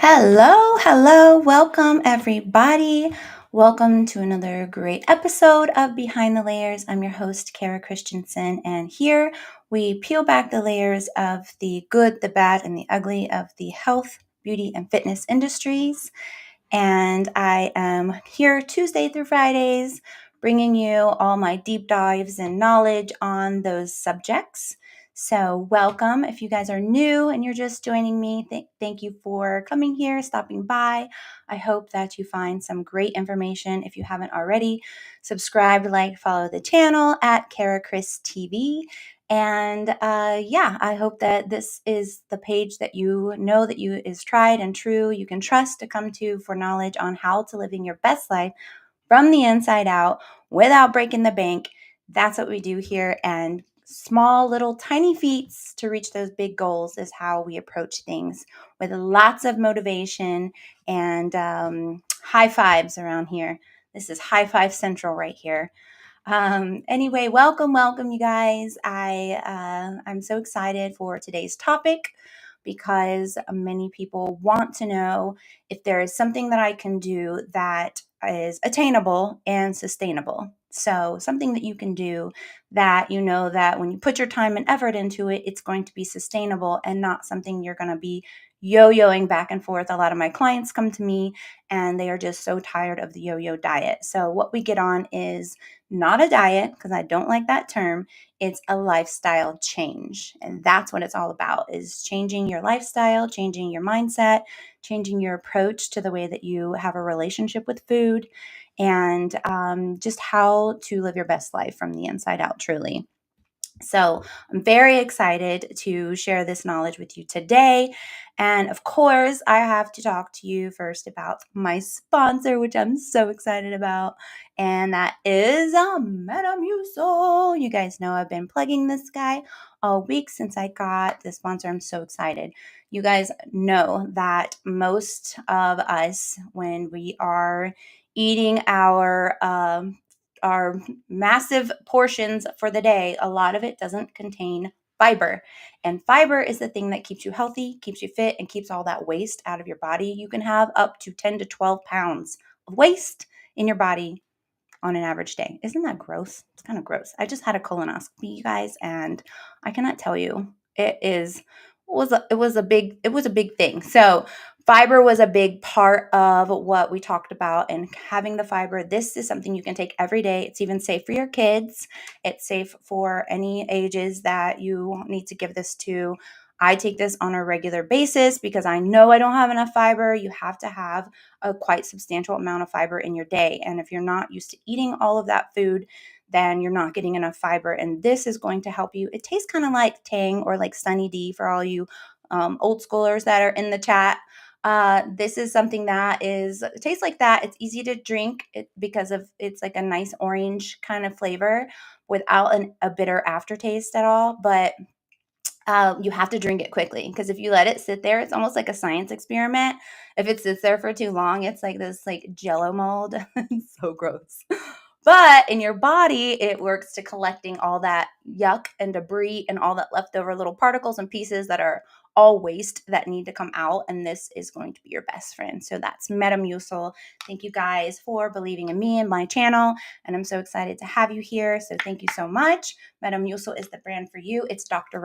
Hello, welcome everybody. Welcome to another great episode of Behind the Layers. I'm your host, Kara Christensen, and here we peel back the layers of the good, the bad, and the ugly of the health, beauty, and fitness industries. And I am here Tuesday through Fridays, bringing you all my deep dives and knowledge on those subjects. So, welcome. If you guys are new and you're just joining me, thank you for coming here, stopping by. I hope that you find some great information. If you haven't already, subscribe, like, follow the channel at Kara Chris TV. And I hope that this is the page that you know that you is tried and true, you can trust to come to for knowledge on how to living your best life from the inside out without breaking the bank. That's what we do here. And small little tiny feats to reach those big goals is how we approach things, with lots of motivation and high fives around here. This is high five central right here. Anyway, welcome, you guys. I'm so excited for today's topic because many people want to know if there is something that I can do that is attainable and sustainable. So something that you can do that you know that when you put your time and effort into it, it's going to be sustainable and not something you're going to be yo-yoing back and forth. A lot of my clients come to me and they are just so tired of the yo-yo diet. So what we get on is not a diet, because I don't like that term. It's a lifestyle change. And that's what it's all about, is changing your lifestyle, changing your mindset, changing your approach to the way that you have a relationship with food, and just how to live your best life from the inside out, truly. So I'm very excited to share this knowledge with you today. And of course, I have to talk to you first about my sponsor, which I'm so excited about. And that is Metamucil. You guys know I've been plugging this guy all week since I got the sponsor. I'm so excited. You guys know that most of us, when we are eating our massive portions for the day, a lot of it doesn't contain fiber. And fiber is the thing that keeps you healthy, keeps you fit, and keeps all that waste out of your body. You can have up to 10 to 12 pounds of waste in your body on an average day. Isn't that gross? It's kind of gross. I just had a colonoscopy, you guys, and I cannot tell you. It was a big thing. So fiber was a big part of what we talked about, and having the fiber, this is something you can take every day. It's even safe for your kids. It's safe for any ages that you need to give this to. I take this on a regular basis because I know I don't have enough fiber. You have to have a quite substantial amount of fiber in your day. And if you're not used to eating all of that food, then you're not getting enough fiber. And this is going to help you. It tastes kind of like Tang or like Sunny D for all you old schoolers that are in the chat. This is something that it tastes like that. It's easy to drink because of it's like a nice orange kind of flavor without a bitter aftertaste at all. But you have to drink it quickly, because if you let it sit there, it's almost like a science experiment. If it sits there for too long, it's like this like jello mold. It's so gross. But in your body, it works to collecting all that yuck and debris and all that leftover little particles and pieces that are all waste that need to come out. And this is going to be your best friend. So that's Metamucil. Thank you guys for believing in me and my channel. And I'm so excited to have you here. So thank you so much. Metamucil is the brand for you. It's doctor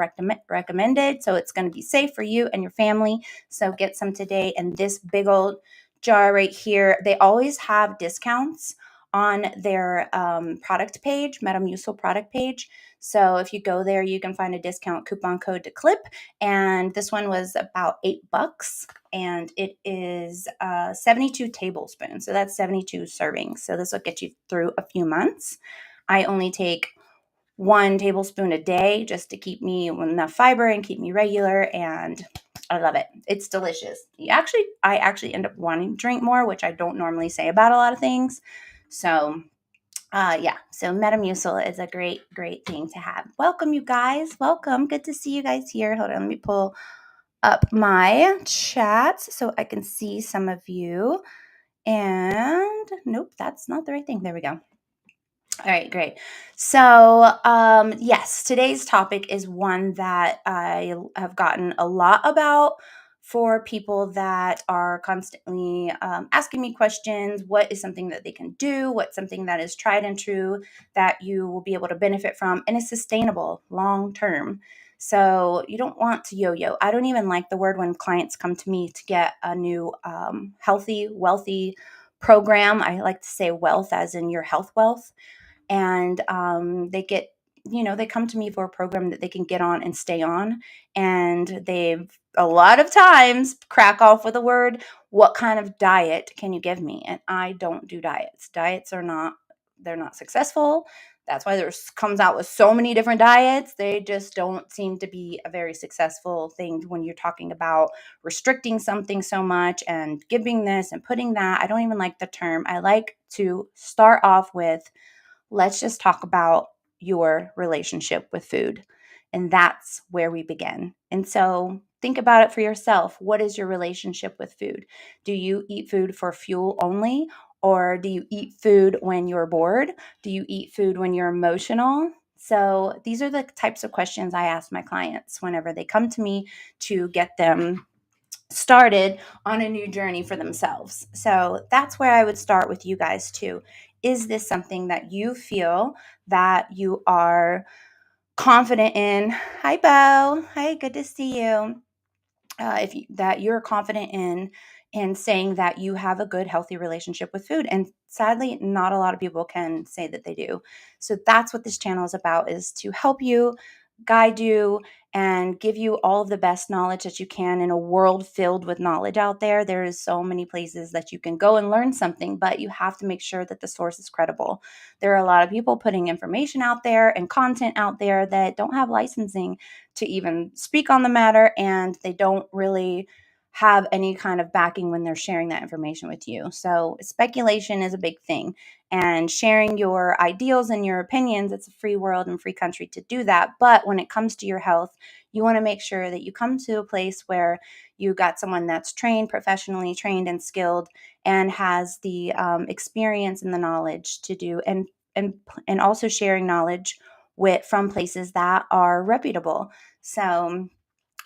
recommended. So it's going to be safe for you and your family. So get some today. And this big old jar right here, they always have discounts on their product page, Metamucil product page. So if you go there, you can find a discount coupon code to clip. And this one was about $8, and it is 72 tablespoons. So that's 72 servings. So this will get you through a few months. I only take 1 tablespoon a day just to keep me enough fiber and keep me regular. And I love it. It's delicious. I actually end up wanting to drink more, which I don't normally say about a lot of things. So so Metamucil is a great thing to have. Welcome, you guys. Welcome. Good to see you guys here. Hold on, let me pull up my chat so I can see some of you. And nope, that's not the right thing. There we go. All right, great. So, yes, today's topic is one that I have gotten a lot about for people that are constantly asking me questions. What is something that they can do? What's something that is tried and true that you will be able to benefit from and is sustainable long term? So you don't want to yo-yo. I don't even like the word when clients come to me to get a new healthy, wealthy program. I like to say wealth as in your health wealth. And they get, they come to me for a program that they can get on and stay on. And they've a lot of times crack off with a word, what kind of diet can you give me? And I don't do diets. Diets are not, they're not successful. That's why there's comes out with so many different diets. They just don't seem to be a very successful thing when you're talking about restricting something so much and giving this and putting that. I don't even like the term. I like to start off with, let's just talk about your relationship with food. And that's where we begin. And so think about it for yourself. What is your relationship with food? Do you eat food for fuel only? Or do you eat food when you're bored? Do you eat food when you're emotional? So these are the types of questions I ask my clients whenever they come to me to get them started on a new journey for themselves. So that's where I would start with you guys too. Is this something that you feel that you are confident in? Hi, Bo. Hi, good to see you. If you, that you're confident in saying that you have a good healthy relationship with food, and sadly not a lot of people can say that they do. So that's what this channel is about, is to help you, guide you, and give you all of the best knowledge that you can in a world filled with knowledge out there. There is so many places that you can go and learn something, but you have to make sure that the source is credible. There are a lot of people putting information out there and content out there that don't have licensing to even speak on the matter, and they don't really have any kind of backing when they're sharing that information with you. So speculation is a big thing, and sharing your ideals and your opinions, it's a free world and free country to do that. But when it comes to your health, you want to make sure that you come to a place where you got someone that's trained, professionally trained and skilled, and has the experience and the knowledge to do, and also sharing knowledge from places that are reputable. So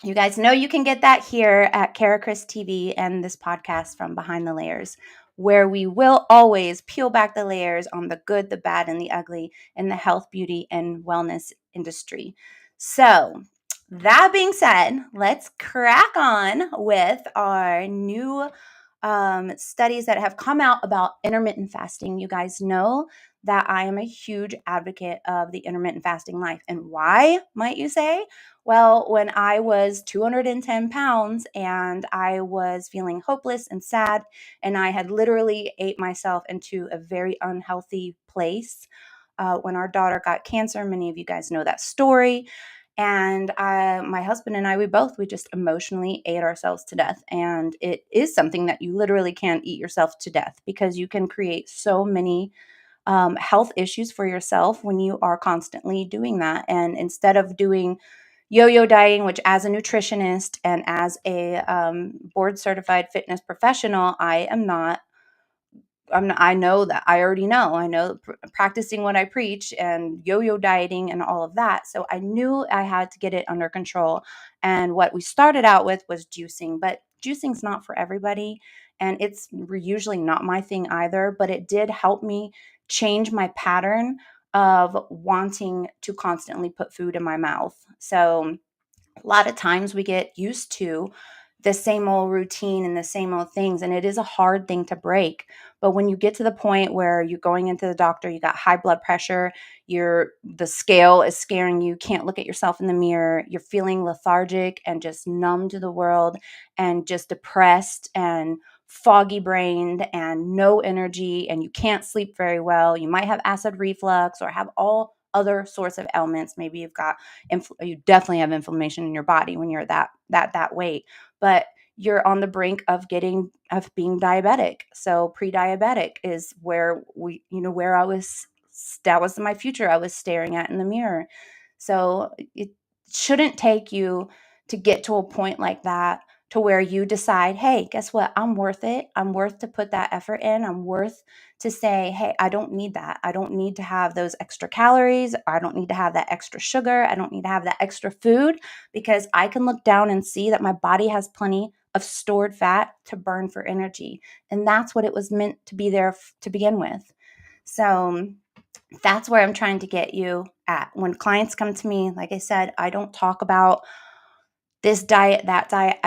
you guys know you can get that here at Kara Chris TV and this podcast from Behind the Layers, where we will always peel back the layers on the good, the bad, and the ugly in the health, beauty, and wellness industry. So that being said, let's crack on with our new studies that have come out about intermittent fasting. You guys know that I am a huge advocate of the intermittent fasting life. And why, might you say? Well, when I was 210 pounds and I was feeling hopeless and sad, and I had literally ate myself into a very unhealthy place. When our daughter got cancer, many of you guys know that story. And my husband and I, we just emotionally ate ourselves to death. And it is something that you literally can't eat yourself to death, because you can create so many health issues for yourself when you are constantly doing that. And instead of doing yo-yo dieting, which as a nutritionist and as a board certified fitness professional, I know that I already know. I know practicing what I preach and yo-yo dieting and all of that. So I knew I had to get it under control. And what we started out with was juicing, but juicing's not for everybody. And it's usually not my thing either, but it did help me change my pattern of wanting to constantly put food in my mouth. So a lot of times we get used to the same old routine and the same old things, and it is a hard thing to break. But when you get to the point where you're going into the doctor, you got high blood pressure, the scale is scaring you, can't look at yourself in the mirror, you're feeling lethargic and just numb to the world and just depressed and foggy brained and no energy, and you can't sleep very well, you might have acid reflux or have all other sorts of ailments. Maybe you definitely have inflammation in your body when you're that weight, but you're on the brink of being diabetic. So pre-diabetic is where that was my future I was staring at in the mirror. So it shouldn't take you to get to a point like that, to where you decide, hey, guess what? I'm worth it. I'm worth to put that effort in. I'm worth to say, hey, I don't need that. I don't need to have those extra calories. I don't need to have that extra sugar. I don't need to have that extra food, because I can look down and see that my body has plenty of stored fat to burn for energy. And that's what it was meant to be there to begin with. So that's where I'm trying to get you at. When clients come to me, like I said, I don't talk about this diet, that diet.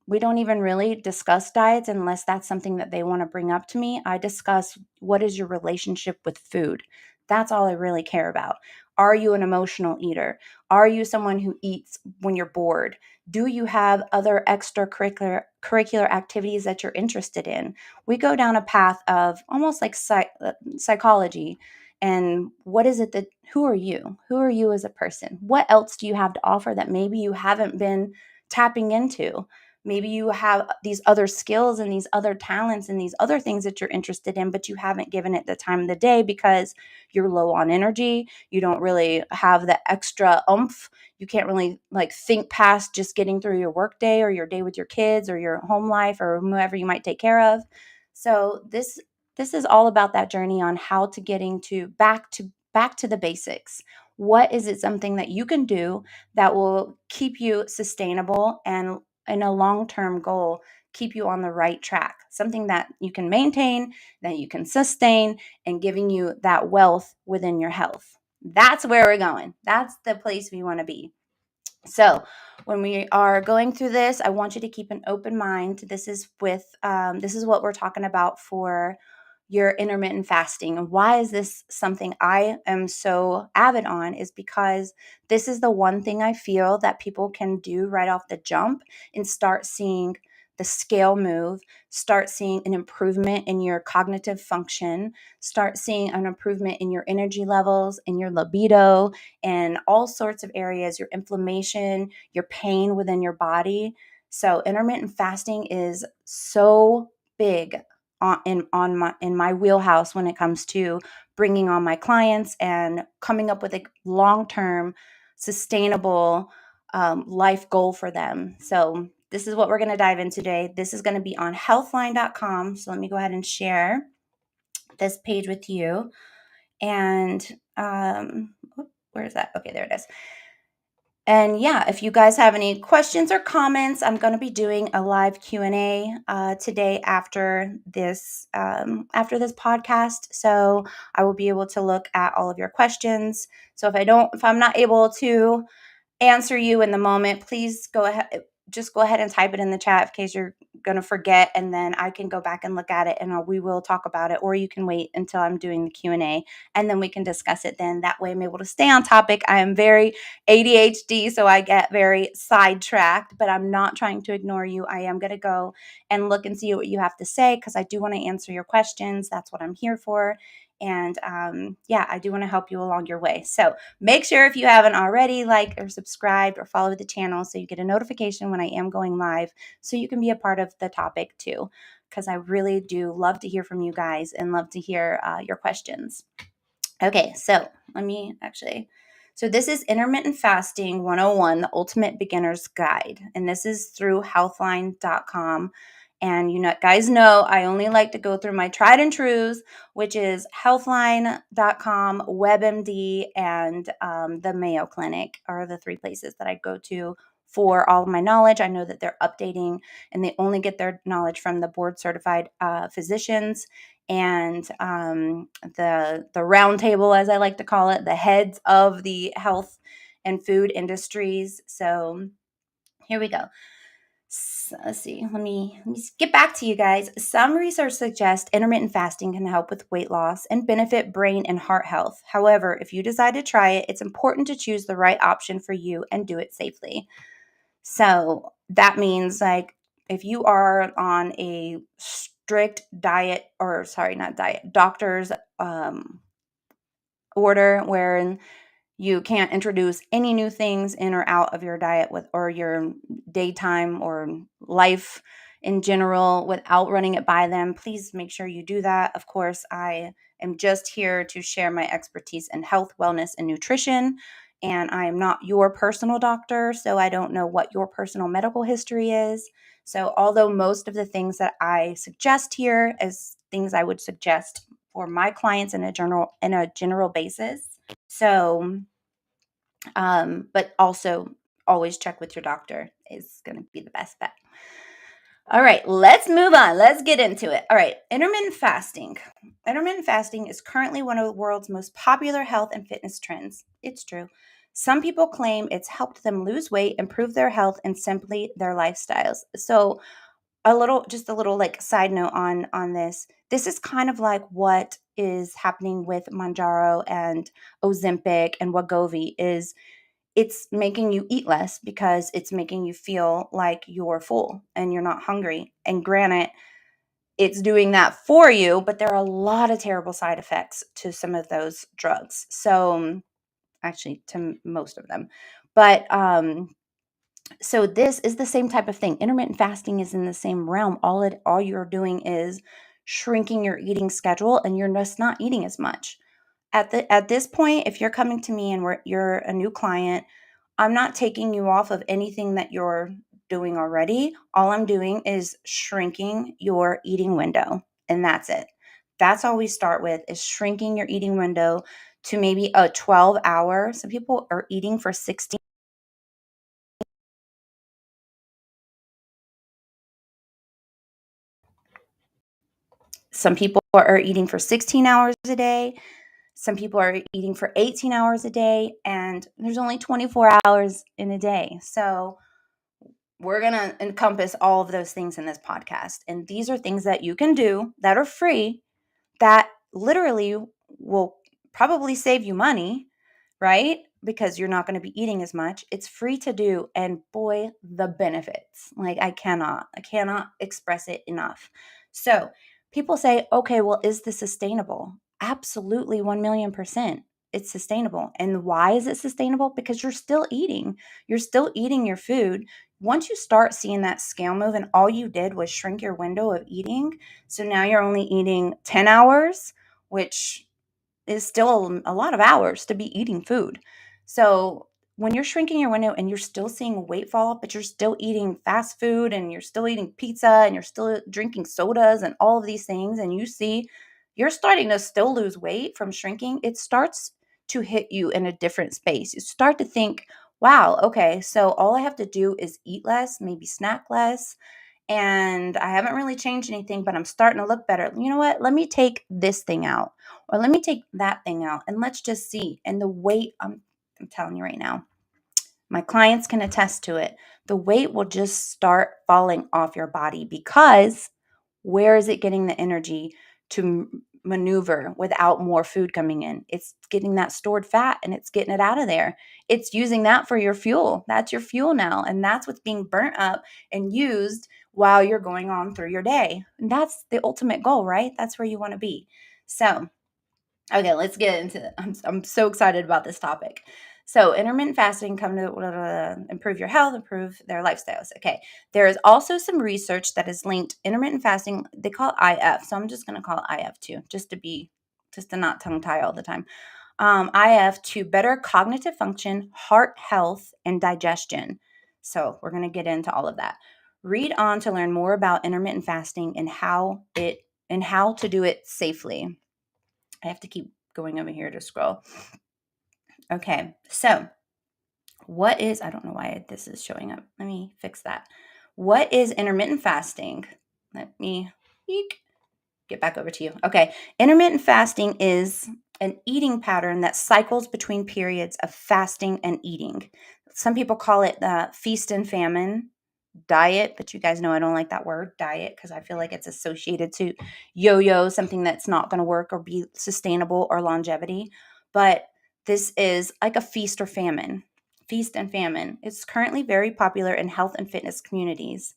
We don't even really discuss diets unless that's something that they want to bring up to me. I discuss, what is your relationship with food? That's all I really care about. Are you an emotional eater? Are you someone who eats when you're bored? Do you have other extracurricular curricular activities that you're interested in? We go down a path of almost like psychology. And what is it that, who are you? Who are you as a person? What else do you have to offer that maybe you haven't been tapping into? Maybe you have these other skills and these other talents and these other things that you're interested in, but you haven't given it the time of the day because you're low on energy. You don't really have the extra oomph. You can't really like think past just getting through your work day or your day with your kids or your home life or whoever you might take care of. So this is all about that journey on how to getting to back to the basics. What is it, something that you can do that will keep you sustainable and in a long-term goal, keep you on the right track? Something that you can maintain, that you can sustain, and giving you that wealth within your health. That's where we're going. That's the place we want to be. So, when we are going through this, I want you to keep an open mind. This is what we're talking about for your intermittent fasting. And why is this something I am so avid on? Is because this is the one thing I feel that people can do right off the jump and start seeing the scale move, start seeing an improvement in your cognitive function, start seeing an improvement in your energy levels, in your libido, and all sorts of areas, your inflammation, your pain within your body. So intermittent fasting is so big in my wheelhouse when it comes to bringing on my clients and coming up with a long-term sustainable life goal for them. So this is what we're going to dive in today. This is going to be on healthline.com. So let me go ahead and share this page with you. And where is that? Okay, there it is. And yeah, if you guys have any questions or comments, I'm going to be doing a live Q&A today after this podcast. So I will be able to look at all of your questions. So if I'm not able to answer you in the moment, please just go ahead and type it in the chat in case you're going to forget, and then I can go back and look at it and we will talk about it, or you can wait until I'm doing the Q&A and then we can discuss it then. That way I'm able to stay on topic. I am very ADHD, so I get very sidetracked, but I'm not trying to ignore you. I am going to go and look and see what you have to say because I do want to answer your questions. That's what I'm here for. And I do want to help you along your way. So make sure, if you haven't already, like or subscribed or follow the channel so you get a notification when I am going live, so you can be a part of the topic too, because I really do love to hear from you guys and love to hear your questions. Okay, so so this is Intermittent Fasting 101, the Ultimate Beginner's Guide, and this is through healthline.com. And guys know I only like to go through my tried and trues, which is healthline.com, WebMD, and the Mayo Clinic are the three places that I go to for all of my knowledge. I know that they're updating and they only get their knowledge from the board certified physicians and the round table, as I like to call it, the heads of the health and food industries. So here we go. So let's see. Let me get back to you guys. Some research suggests intermittent fasting can help with weight loss and benefit brain and heart health. However, if you decide to try it, it's important to choose the right option for you and do it safely. So that means, like, if you are on a strict diet, or sorry, not diet, doctor's order where you can't introduce any new things in or out of your diet or your daytime or life in general without running it by them, please make sure you do that. Of course, I am just here to share my expertise in health, wellness, and nutrition. And I am not your personal doctor, so I don't know what your personal medical history is. So although most of the things that I suggest here is things I would suggest for my clients in a general basis. So but also always check with your doctor. is going to be the best bet. All right, let's move on. Let's get into it. All right, intermittent fasting. Intermittent fasting is currently one of the world's most popular health and fitness trends. It's true. Some people claim it's helped them lose weight, improve their health, and simply their lifestyles. So, just a little like side note on this. This is kind of like what is happening with Manjaro and Ozempic and Wegovy is it's making you eat less because it's making you feel like you're full and you're not hungry. And granted, it's doing that for you, but there are a lot of terrible side effects to some of those drugs. So, actually, to most of them. But so this is the same type of thing. Intermittent fasting is in the same realm. All you're doing is shrinking your eating schedule, and you're just not eating as much. At this point, if you're coming to me and you're a new client, I'm not taking you off of anything that you're doing already. All I'm doing is shrinking your eating window, and that's it. That's all we start with is shrinking your eating window to maybe a 12 hour. Some people are eating for 16. Some people are eating for 16 hours a day. Some people are eating for 18 hours a day, and there's only 24 hours in a day. So we're going to encompass all of those things in this podcast. And these are things that you can do that are free that literally will probably save you money, right? Because you're not going to be eating as much. It's free to do. And boy, the benefits. Like I cannot express it enough. So people say, okay, well, is this sustainable? Absolutely, 1,000,000%. It's sustainable. And why is it sustainable? Because you're still eating. You're still eating your food. Once you start seeing that scale move and all you did was shrink your window of eating, so now you're only eating 10 hours, which is still a lot of hours to be eating food. So when you're shrinking your window and you're still seeing weight fall off, but you're still eating fast food and you're still eating pizza and you're still drinking sodas and all of these things, and you see you're starting to still lose weight from shrinking, it starts to hit you in a different space. You start to think, wow, okay, so all I have to do is eat less, maybe snack less, and I haven't really changed anything, but I'm starting to look better. You know what? Let me take this thing out, or let me take that thing out, and let's just see. And the weight, I'm telling you right now, my clients can attest to it. The weight will just start falling off your body because where is it getting the energy to maneuver without more food coming in? It's getting that stored fat and it's getting it out of there. It's using that for your fuel. That's your fuel now. And that's what's being burnt up and used while you're going on through your day. And that's the ultimate goal, right? That's where you want to be. So, okay, let's get into it. I'm so excited about this topic. So, intermittent fasting come to improve your health, improve their lifestyles. Okay, there is also some research that is linked intermittent fasting. They call it IF, so I'm just going to call it IF too, just to not tongue tie all the time. IF to better cognitive function, heart health, and digestion. So, we're going to get into all of that. Read on to learn more about intermittent fasting and how to do it safely. I have to keep going over here to scroll. Okay, so I don't know why this is showing up. Let me fix that. What is intermittent fasting? Let me get back over to you. Okay, intermittent fasting is an eating pattern that cycles between periods of fasting and eating. Some people call it the feast and famine diet, but you guys know I don't like that word diet because I feel like it's associated to yo-yo, something that's not going to work or be sustainable or longevity. But this is like a feast or famine. Feast and famine. It's currently very popular in health and fitness communities.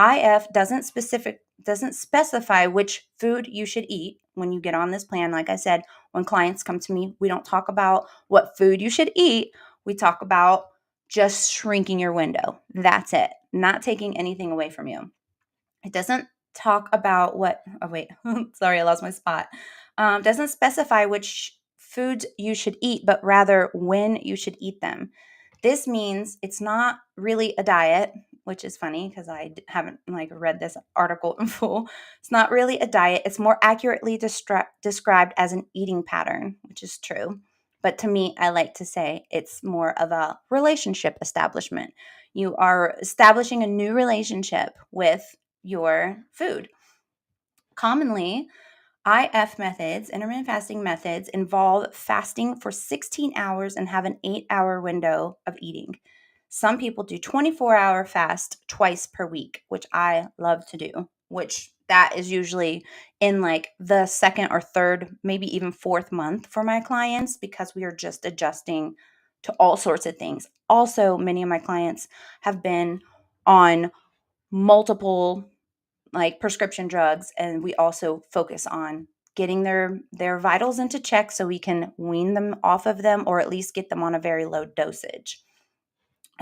IF doesn't specify which food you should eat when you get on this plan. Like I said, when clients come to me, we don't talk about what food you should eat. We talk about just shrinking your window. That's it. Not taking anything away from you. It doesn't talk about sorry, I lost my spot. Doesn't specify which foods you should eat, but rather when you should eat them. This means it's not really a diet, which is funny because I haven't read this article in full. It's not really a diet. It's more accurately described as an eating pattern, which is true. But to me, I like to say it's more of a relationship establishment. You are establishing a new relationship with your food. Commonly, IF methods, intermittent fasting methods, involve fasting for 16 hours and have an 8-hour window of eating. Some people do 24-hour fast twice per week, which I love to do, which that is usually in like the second or third, maybe even fourth month for my clients, because we are just adjusting to all sorts of things. Also, many of my clients have been on multiple like prescription drugs, and we also focus on getting their vitals into check so we can wean them off of them, or at least get them on a very low dosage.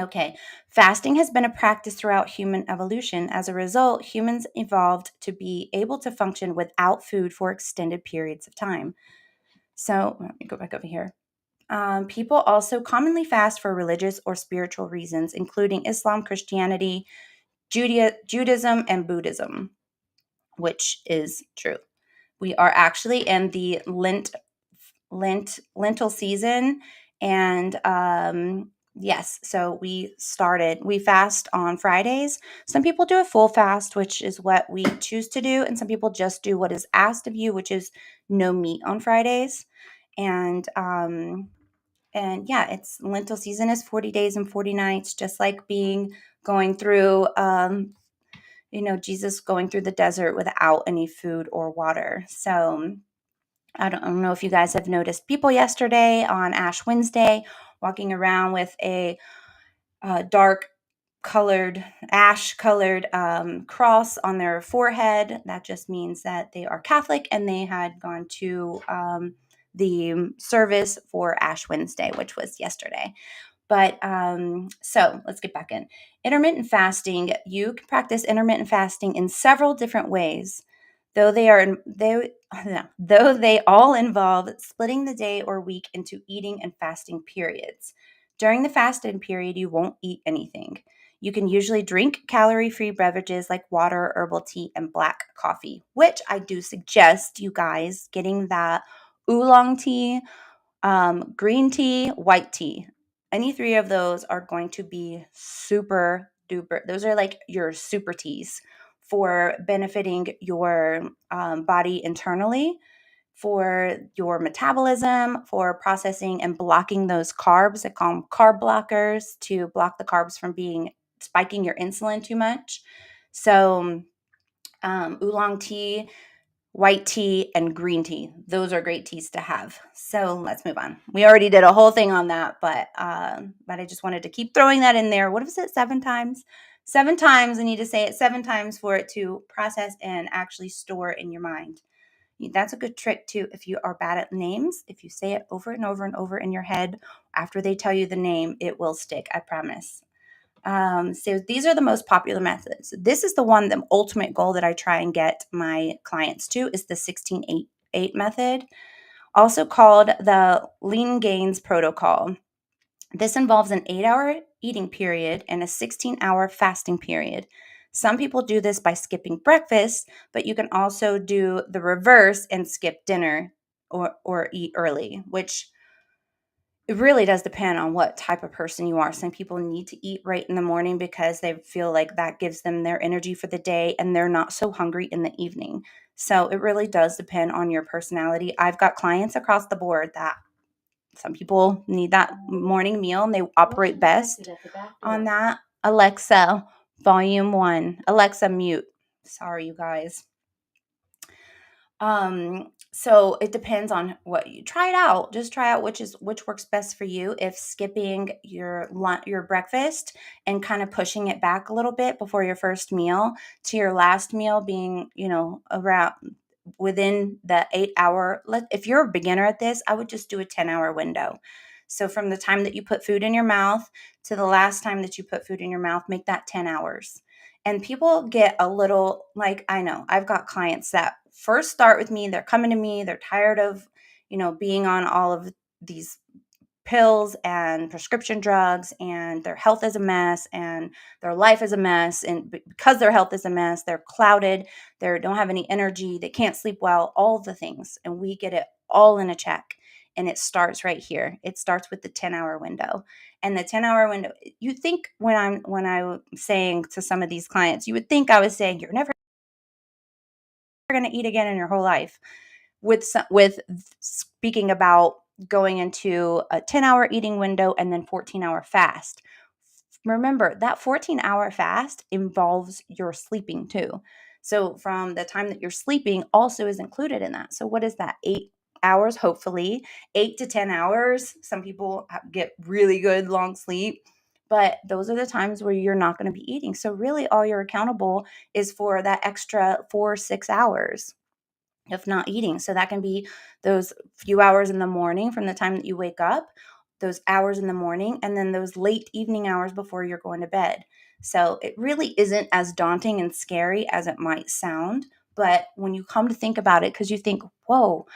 Okay, fasting has been a practice throughout human evolution. As a result, humans evolved to be able to function without food for extended periods of time. So let me go back over here. People also commonly fast for religious or spiritual reasons, including Islam, Christianity, Judaism, and Buddhism, which is true. We are actually in the lentil season, and yes, so we fast on Fridays. Some people do a full fast, which is what we choose to do, and some people just do what is asked of you, which is no meat on Fridays. And yeah, it's lentil season is 40 days and 40 nights, just like being going through Jesus going through the desert without any food or water. So I don't know if you guys have noticed people yesterday on Ash Wednesday walking around with a dark colored, ash colored cross on their forehead. That just means that they are Catholic and they had gone to the service for Ash Wednesday, which was yesterday. But so let's get back in. Intermittent fasting, you can practice intermittent fasting in several different ways. Though they all involve splitting the day or week into eating and fasting periods. During the fasting period, you won't eat anything. You can usually drink calorie-free beverages like water, herbal tea, and black coffee, which I do suggest you guys getting that oolong tea, green tea, white tea. Any three of those are going to be super duper. Those are like your super teas for benefiting your body internally, for your metabolism, for processing and blocking those carbs. I call them carb blockers, to block the carbs from spiking your insulin too much. So oolong tea, white tea, and green tea. Those are great teas to have. So let's move on. We already did a whole thing on that, but I just wanted to keep throwing that in there. What was it? 7 times? 7 times. I need to say it 7 times for it to process and actually store in your mind. That's a good trick too. If you are bad at names, if you say it over and over and over in your head, after they tell you the name, it will stick. I promise. So these are the most popular methods. This is the one, the ultimate goal that I try and get my clients to is the 16-8-8 method, also called the Lean Gains Protocol. This involves an 8-hour eating period and a 16-hour fasting period. Some people do this by skipping breakfast, but you can also do the reverse and skip dinner or eat early, which it really does depend on what type of person you are. Some people need to eat right in the morning because they feel like that gives them their energy for the day and they're not so hungry in the evening. So it really does depend on your personality. I've got clients across the board that some people need that morning meal and they operate best on that. Alexa, volume 1. Alexa, mute. Sorry, you guys. So it depends on what you try it out. Just try out which works best for you. If skipping your breakfast and kind of pushing it back a little bit before your first meal to your last meal being, around within the 8-hour. If you're a beginner at this, I would just do a 10-hour window. So from the time that you put food in your mouth to the last time that you put food in your mouth, make that 10 hours. And people get a little, like, I know I've got clients that first start with me, they're coming to me, they're tired of, being on all of these pills and prescription drugs, and their health is a mess and their life is a mess. And because their health is a mess, they're clouded, they don't have any energy, they can't sleep well, all the things. And we get it all in a check. And it starts right here. It starts with the 10-hour window. And the 10-hour window, you think when I'm saying to some of these clients, you would think I was saying you're never going to eat again in your whole life. With speaking about going into a 10-hour eating window and then 14-hour fast. Remember, that 14-hour fast involves your sleeping too. So from the time that you're sleeping also is included in that. So what is that? 8 hours, hopefully, 8 to 10 hours. Some people get really good long sleep, but those are the times where you're not going to be eating. So really all you're accountable is for that extra 4 or 6 hours of not eating. So that can be those few hours in the morning from the time that you wake up, those hours in the morning, and then those late evening hours before you're going to bed. So it really isn't as daunting and scary as it might sound. But when you come to think about it, because you think, whoa,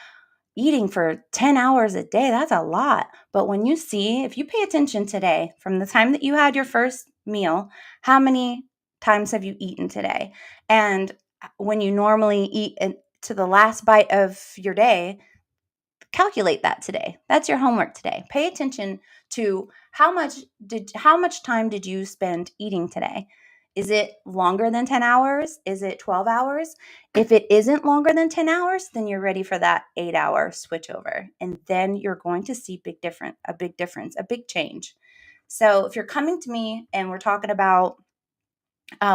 eating for 10 hours a day, that's a lot. But when you see, if you pay attention today, from the time that you had your first meal, how many times have you eaten today? And when you normally eat to the last bite of your day, calculate that today. That's your homework today. Pay attention to how much time did you spend eating today? Is it longer than 10 hours? Is it 12 hours? If it isn't longer than 10 hours, then you're ready for that 8-hour switch over. And then you're going to see a big difference, a big change. So if you're coming to me and we're talking about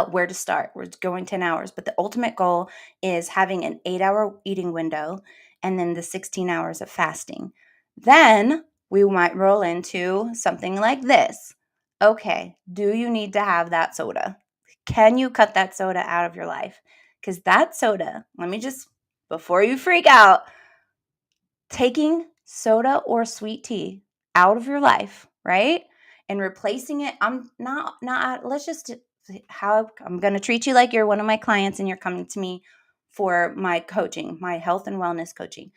where to start. We're going 10 hours, but the ultimate goal is having an 8-hour eating window and then the 16 hours of fasting. Then we might roll into something like this. Okay, do you need to have that soda? Can you cut that soda out of your life? Because that soda, before you freak out, taking soda or sweet tea out of your life, right? And replacing it, let's just, how I'm going to treat you like you're one of my clients and you're coming to me for my coaching, my health and wellness coaching.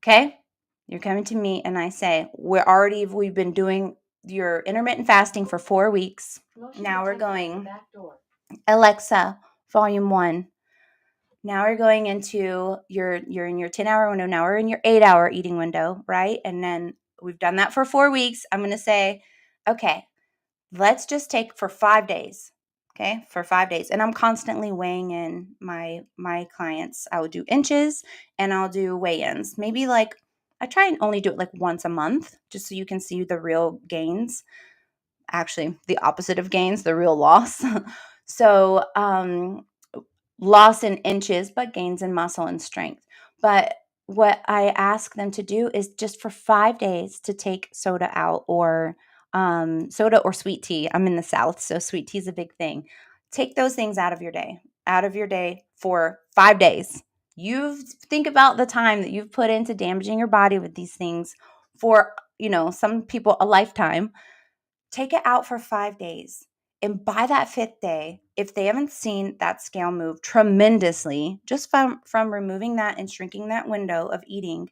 Okay? You're coming to me and I say, we've been doing your intermittent fasting for 4 weeks. Now we're going, Alexa, volume 1. Now we're going into you're in your 10-hour window. Now we're in your 8-hour eating window, right? And then we've done that for 4 weeks. I'm going to say, okay, let's just take for 5 days. Okay, for 5 days. And I'm constantly weighing in my clients. I will do inches and I'll do weigh-ins. Maybe like I try and only do it like once a month, just so you can see the real gains. Actually, the opposite of gains, the real loss. So, loss in inches, but gains in muscle and strength. But what I ask them to do is just for 5 days to take soda out, or soda or sweet tea. I'm in the South, so sweet tea is a big thing. Take those things out of your day for 5 days. You think about the time that you've put into damaging your body with these things for, some people a lifetime. Take it out for 5 days. And by that fifth day, if they haven't seen that scale move tremendously, just from removing that and shrinking that window of eating,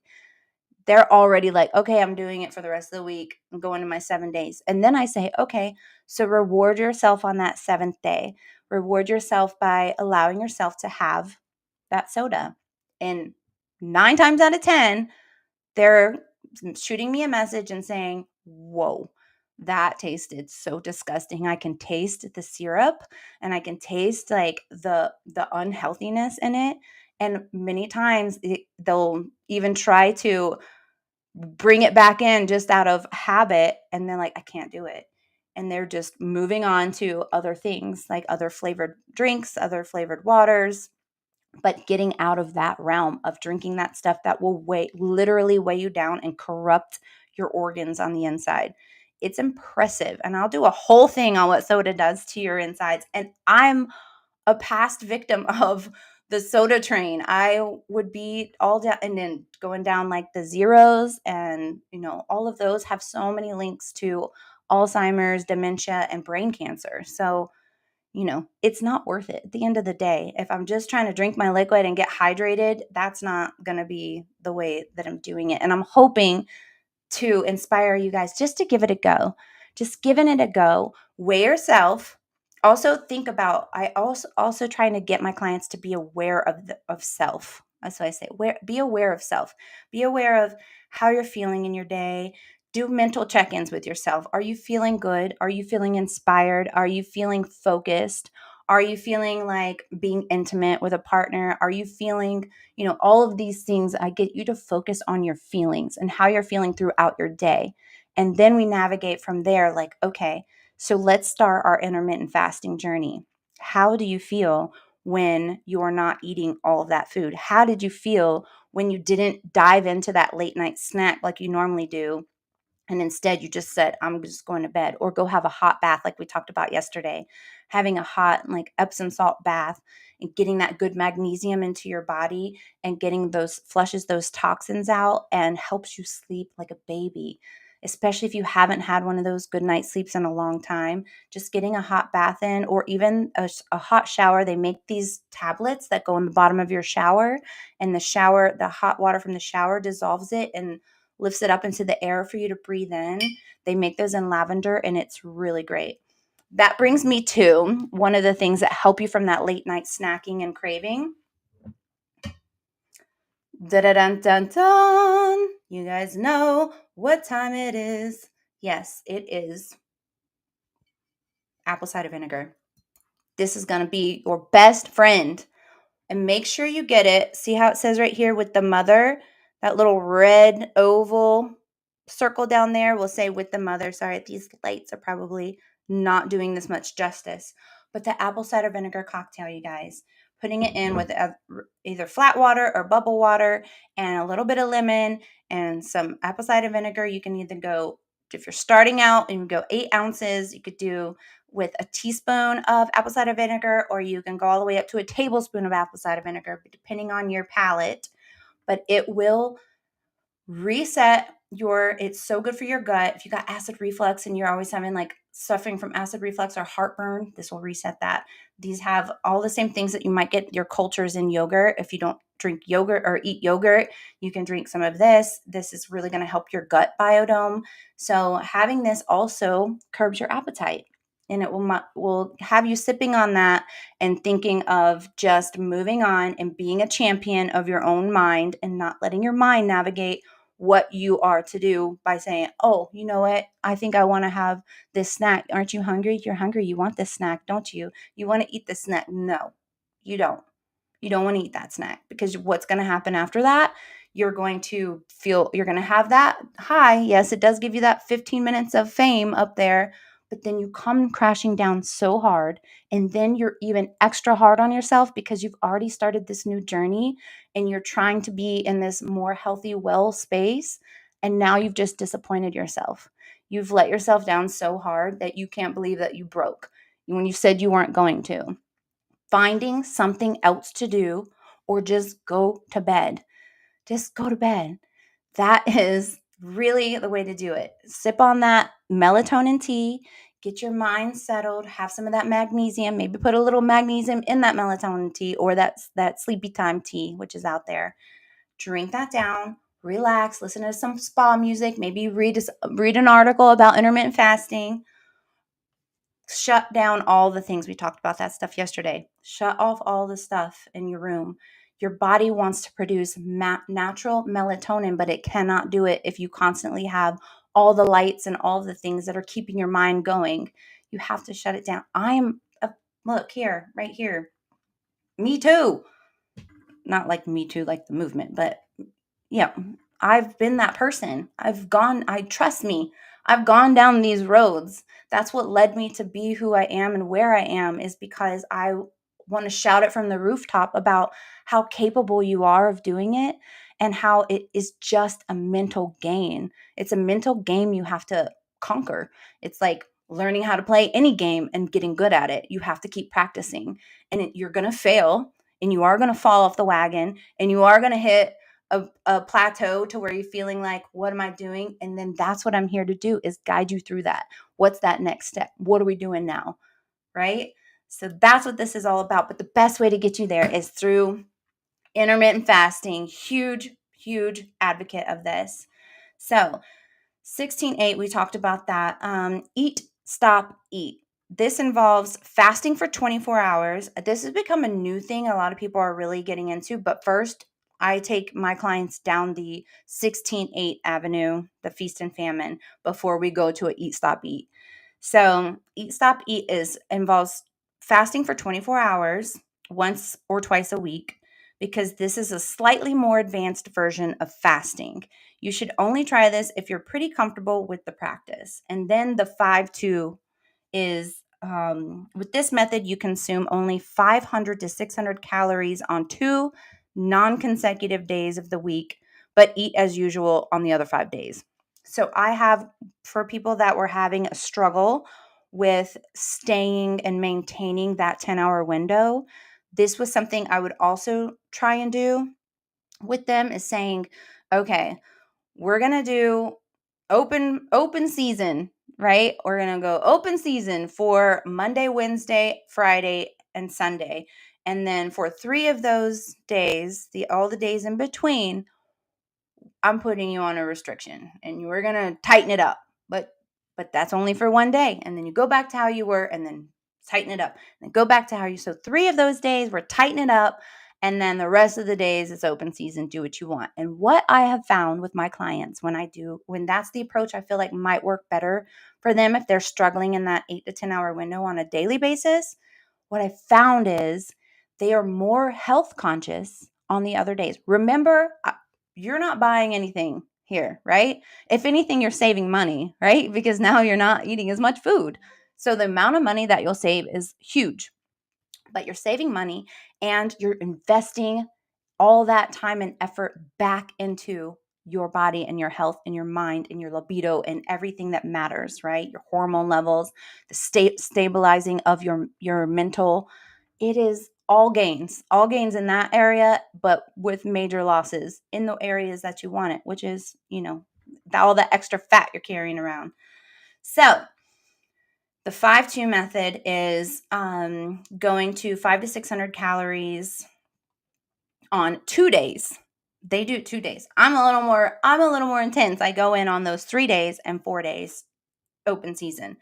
they're already like, okay, I'm doing it for the rest of the week. I'm going to my 7 days. And then I say, okay, so reward yourself on that 7th day. Reward yourself by allowing yourself to have that soda. And 9 times out of 10, they're shooting me a message and saying, whoa, that tasted so disgusting. I can taste the syrup and I can taste like the unhealthiness in it. And many times they'll even try to bring it back in just out of habit. And they're like, I can't do it. And they're just moving on to other things, like other flavored drinks, other flavored waters, but getting out of that realm of drinking that stuff that will literally weigh you down and corrupt your organs on the inside. It's impressive. And I'll do a whole thing on what soda does to your insides. And I'm a past victim of the soda train. I would be all down and then going down like the zeros, and all of those have so many links to Alzheimer's, dementia, and brain cancer. So it's not worth it at the end of the day. If I'm just trying to drink my liquid and get hydrated, that's not going to be the way that I'm doing it. And I'm hoping to inspire you guys just to give it a go. Just giving it a go. Weigh yourself. Also think about, I also trying to get my clients to be aware of self. That's what I say. Be aware of self. Be aware of how you're feeling in your day. Do mental check-ins with yourself. Are you feeling good? Are you feeling inspired? Are you feeling focused? Are you feeling like being intimate with a partner? Are you feeling, all of these things? I get you to focus on your feelings and how you're feeling throughout your day. And then we navigate from there like, okay, so let's start our intermittent fasting journey. How do you feel when you're not eating all of that food? How did you feel when you didn't dive into that late night snack like you normally do? And instead, you just said, I'm just going to bed, or go have a hot bath, like we talked about yesterday. Having a hot, like Epsom salt bath and getting that good magnesium into your body and getting flushes those toxins out and helps you sleep like a baby. Especially if you haven't had one of those good night sleeps in a long time, just getting a hot bath in, or even a hot shower. They make these tablets that go in the bottom of your shower, and the hot water from the shower dissolves it and lifts it up into the air for you to breathe in. They make those in lavender, and it's really great. That brings me to one of the things that help you from that late night snacking and craving. Da-da-dun-dun-dun. You guys know what time it is. Yes, it is apple cider vinegar. This is going to be your best friend. And make sure you get it. See how it says right here with the mother? That little red oval circle down there will say with the mother. Sorry, these lights are probably not doing this much justice. But the apple cider vinegar cocktail, you guys, putting it in with either flat water or bubble water and a little bit of lemon and some apple cider vinegar. You can either go, if you're starting out and you go 8 ounces, you could do with a teaspoon of apple cider vinegar, or you can go all the way up to a tablespoon of apple cider vinegar, depending on your palate. But it will reset it's so good for your gut. If you got acid reflux and you're always having like suffering from acid reflux or heartburn, this will reset that. These have all the same things that you might get your cultures in yogurt. If you don't drink yogurt or eat yogurt, you can drink some of this. This is really going to help your gut biodome. So having this also curbs your appetite. And it will have you sipping on that and thinking of just moving on and being a champion of your own mind and not letting your mind navigate what you are to do by saying, oh, you know what? I think I want to have this snack. Aren't you hungry? You're hungry. You want this snack, don't you? You want to eat this snack. No, you don't. You don't want to eat that snack, because what's going to happen after that, you're going to have that high. Yes, it does give you that 15 minutes of fame up there, but then you come crashing down so hard, and then you're even extra hard on yourself because you've already started this new journey and you're trying to be in this more healthy, well space. And now you've just disappointed yourself. You've let yourself down so hard that you can't believe that you broke when you said you weren't going to. Finding something else to do, or just go to bed. Just go to bed. That is really the way to do it. Sip on that melatonin tea, get your mind settled, have some of that magnesium, maybe put a little magnesium in that melatonin tea, or that sleepy time tea, which is out there. Drink that down, relax, listen to some spa music, maybe read an article about intermittent fasting. Shut down all the things. We talked about that stuff yesterday. Shut off all the stuff in your room. Your body wants to produce natural melatonin, but it cannot do it if you constantly have all the lights and all the things that are keeping your mind going. You have to shut it down. Look here, right here. Me too. Not like me too, like the movement, but yeah, I've been that person. Trust me, I've gone down these roads. That's what led me to be who I am and where I am, is because I want to shout it from the rooftop about how capable you are of doing it, and how it is just a mental game. It's a mental game you have to conquer. It's like learning how to play any game and getting good at it. You have to keep practicing, and you're going to fail, and you are going to fall off the wagon, and you are going to hit a plateau to where you're feeling like, what am I doing? And then that's what I'm here to do, is guide you through that. What's that next step? What are we doing now? Right? So that's what this is all about. But the best way to get you there is through intermittent fasting. Huge, huge advocate of this. So 16:8, we talked about that. Eat, stop, eat. This involves fasting for 24 hours. This has become a new thing a lot of people are really getting into. But first, I take my clients down the 16-8 avenue, the feast and famine, before we go to a eat, stop, eat. So eat, stop, eat involves fasting for 24 hours once or twice a week, because this is a slightly more advanced version of fasting. You should only try this if you're pretty comfortable with the practice. And then the 5-2 is with this method, you consume only 500 to 600 calories on 2 non consecutive days of the week, but eat as usual on the other 5 days. So I have, for people that were having a struggle with staying and maintaining that 10-hour window, this was something I would also try and do with them, is saying, okay, we're going to do open season, right? We're going to go open season for Monday, Wednesday, Friday, and Sunday. And then for 3 of those days, all the days in between, I'm putting you on a restriction and you are going to tighten it up. But that's only for one day. And then you go back to how you were and then tighten it up. And then go back to how you. So 3 of those days we're tightening it up. And then the rest of the days it's open season, do what you want. And what I have found with my clients when that's the approach I feel like might work better for them if they're struggling in that 8 to 10 hour window on a daily basis, what I found is they are more health conscious on the other days. Remember, you're not buying anything here, right? If anything, you're saving money, right? Because now you're not eating as much food. So the amount of money that you'll save is huge, but you're saving money and you're investing all that time and effort back into your body and your health and your mind and your libido and everything that matters, right? Your hormone levels, the stabilizing of your mental. It is all gains in that area, but with major losses in the areas that you want it, which is, all the extra fat you're carrying around. So the 5-2 method is going to 500 to 600 calories on 2 days. They do 2 days. I'm a little more intense. I go in on those 3 days and 4 days open season.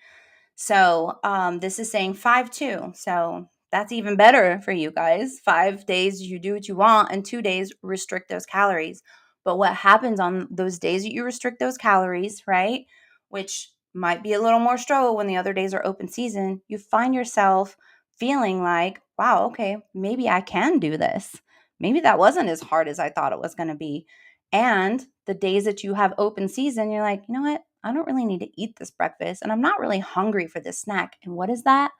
So this is saying 5-2. So that's even better for you guys. 5 days you do what you want, and 2 days restrict those calories. But what happens on those days that you restrict those calories, right? Which might be a little more struggle when the other days are open season, you find yourself feeling like, wow, okay, maybe I can do this. Maybe that wasn't as hard as I thought it was going to be. And the days that you have open season, you're like, you know what? I don't really need to eat this breakfast and I'm not really hungry for this snack. And what is that?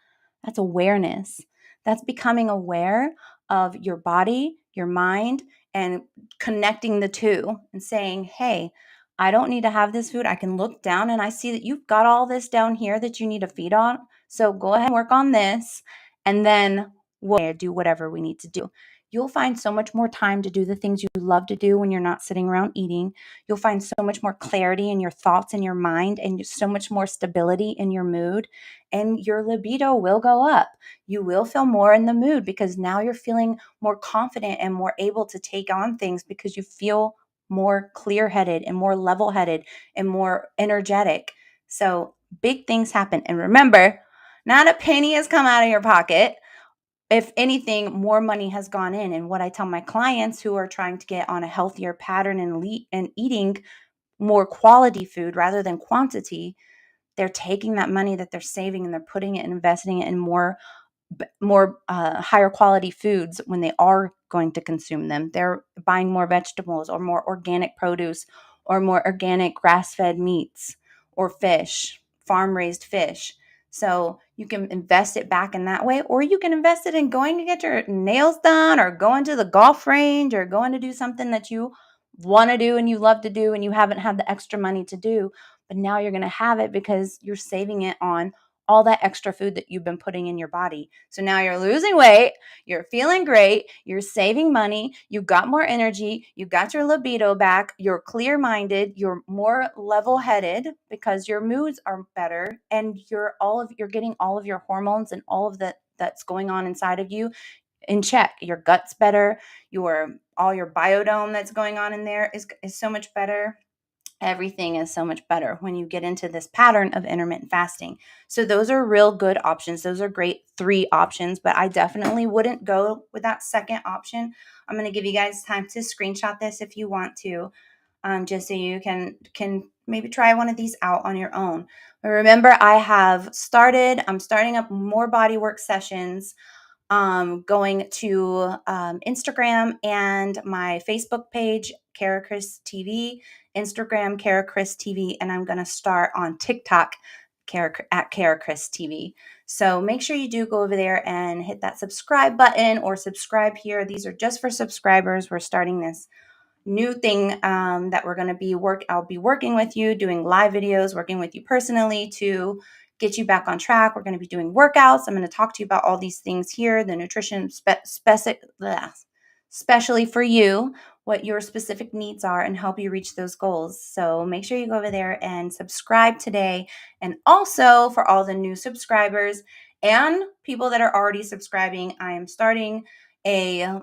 That's awareness. That's becoming aware of your body, your mind, and connecting the two and saying, hey, I don't need to have this food. I can look down and I see that you've got all this down here that you need to feed on. So go ahead and work on this. And then we'll do whatever we need to do. You'll find so much more time to do the things you love to do when you're not sitting around eating. You'll find so much more clarity in your thoughts and your mind, and so much more stability in your mood, and your libido will go up. You will feel more in the mood because now you're feeling more confident and more able to take on things because you feel more clear-headed and more level-headed and more energetic. So big things happen. And remember, not a penny has come out of your pocket. If anything, more money has gone in. And what I tell my clients who are trying to get on a healthier pattern and eating more quality food rather than quantity, they're taking that money that they're saving and they're putting it and investing it in more higher quality foods when they are going to consume them. They're buying more vegetables or more organic produce or more organic grass-fed meats or fish, farm-raised fish. So you can invest it back in that way, or you can invest it in going to get your nails done or going to the golf range or going to do something that you want to do and you love to do and you haven't had the extra money to do. But now you're going to have it because you're saving it on all that extra food that you've been putting in your body. So now you're losing weight, you're feeling great, you're saving money, you got more energy, you got your libido back, you're clear-minded, you're more level-headed because your moods are better, and you're getting all of your hormones and all of that's going on inside of you in check. Your gut's better, all your biodome that's going on in there is so much better. everything is so much better when you get into this pattern of intermittent fasting. So those are real good options. Those are great 3 options, but I definitely wouldn't go with that second option. I'm going to give you guys time to screenshot this if you want to, just so you can maybe try one of these out on your own. But remember, I'm starting up more bodywork sessions, going to Instagram and my Facebook page, Kara Chris TV, Instagram, Kara Chris TV, and I'm going to start on TikTok, at Kara Chris TV. So make sure you do go over there and hit that subscribe button or subscribe here. These are just for subscribers. We're starting this new thing that we're going to I'll be working with you, doing live videos, working with you personally to get you back on track. We're going to be doing workouts. I'm going to talk to you about all these things here, the nutrition especially for you, what your specific needs are, and help you reach those goals. So make sure you go over there and subscribe today. And also for all the new subscribers and people that are already subscribing, I am starting a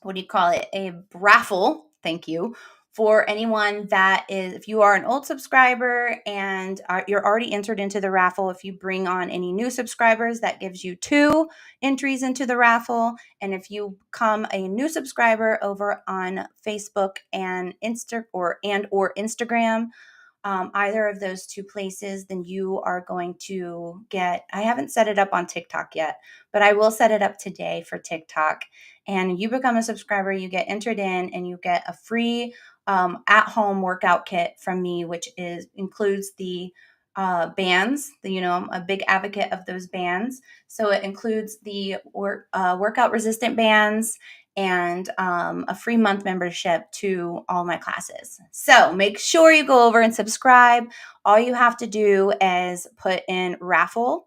a raffle. Thank you. For anyone that is, if you are an old subscriber and you're already entered into the raffle, if you bring on any new subscribers, that gives you 2 entries into the raffle. And if you become a new subscriber over on Facebook and Instagram, either of those 2 places, then you are going to get, I haven't set it up on TikTok yet, but I will set it up today for TikTok. And you become a subscriber, you get entered in, and you get a free at-home workout kit from me, which includes the bands. I'm a big advocate of those bands. So it includes the workout resistant bands and a free month membership to all my classes. So make sure you go over and subscribe. All you have to do is put in raffle.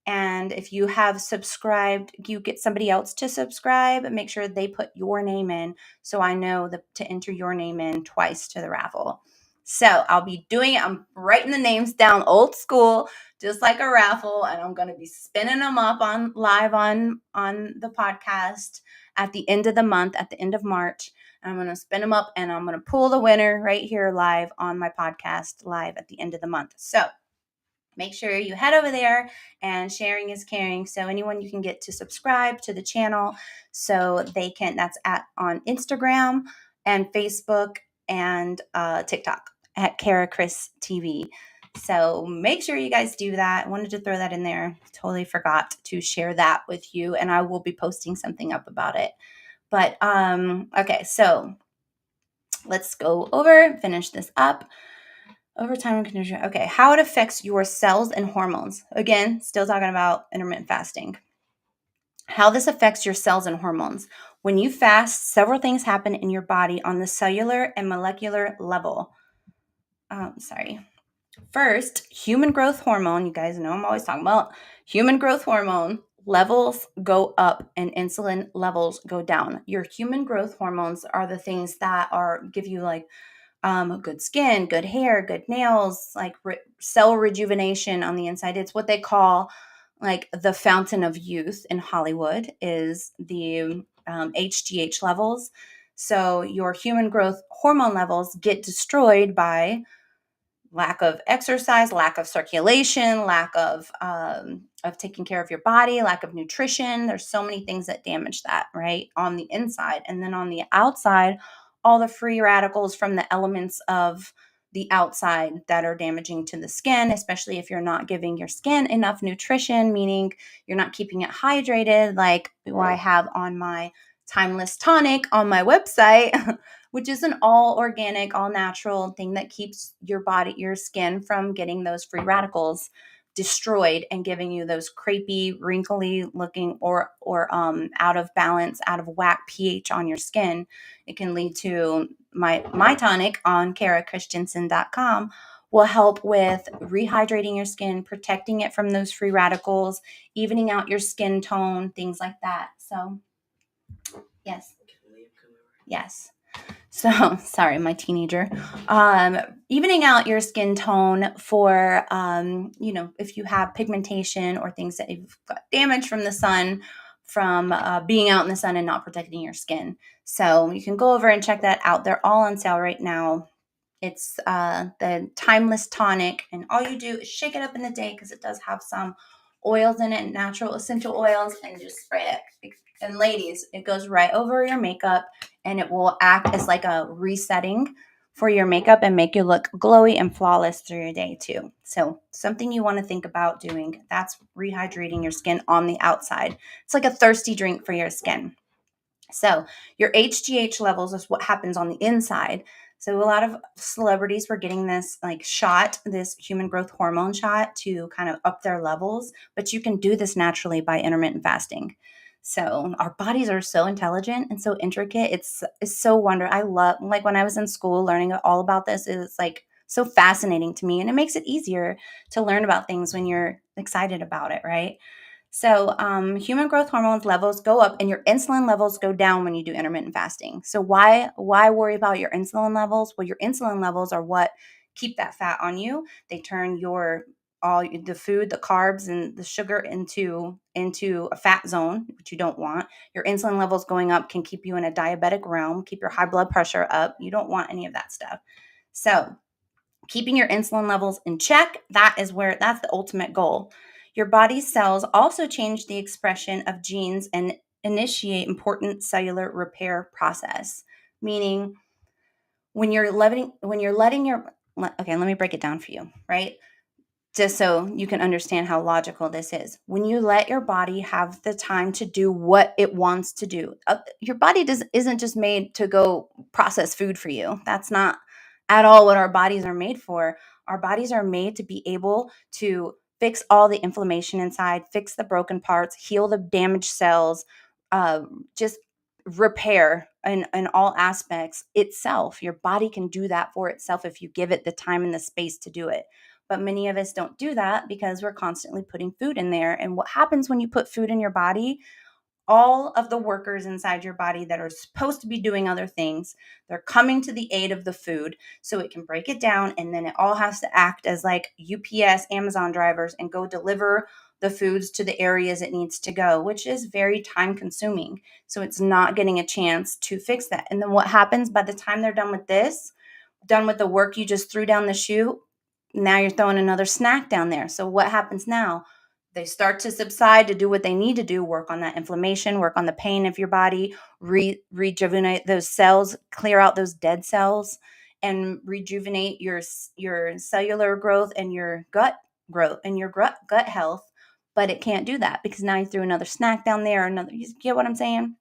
And if you have subscribed, you get somebody else to subscribe, make sure they put your name in so I know to enter your name in twice to the raffle. So I'll be doing it. I'm writing the names down old school, just like a raffle, and I'm going to be spinning them up live on the podcast at the end of the month, at the end of March. And I'm going to spin them up and I'm going to pull the winner right here live on my podcast live at the end of the month. So make sure you head over there, and sharing is caring. So anyone you can get to subscribe to the channel so they can, on Instagram and Facebook and TikTok at Kara Chris TV. So make sure you guys do that. I wanted to throw that in there. Totally forgot to share that with you, and I will be posting something up about it. But okay, so let's go over, finish this up. Overtime and condition. Okay, how it affects your cells and hormones. Again, still talking about intermittent fasting. How this affects your cells and hormones. When you fast, several things happen in your body on the cellular and molecular level. First, human growth hormone. You guys know I'm always talking about human growth hormone levels go up and insulin levels go down. Your human growth hormones are the things that give you good skin, good hair, good nails, cell rejuvenation on the inside. It's what they call the fountain of youth in Hollywood is the HGH levels. So your human growth hormone levels get destroyed by lack of exercise, lack of circulation, lack of taking care of your body, lack of nutrition. There's so many things that damage that, right, on the inside. And then on the outside, all the free radicals from the elements of the outside that are damaging to the skin, especially if you're not giving your skin enough nutrition, meaning you're not keeping it hydrated, like I have on my Timeless Tonic on my website, which is an all organic, all natural thing that keeps your skin from getting those free radicals destroyed and giving you those crepey, wrinkly looking or out of balance, out of whack pH on your skin. It can lead to my tonic on karachristiansen.com will help with rehydrating your skin, protecting it from those free radicals, evening out your skin tone, things like that. So yes. So, sorry, my teenager. Evening out your skin tone for, if you have pigmentation or things that you've got damage from the sun, from being out in the sun and not protecting your skin. So you can go over and check that out. They're all on sale right now. It's the timeless tonic, and all you do is shake it up in the day because it does have some oils in it, natural essential oils, and just spray it. And ladies, it goes right over your makeup, and it will act as like a resetting for your makeup and make you look glowy and flawless through your day too. So something you want to think about doing, that's rehydrating your skin on the outside. It's like a thirsty drink for your skin. So your HGH levels is what happens on the inside. So a lot of celebrities were getting this like shot, this human growth hormone shot to kind of up their levels, but you can do this naturally by intermittent fasting. So our bodies are so intelligent and so intricate. It's so wonder. I love, like, when I was in school learning all about this, it's like so fascinating to me, and it makes it easier to learn about things when you're excited about it, right? So, human growth hormones levels go up, and your insulin levels go down when you do intermittent fasting. So, why worry about your insulin levels? Well, your insulin levels are what keep that fat on you. They turn your all the food, the carbs, and the sugar into a fat zone, which you don't want. Your insulin levels going up can keep you in a diabetic realm, keep your high blood pressure up. You don't want any of that stuff. So, keeping your insulin levels in check, that's the ultimate goal. Your body's cells also change the expression of genes and initiate important cellular repair process. Meaning, when you're letting your okay, let me break it down for you, right? Just so you can understand how logical this is. When you let your body have the time to do what it wants to do, your body isn't just made to go process food for you. That's not at all what our bodies are made for. Our bodies are made to be able to fix all the inflammation inside, fix the broken parts, heal the damaged cells, just repair in all aspects itself. Your body can do that for itself if you give it the time and the space to do it. But many of us don't do that because we're constantly putting food in there. And what happens when you put food in your body? All of the workers inside your body that are supposed to be doing other things, they're coming to the aid of the food so it can break it down. And then it all has to act as like UPS, Amazon drivers, and go deliver the foods to the areas it needs to go, which is very time consuming. So it's not getting a chance to fix that. And then what happens by the time they're done with this, done with the work you just threw down the chute, now you're throwing another snack down there. So what happens now? They start to subside to do what they need to do, work on that inflammation, work on the pain of your body, rejuvenate those cells, clear out those dead cells, and rejuvenate your cellular growth and your gut growth and your gut health. But it can't do that because now you threw another snack down there. You get what I'm saying?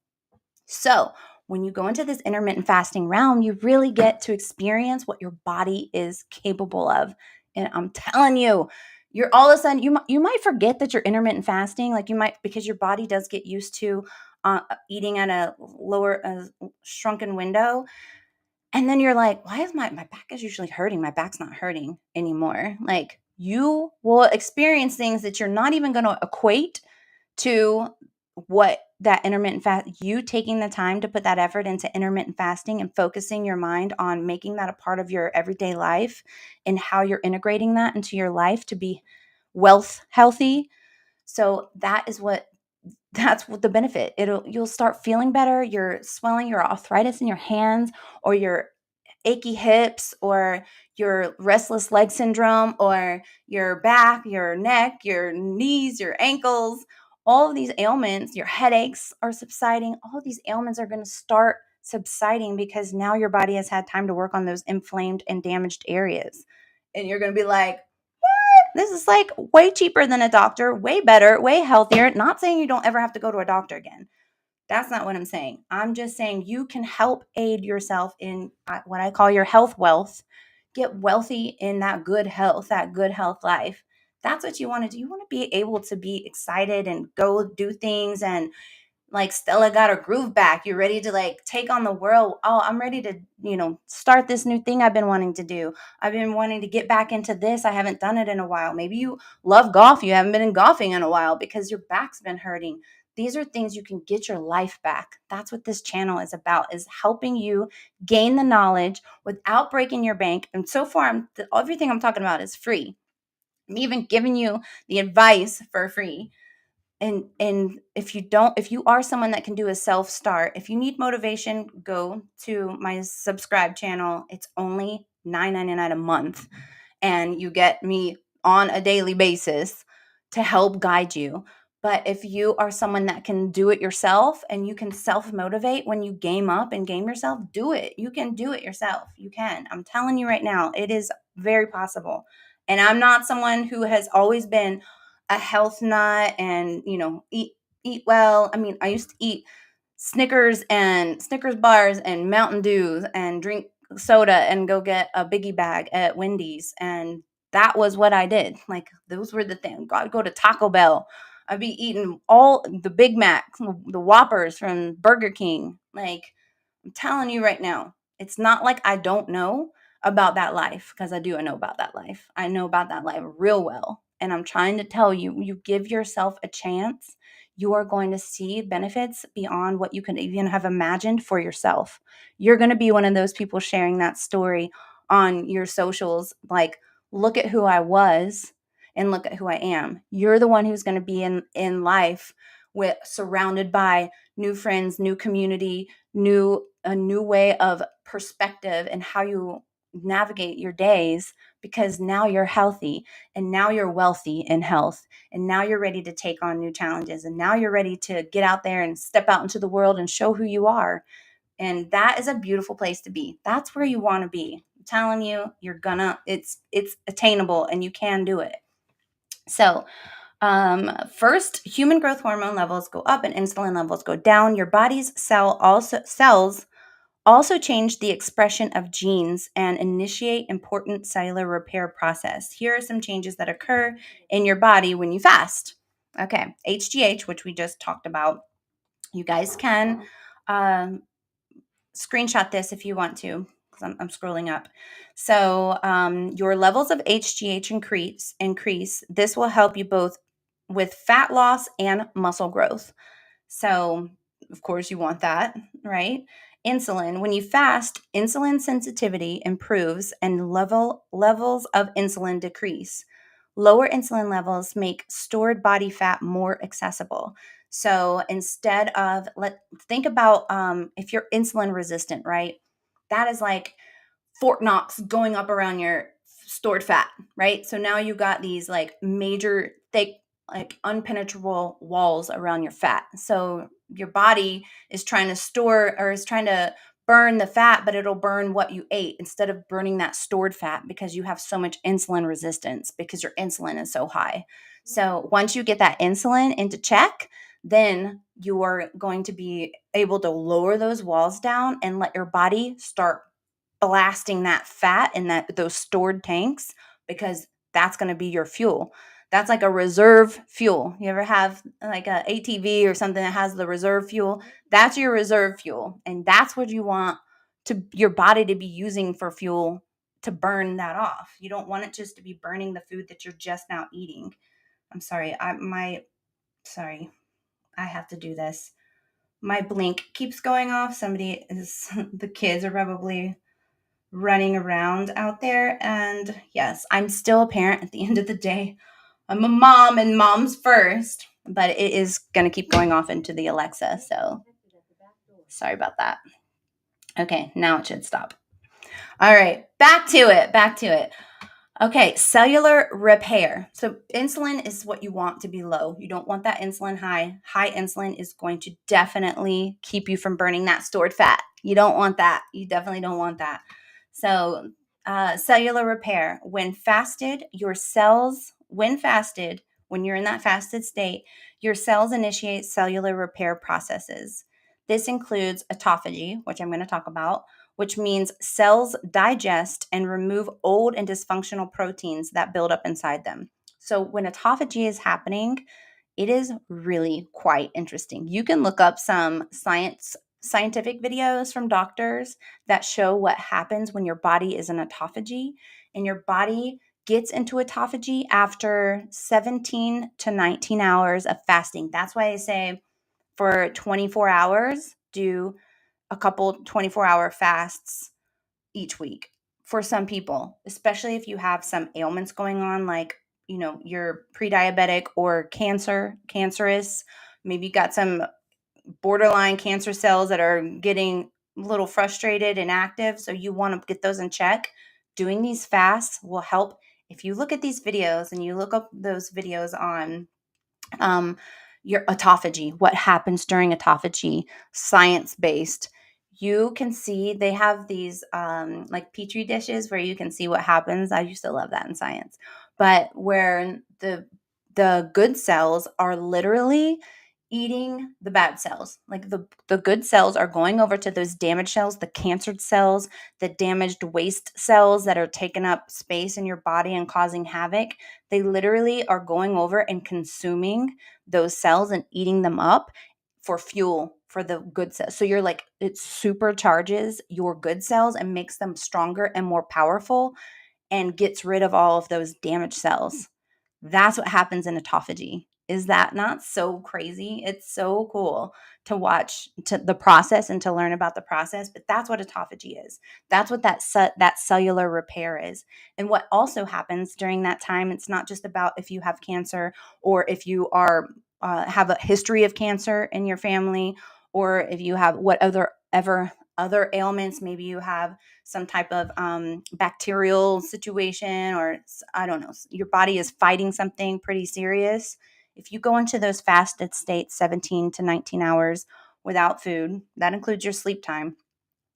So, when you go into this intermittent fasting realm, you really get to experience what your body is capable of. And I'm telling you, you're all of a sudden, you might forget that you're intermittent fasting. Like, you might, because your body does get used to eating at a lower, shrunken window. And then you're like, why is my back is usually hurting? My back's not hurting anymore. Like, you will experience things that you're not even going to equate to what that intermittent fast, you taking the time to put that effort into intermittent fasting and focusing your mind on making that a part of your everyday life and how you're integrating that into your life to be wealth healthy. So that's what the benefit. You'll start feeling better. Your swelling, your arthritis in your hands, or your achy hips, or your restless leg syndrome, or your back, your neck, your knees, your ankles, all of these ailments, your headaches are subsiding. All of these ailments are going to start subsiding because now your body has had time to work on those inflamed and damaged areas. And you're going to be like, this is like way cheaper than a doctor, way better, way healthier. Not saying you don't ever have to go to a doctor again. That's not what I'm saying. I'm just saying you can help aid yourself in what I call your health wealth. Get wealthy in that good health life. That's what you want to do. You want to be able to be excited and go do things, and like Stella got her groove back. You're ready to like take on the world. Oh, I'm ready to, start this new thing I've been wanting to do. I've been wanting to get back into this. I haven't done it in a while. Maybe you love golf. You haven't been in golfing in a while because your back's been hurting. These are things you can get your life back. That's what this channel is about, is helping you gain the knowledge without breaking your bank. And so far, everything I'm talking about is free. I'm even giving you the advice for free. And if you are someone that can do a self start, if you need motivation, go to my subscribe channel. It's only $9.99 a month, and you get me on a daily basis to help guide you. But if you are someone that can do it yourself and you can self-motivate when you game up and game yourself, do it. You can do it yourself. You can. I'm telling you right now, it is very possible. And I'm not someone who has always been a health nut and, eat well. I mean, I used to eat Snickers bars and Mountain Dews and drink soda and go get a biggie bag at Wendy's. And that was what I did. Like, those were the things. I'd go to Taco Bell. I'd be eating all the Big Macs, the Whoppers from Burger King. Like, I'm telling you right now, it's not like I don't know about that life, because I do. I know about that life. I know about that life real well. And I'm trying to tell you, you give yourself a chance, you are going to see benefits beyond what you can even have imagined for yourself. You're going to be one of those people sharing that story on your socials. Like, look at who I was and look at who I am. You're the one who's going to be in life with surrounded by new friends, new community, a new way of perspective and how you navigate your days, because now you're healthy and now you're wealthy in health and now you're ready to take on new challenges and now you're ready to get out there and step out into the world and show who you are. And that is a beautiful place to be. That's where you want to be. I'm telling you, it's attainable and you can do it. So, first, human growth hormone levels go up and insulin levels go down. Your body's cells also change the expression of genes and initiate important cellular repair process. Here are some changes that occur in your body when you fast. Okay, HGH, which we just talked about. You guys can screenshot this if you want to, because I'm scrolling up. So your levels of HGH increase. This will help you both with fat loss and muscle growth. So, of course, you want that, right? Insulin. When you fast, insulin sensitivity improves and levels of insulin decrease. Lower insulin levels make stored body fat more accessible. So instead of think about if you're insulin resistant, right? That is like Fort Knox going up around your stored fat, right? So now you got these like major thick, like unpenetrable walls around your fat. So your body is trying to store or is trying to burn the fat, but it'll burn what you ate instead of burning that stored fat, because you have so much insulin resistance because your insulin is so high. So once you get that insulin into check, then you are going to be able to lower those walls down and let your body start blasting that fat in those stored tanks, because that's going to be your fuel. That's like a reserve fuel. You ever have like a ATV or something that has the reserve fuel? That's your reserve fuel, and that's what you want to your body to be using for fuel, to burn that off. You don't want it just to be burning the food that you're just now eating. I'm sorry. Sorry. I have to do this. My blink keeps going off. The kids are probably running around out there. And yes, I'm still a parent at the end of the day. I'm a mom, and mom's first, but it is going to keep going off into the Alexa. So sorry about that. Okay, now it should stop. All right, back to it. Okay, cellular repair. So insulin is what you want to be low. You don't want that insulin high. High insulin is going to definitely keep you from burning that stored fat. You don't want that. You definitely don't want that. So cellular repair. When you're in that fasted state, your cells initiate cellular repair processes. This includes autophagy, which I'm going to talk about, which means cells digest and remove old and dysfunctional proteins that build up inside them. So when autophagy is happening, it is really quite interesting. You can look up some scientific videos from doctors that show what happens when your body is in autophagy, and your body gets into autophagy after 17 to 19 hours of fasting. That's why I say for 24 hours, do a couple 24-hour fasts each week for some people, especially if you have some ailments going on, like, you're pre-diabetic or cancerous. Maybe you got some borderline cancer cells that are getting a little frustrated and active. So you want to get those in check. doing these fasts will help. If you look at these videos and you look up those videos on um, your autophagy, what happens during autophagy, science based, you can see they have these like petri dishes where you can see what happens. I used to love that in science, but where the good cells are literally eating the bad cells. Like the good cells are going over to those damaged cells, the cancered cells, the damaged waste cells that are taking up space in your body and causing havoc. They literally are going over and consuming those cells and eating them up for fuel for the good cells. So you're like, it supercharges your good cells and makes them stronger and more powerful and gets rid of all of those damaged cells. That's what happens in autophagy. Is that not so crazy? It's so cool to watch to the process and to learn about the process, but that's what autophagy is. That's what that cellular repair is. And what also happens during that time, it's not just about if you have cancer or if you are have a history of cancer in your family, or if you have what other ailments. Maybe you have some type of bacterial situation, or I don't know, your body is fighting something pretty serious. If you go into those fasted states, 17 to 19 hours without food, that includes your sleep time,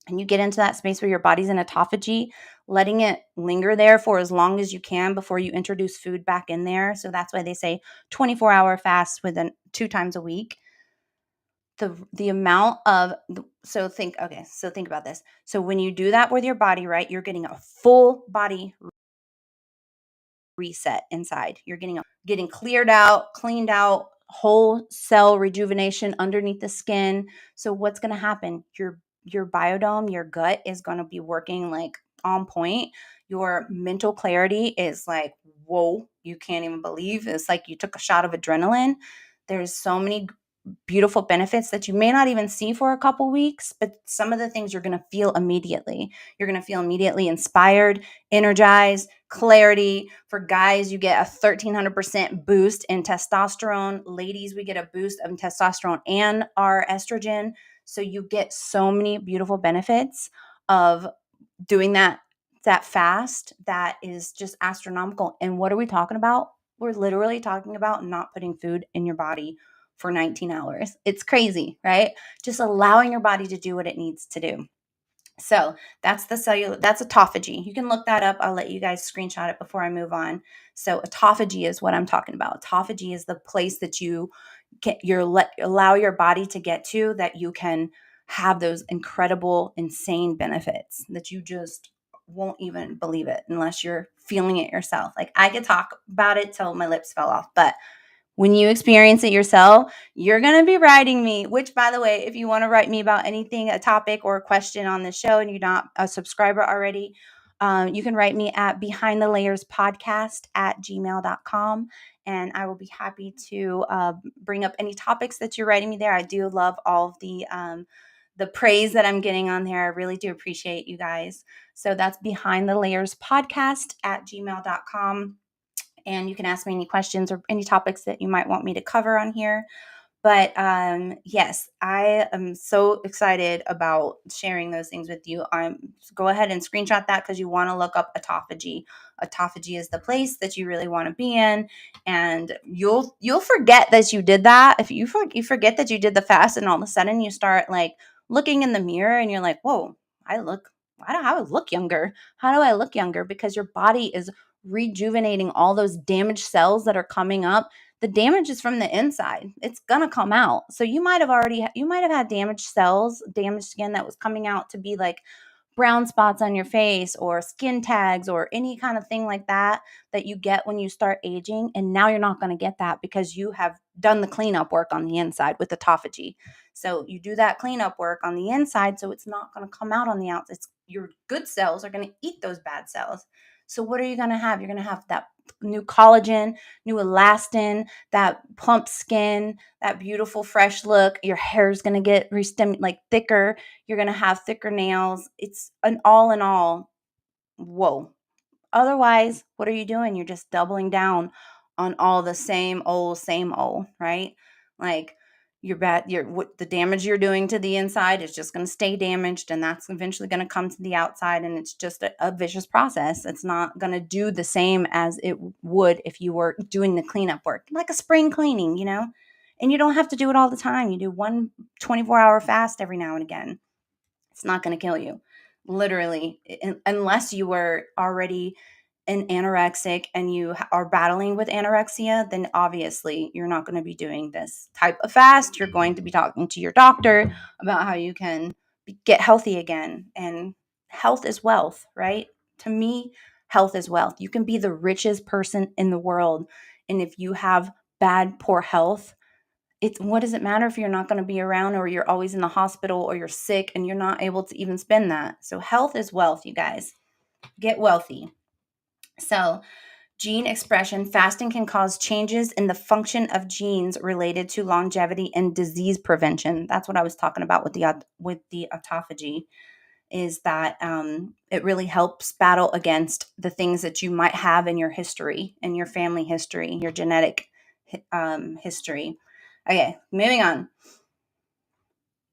and you get into that space where your body's in autophagy, letting it linger there for as long as you can before you introduce food back in there. So that's why they say 24-hour fast within 2 times a week. The amount of so think about this. So when you do that with your body, right, you're getting a full body reset inside. You're getting cleared out, cleaned out, whole cell rejuvenation underneath the skin. So what's going to happen? Your biodome, your gut is going to be working like on point. Your mental clarity is like, whoa, you can't even believe. It's like you took a shot of adrenaline. There's so many beautiful benefits that you may not even see for a couple weeks, but some of the things you're going to feel immediately. You're going to feel immediately inspired, energized, clarity. For guys, you get a 1300% boost in testosterone. Ladies, we get a boost of testosterone and our estrogen. So you get so many beautiful benefits of doing that fast that is just astronomical. And what are we talking about? We're literally talking about not putting food in your body for 19 hours. It's crazy, right? Just allowing your body to do what it needs to do. So that's autophagy. You can look that up. I'll let you guys screenshot it before I move on. So autophagy is what I'm talking about. Autophagy is the place that allow your body to get to, that you can have those incredible, insane benefits that you just won't even believe it unless you're feeling it yourself. Like I could talk about it till my lips fell off, but when you experience it yourself, you're going to be writing me, which, by the way, if you want to write me about anything, a topic or a question on the show, and you're not a subscriber already, you can write me at behindthelayerspodcast@gmail.com. And I will be happy to bring up any topics that you're writing me there. I do love all of the praise that I'm getting on there. I really do appreciate you guys. So that's behindthelayerspodcast@gmail.com. And you can ask me any questions or any topics that you might want me to cover on here. But yes, I am so excited about sharing those things with you. Go ahead and screenshot that because you want to look up autophagy. Autophagy is the place that you really want to be in, and you'll forget that you did that. If you forget that you did the fast, and all of a sudden you start like looking in the mirror, and you're like, "Whoa, how do I look younger? How do I look younger?" Because your body is rejuvenating all those damaged cells that are coming up. The damage is from the inside. It's going to come out. So you might have had damaged cells, damaged skin that was coming out to be like brown spots on your face or skin tags or any kind of thing like that you get when you start aging. And now you're not going to get that because you have done the cleanup work on the inside with autophagy. So you do that cleanup work on the inside, so it's not going to come out on the outside. Your good cells are going to eat those bad cells. So what are you going to have? You're going to have that new collagen, new elastin, that plump skin, that beautiful fresh look. Your hair is going to get thicker. You're going to have thicker nails. It's an all in all. Whoa. Otherwise, what are you doing? You're just doubling down on all the same old, right? Like the damage you're doing to the inside is just going to stay damaged, and that's eventually going to come to the outside, and it's just a vicious process. It's not going to do the same as it would if you were doing the cleanup work, like a spring cleaning, and you don't have to do it all the time. You do one 24-hour fast every now and again. It's not going to kill you, literally, unless you were already an anorexic and you are battling with anorexia. Then obviously you're not going to be doing this type of fast. You're going to be talking to your doctor about how you can get healthy again. And health is wealth, right? To me, health is wealth. You can be the richest person in the world, and if you have poor health, what does it matter if you're not going to be around, or you're always in the hospital, or you're sick and you're not able to even spend that? So health is wealth, you guys. Get wealthy. So gene expression, fasting can cause changes in the function of genes related to longevity and disease prevention. That's what I was talking about with the autophagy, is that it really helps battle against the things that you might have in your history, in your family history, your genetic history. Okay, moving on.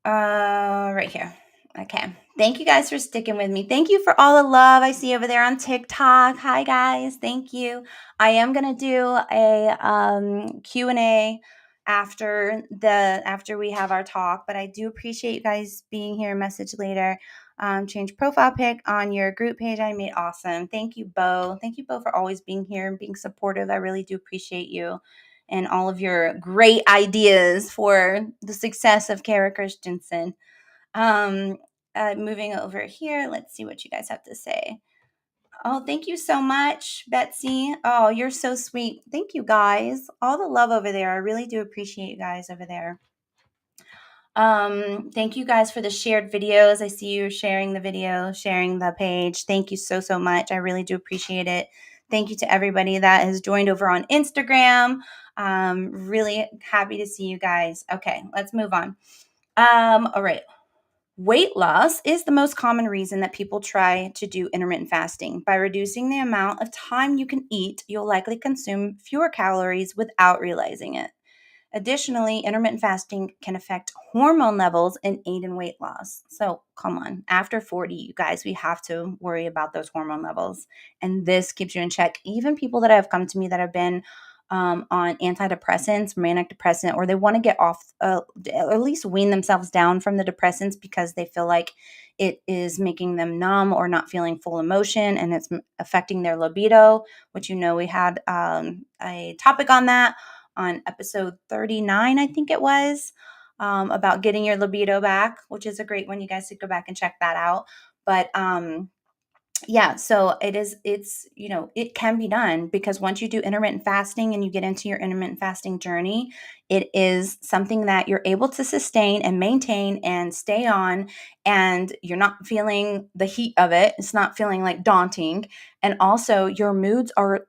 Right here. Okay. Thank you guys for sticking with me. Thank you for all the love I see over there on TikTok. Hi guys. Thank you. I am going to do a Q&A after we have our talk, but I do appreciate you guys being here. Message later. Change profile pic on your group page I made. Awesome. Thank you, Bo. Thank you, Bo, for always being here and being supportive. I really do appreciate you and all of your great ideas for the success of Kara Christensen. Moving over here, let's see what you guys have to say. Oh, thank you so much, Betsy. Oh, you're so sweet. Thank you, guys. All the love over there. I really do appreciate you guys over there. Thank you guys for the shared videos. I see you sharing the video, sharing the page. Thank you so, so much. I really do appreciate it. Thank you to everybody that has joined over on Instagram. Really happy to see you guys. Okay, let's move on. All right. Weight loss is the most common reason that people try to do intermittent fasting. By reducing the amount of time you can eat, you'll likely consume fewer calories without realizing it. Additionally, intermittent fasting can affect hormone levels and aid in weight loss. So come on, after 40, you guys, we have to worry about those hormone levels. And this keeps you in check. Even people that have come to me that have been on antidepressants, manic depressant, or they want to get off, or at least wean themselves down from the depressants because they feel like it is making them numb or not feeling full emotion, and it's affecting their libido, which we had a topic on that on episode 39, I think it was, about getting your libido back, which is a great one. You guys should go back and check that out. But yeah, so it can be done, because once you do intermittent fasting and you get into your intermittent fasting journey, it is something that you're able to sustain and maintain and stay on, and you're not feeling the heat of it. It's not feeling like daunting. And also your moods are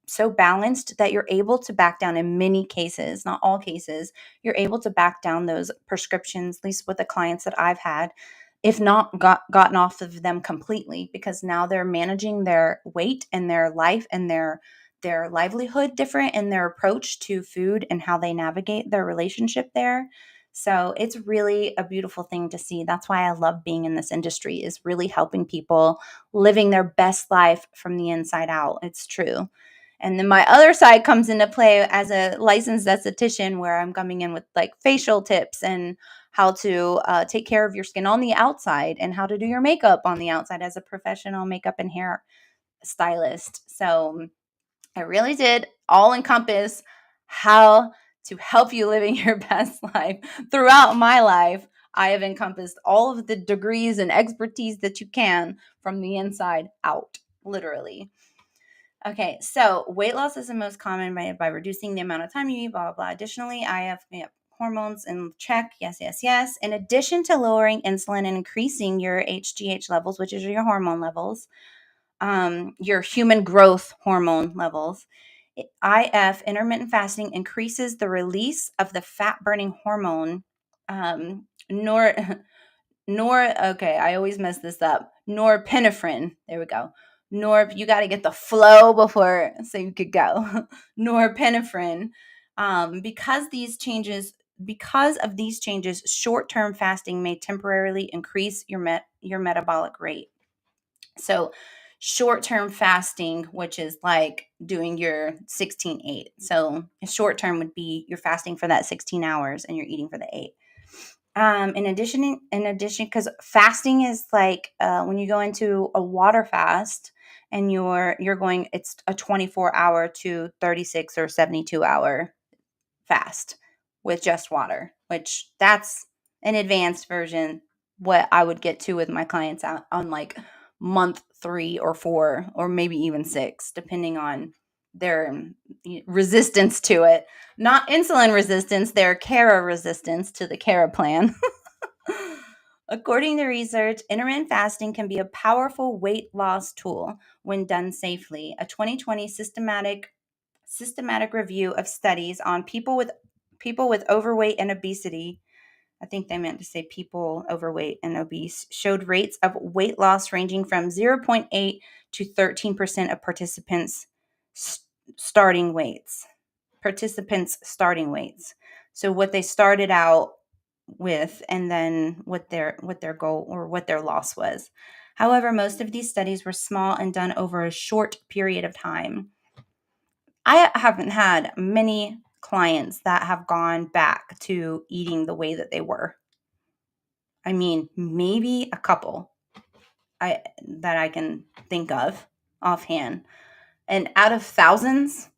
so balanced that you're able to back down in many cases, not all cases. You're able to back down those prescriptions, at least with the clients that I've had, if not gotten off of them completely, because now they're managing their weight and their life and their livelihood different, and their approach to food and how they navigate their relationship there. So it's really a beautiful thing to see. That's why I love being in this industry, is really helping people living their best life from the inside out. It's true. And then my other side comes into play as a licensed esthetician, where I'm coming in with like facial tips and how to take care of your skin on the outside, and how to do your makeup on the outside as a professional makeup and hair stylist. So I really did all encompass how to help you living your best life. Throughout my life, I have encompassed all of the degrees and expertise that you can from the inside out, literally. Okay, so weight loss is the most common by reducing the amount of time you eat, blah, blah, blah. Additionally, I have hormones in check. Yes, yes, yes. In addition to lowering insulin and increasing your HGH levels, which is your hormone levels, your human growth hormone levels, intermittent fasting, increases the release of the fat-burning hormone, nor okay, I always mess this up. Norepinephrine. There we go. You got to get the flow before so you could go. Norepinephrine. Because these changes because of these changes, short-term fasting may temporarily increase your metabolic rate. So short-term fasting, which is like doing your 16-8. So short-term would be you're fasting for that 16 hours and you're eating for the 8. In addition, because fasting is like when you go into a water fast and you're going, it's a 24-hour to 36 or 72-hour fast with just water, which that's an advanced version. What I would get to with my clients out on like month 3 or 4 or maybe even 6, depending on their resistance to it. Not insulin resistance, their Cara resistance to the Cara plan. According to research, intermittent fasting can be a powerful weight loss tool when done safely. A 2020 systematic review of studies on people with overweight and obesity, I think they meant to say people overweight and obese, showed rates of weight loss ranging from 0.8 to 13% of participants starting weights. So what they started out with and then what their goal or what their loss was. However, most of these studies were small and done over a short period of time. I haven't had many clients that have gone back to eating the way that they were. I mean, maybe a couple that I can think of offhand. And out of thousands,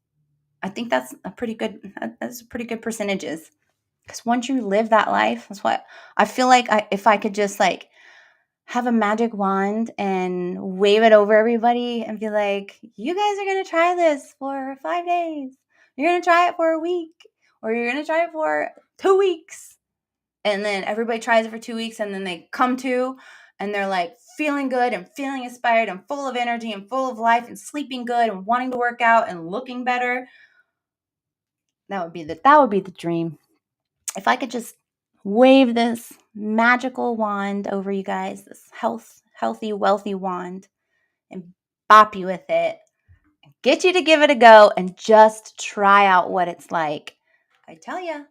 I think that's a pretty good percentages. Because once you live that life, that's what I feel like. If I could just like have a magic wand and wave it over everybody and be like, you guys are going to try this for 5 days. You're going to try it for a week, or you're going to try it for 2 weeks. And then everybody tries it for 2 weeks and then they come to and they're like feeling good and feeling inspired and full of energy and full of life and sleeping good and wanting to work out and looking better. That would be the dream. If I could just wave this magical wand over you guys, this healthy, wealthy wand, and bop you with it, get you to give it a go and just try out what it's like. I tell you,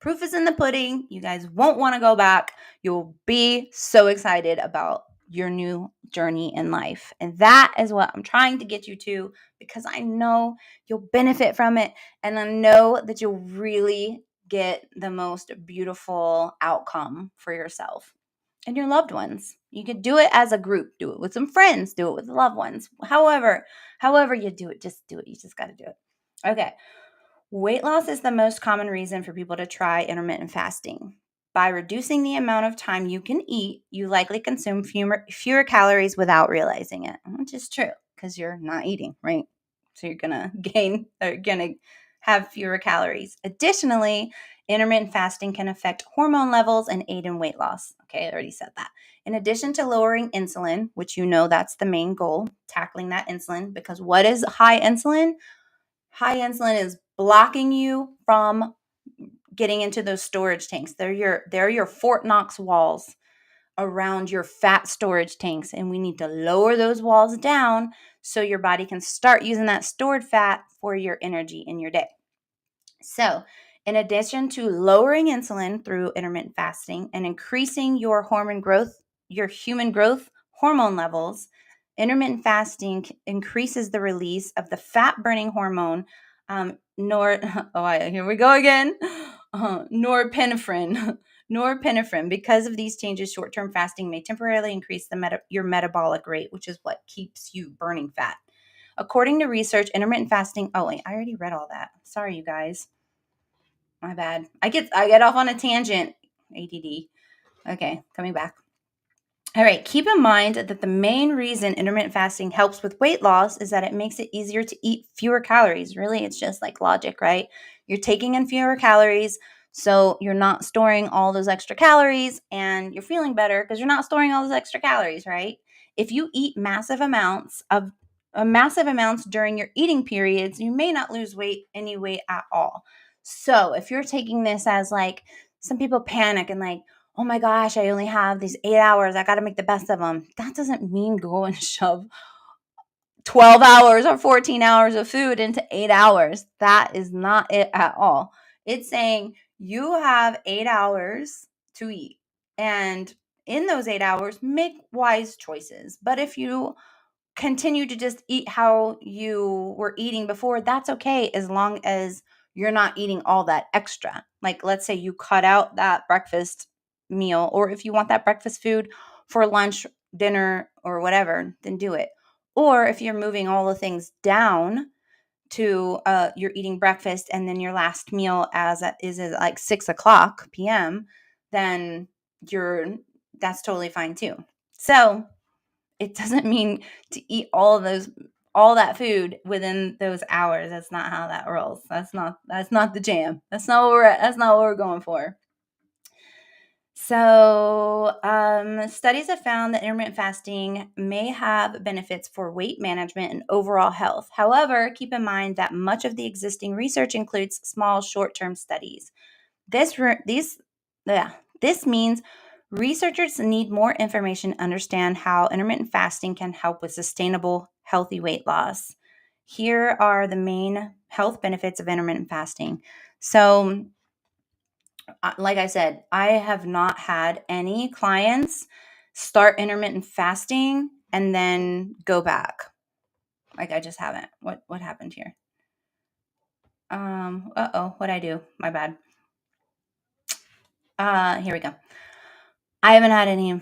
proof is in the pudding. You guys won't want to go back. You'll be so excited about your new journey in life. And that is what I'm trying to get you to, because I know you'll benefit from it. And I know that you'll really get the most beautiful outcome for yourself and your loved ones. You can do it as a group, do it with some friends, do it with loved ones. However you do it, just do it. You just got to do it. Okay. Weight loss is the most common reason for people to try intermittent fasting. By reducing the amount of time you can eat, you likely consume fewer calories without realizing it, which is true because you're not eating, right? So you're going to have fewer calories. Additionally, intermittent fasting can affect hormone levels and aid in weight loss. Okay, I already said that. In addition to lowering insulin, which that's the main goal, tackling that insulin, because what is high insulin? High insulin is blocking you from getting into those storage tanks. They're your Fort Knox walls around your fat storage tanks, and we need to lower those walls down so your body can start using that stored fat for your energy in your day. So, in addition to lowering insulin through intermittent fasting and increasing your human growth hormone levels, intermittent fasting increases the release of the fat-burning hormone here we go again. Norepinephrine. Norepinephrine. Because of these changes, short-term fasting may temporarily increase your metabolic rate, which is what keeps you burning fat. According to research, intermittent fasting. Oh wait, I already read all that. Sorry, you guys. My bad. I get off on a tangent. ADD. Okay, coming back. All right, keep in mind that the main reason intermittent fasting helps with weight loss is that it makes it easier to eat fewer calories. Really, it's just like logic, right? You're taking in fewer calories, so you're not storing all those extra calories, and you're feeling better because you're not storing all those extra calories, right? If you eat massive amounts during your eating periods, you may not lose any weight at all. So if you're taking this as like, some people panic and like, oh my gosh, I only have these 8 hours. I got to make the best of them. That doesn't mean go and shove 12 hours or 14 hours of food into 8 hours. That is not it at all. It's saying You have 8 hours to eat. And in those 8 hours, make wise choices. But if you continue to just eat how you were eating before, that's okay, as long as you're not eating all that extra. Like, let's say you cut out that breakfast meal, or if you want that breakfast food for lunch, dinner, or whatever, then do it. Or if you're moving all the things down to you're eating breakfast and then your last meal is at like 6 o'clock p.m., then you're that's totally fine too. So it doesn't mean to eat all that food within those hours. That's not how that rolls. That's not the jam. That's not what we're going for. So, studies have found that intermittent fasting may have benefits for weight management and overall health. However, keep in mind that much of the existing research includes small, short-term studies. This re- these yeah, this means researchers need more information to understand how intermittent fasting can help with sustainable, healthy weight loss. Here are the main health benefits of intermittent fasting. So, like I said, I have not had any clients start intermittent fasting and then go back. Like, I just haven't. What happened here? What'd I do? My bad. Here we go. I haven't had any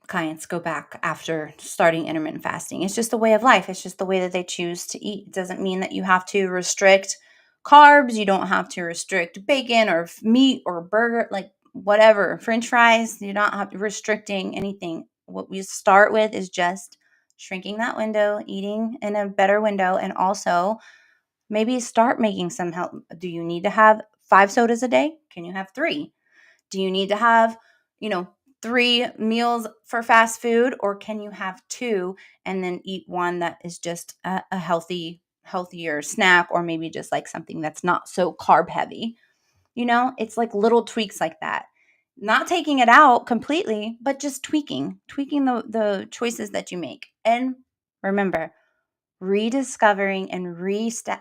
clients go back after starting intermittent fasting. It's just a way of life. It's just the way that they choose to eat. It doesn't mean that you have to restrict carbs. You don't have to restrict bacon or meat or burger, like whatever, French fries. You're not have restricting anything. What we start with is just shrinking that window, eating in a better window, and also maybe start making some help. Do you need to have 5 sodas a day? Can you have three? Do you need to have, you know, 3 meals for fast food, or can you have two and then eat one that is just a healthier snack, or maybe just like something that's not so carb heavy? It's like little tweaks like that. Not taking it out completely, but just tweaking the choices that you make. And remember, rediscovering and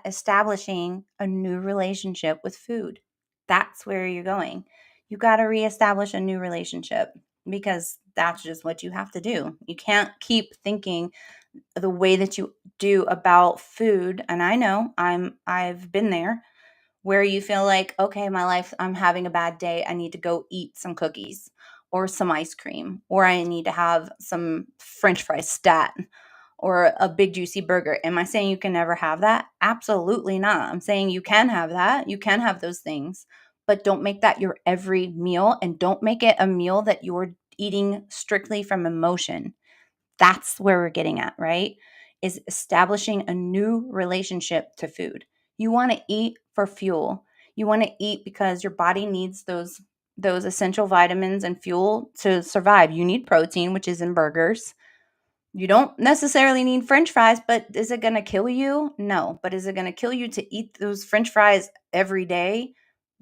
establishing a new relationship with food. That's where you're going. You got to reestablish a new relationship, because that's just what you have to do. You can't keep thinking the way that you do about food. And I know I've been there, where you feel like, okay, my life, I'm having a bad day. I need to go eat some cookies or some ice cream, or I need to have some French fries stat or a big juicy burger. Am I saying you can never have that? Absolutely not. I'm saying you can have that. You can have those things, but don't make that your every meal, and don't make it a meal that you're eating strictly from emotion. That's where we're getting at, right? Is establishing a new relationship to food. You want to eat for fuel. You want to eat because your body needs those essential vitamins and fuel to survive. You need protein, which is in burgers. You don't necessarily need French fries, but is it going to kill you? No. But is it going to kill you to eat those French fries every day?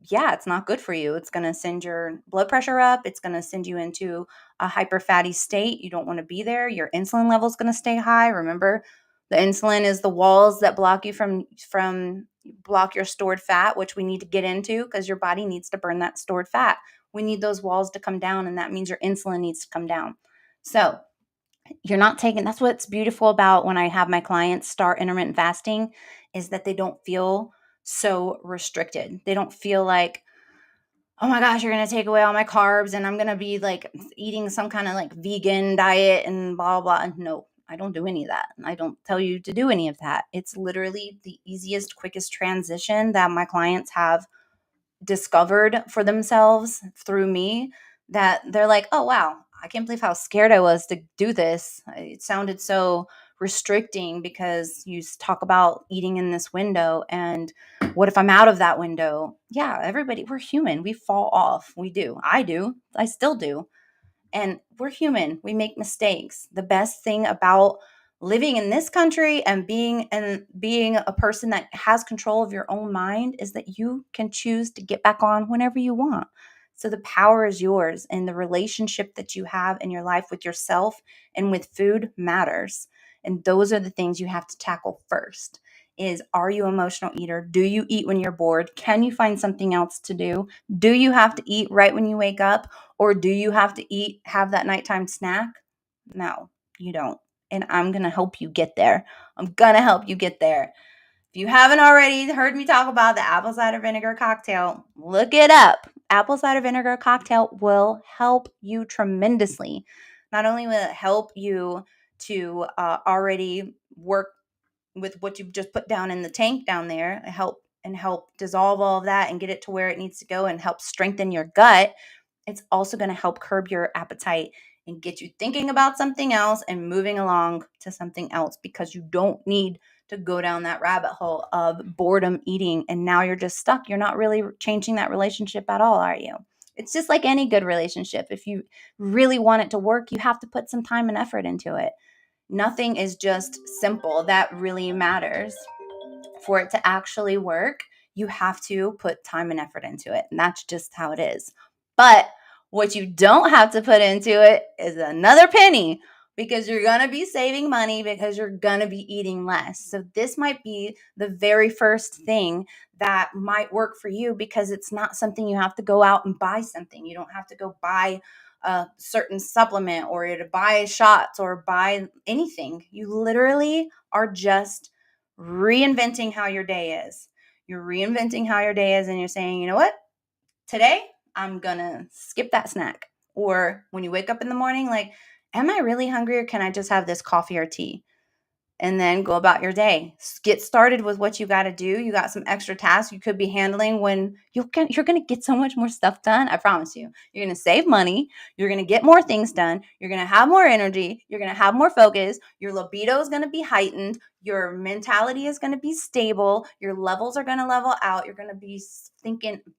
Yeah, it's not good for you. It's going to send your blood pressure up. It's going to send you into a hyper fatty state. You don't want to be there. Your insulin level is going to stay high. Remember, the insulin is the walls that block you from block your stored fat, which we need to get into, because your body needs to burn that stored fat. We need those walls to come down, and that means your insulin needs to come down. So, you're not taking that's what's beautiful about when I have my clients start intermittent fasting, is that they don't feel so restricted. They don't feel like, oh my gosh, you're going to take away all my carbs and I'm going to be like eating some kind of like vegan diet and blah, blah. And no, I don't do any of that. I don't tell you to do any of that. It's literally the easiest, quickest transition that my clients have discovered for themselves through me, that they're like, oh, wow, I can't believe how scared I was to do this. It sounded so restricting because you talk about eating in this window. And what if I'm out of that window? Yeah, everybody, we're human. We fall off. We do. I do. I still do. And we're human. We make mistakes. The best thing about living in this country and being a person that has control of your own mind is that you can choose to get back on whenever you want. So the power is yours, and the relationship that you have in your life with yourself and with food matters. And those are the things you have to tackle first. is, are you an emotional eater? Do you eat when you're bored? Can you find something else to do? Do you have to eat right when you wake up? Or do you have to have that nighttime snack? No, you don't. And I'm going to help you get there. I'm going to help you get there. If you haven't already heard me talk about the apple cider vinegar cocktail, look it up. Apple cider vinegar cocktail will help you tremendously. Not only will it help you to already work with what you've just put down in the tank down there, help dissolve all of that and get it to where it needs to go and help strengthen your gut, it's also going to help curb your appetite and get you thinking about something else and moving along to something else, because you don't need to go down that rabbit hole of boredom eating. And now you're just stuck. You're not really changing that relationship at all, are you? It's just like any good relationship. If you really want it to work, you have to put some time and effort into it. Nothing is just simple. That really matters. For it to actually work, you have to put time and effort into it. And that's just how it is. But what you don't have to put into it is another penny, because you're going to be saving money, because you're going to be eating less. So this might be the very first thing that might work for you, because it's not something you have to go out and buy something. You don't have to go buy a certain supplement or to buy shots or buy anything. You literally are just reinventing how your day is. You're reinventing how your day is, and you're saying, you know what? Today, I'm going to skip that snack. Or when you wake up in the morning, like, am I really hungry, or can I just have this coffee or tea? And then go about your day. Get started with what you got to do. You got some extra tasks you could be handling when you're going to get so much more stuff done. I promise you. You're going to save money. You're going to get more things done. You're going to have more energy. You're going to have more focus. Your libido is going to be heightened. Your mentality is going to be stable. Your levels are going to level out. You're going to be